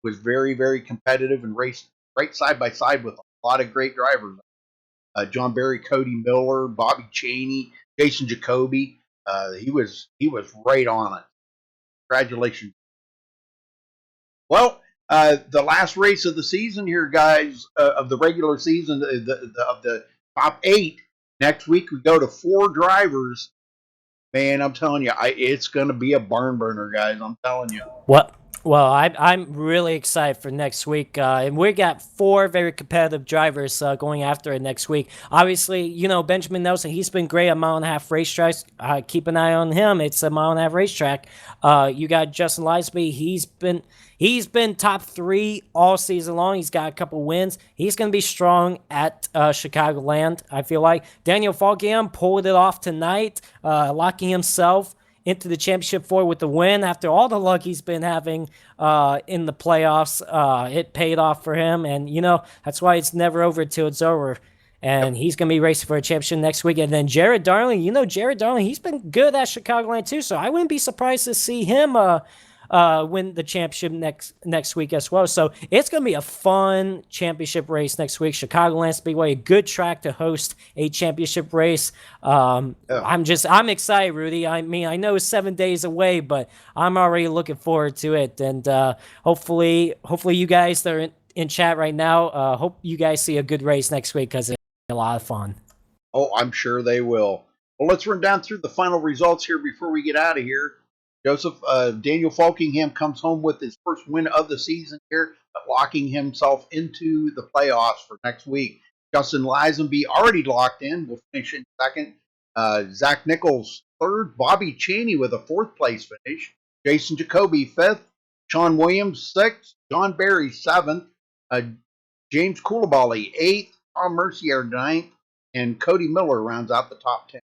A: was very, very competitive and raced right side by side with a lot of great drivers. John Barry, Cody Miller, Bobby Chaney, Jason Jacoby. He was right on it. Congratulations. Well, the last race of the season here, guys, of the regular season, of the top 8. Next week we go to 4 drivers. Man, I'm telling you, it's going to be a barn burner, guys. I'm telling you.
B: What? Well, I'm really excited for next week. And we got 4 very competitive drivers going after it next week. Obviously, Benjamin Nelson, he's been great at mile-and-a-half racetracks. Keep an eye on him. It's a mile-and-a-half racetrack. You got Justin Lightspeed. He's been top 3 all season long. He's got a couple wins. He's going to be strong at Chicagoland, I feel like. Daniel Falkingham pulled it off tonight, locking himself into the championship 4 with the win after all the luck he's been having in the playoffs. It paid off for him, and that's why it's never over till it's over. And he's going to be racing for a championship next week. And then Jared Darling, he's been good at Chicagoland too, so I wouldn't be surprised to see him win the championship next week as well. So it's going to be a fun championship race next week. Chicagoland Speedway, a good track to host a championship race. I'm excited, Rudy. I mean, I know it's 7 days away, but I'm already looking forward to it. And hopefully you guys that are in chat right now, hope you guys see a good race next week because it's a lot of fun.
A: Oh, I'm sure they will. Well, let's run down through the final results here before we get out of here. Joseph, Daniel Falkingham comes home with his first win of the season here, locking himself into the playoffs for next week. Justin Lisenby already locked in, will finish in second. Zach Nichols third. Bobby Chaney with a 4th place finish. Jason Jacoby 5th. Sean Williams 6th. John Barry 7th. James Coulibaly 8th. Tom Mercier 9th. And Cody Miller rounds out the top 10.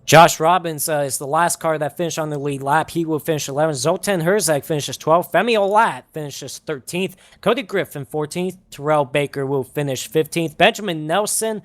B: Josh Robbins is the last car that finished on the lead lap. He will finish 11th. Zoltan Herzog finishes 12th. Femi Olat finishes 13th. Cody Griffin 14th. Terrell Baker will finish 15th. Benjamin Nelson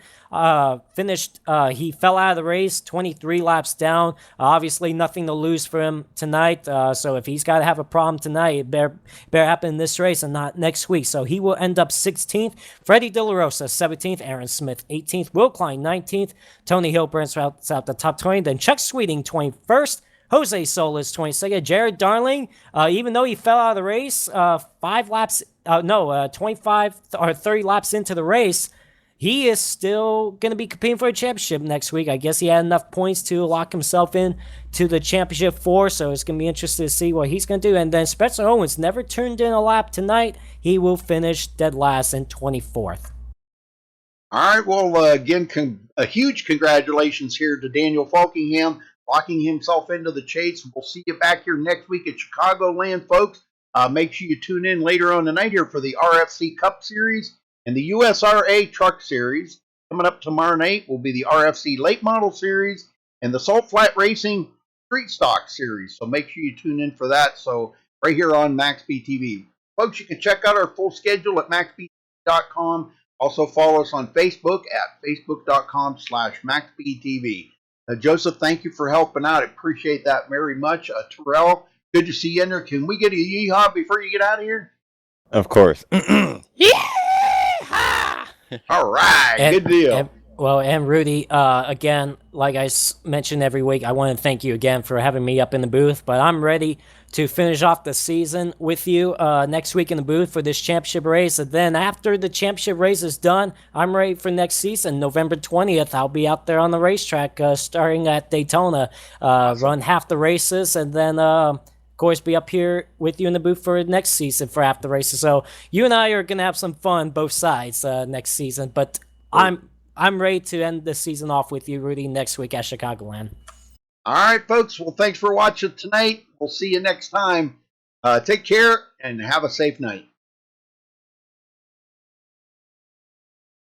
B: finished. He fell out of the race, 23 laps down. Obviously, nothing to lose for him tonight. So if he's got to have a problem tonight, it better happen in this race and not next week. So he will end up 16th. Freddie De La Rosa 17th. Aaron Smith 18th. Will Klein 19th. Tony Hill burns out the top 20. Then Chuck Sweeting 21st. Jose Solis 22nd. Jared Darling, even though he fell out of the race, 25 or 30 laps into the race, he is still going to be competing for a championship next week. I guess he had enough points to lock himself in to the championship 4, so it's going to be interesting to see what he's going to do. And then Spencer Owens never turned in a lap tonight. He will finish dead last in 24th.
A: All right, well, again, a huge congratulations here to Daniel Falkingham, locking himself into the chase. We'll see you back here next week at Chicagoland, folks. Make sure you tune in later on tonight here for the RFC Cup Series and the USRA Truck Series. Coming up tomorrow night will be the RFC Late Model Series and the Salt Flat Racing Street Stock Series. So make sure you tune in for that. So right here on MaxSpeedTV. Folks, you can check out our full schedule at MaxSpeedTV.com. Also follow us on Facebook at Facebook.com/MaxSpeedTV. Joseph, thank you for helping out. I appreciate that very much. Terrell, good to see you in there. Can we get a yeehaw before you get out of here?
M: Of course.
A: All right, good deal.
B: And Rudy, again, like I mentioned every week, I want to thank you again for having me up in the booth. But I'm ready to finish off the season with you next week in the booth for this championship race. And then after the championship race is done, I'm ready for next season. November 20th, I'll be out there on the racetrack starting at Daytona, run half the races, and then of course, be up here with you in the booth for next season for half the races. So you and I are going to have some fun both sides next season. But I'm ready to end the season off with you, Rudy, next week at Chicagoland.
A: All right, folks. Well, thanks for watching tonight. We'll see you next time. Take care and have a safe night.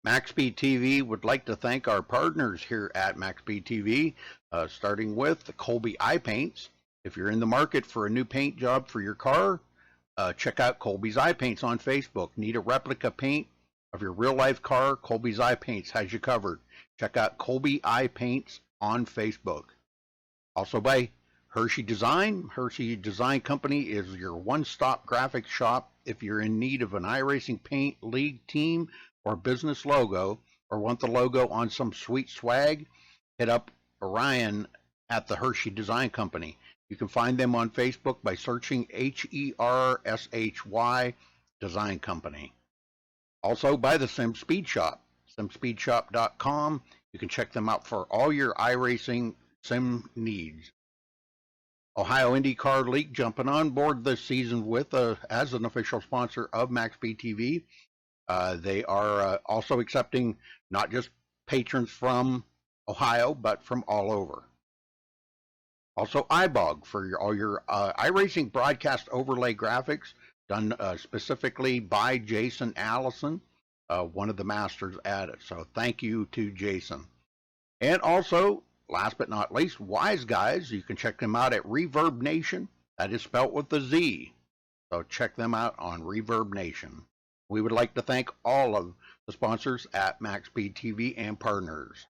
A: MaxSpeedTV would like to thank our partners here at MaxSpeedTV, starting with the Colby Eye Paints. If you're in the market for a new paint job for your car, check out Colby's Eye Paints on Facebook. Need a replica paint of your real-life car? Colby's Eye Paints has you covered. Check out Colby Eye Paints on Facebook. Also by Hershey Design. Hershey Design Company is your one-stop graphics shop. If you're in need of an iRacing paint, league, team, or business logo, or want the logo on some sweet swag, hit up Orion at the Hershey Design Company. You can find them on Facebook by searching HERSHY Design Company. Also by the Sim Speed Shop, SimSpeedShop.com. You can check them out for all your iRacing sim needs. Ohio IndyCar League jumping on board this season with as an official sponsor of MaxSpeedTV. They are also accepting not just patrons from Ohio, but from all over. Also, iBog for all your iRacing broadcast overlay graphics done specifically by Jason Allison, one of the masters at it. So thank you to Jason. And also, last but not least, Wise Guys. You can check them out at Reverb Nation. That is spelt with a Z. So check them out on Reverb Nation. We would like to thank all of the sponsors at MaxSpeedTV and partners.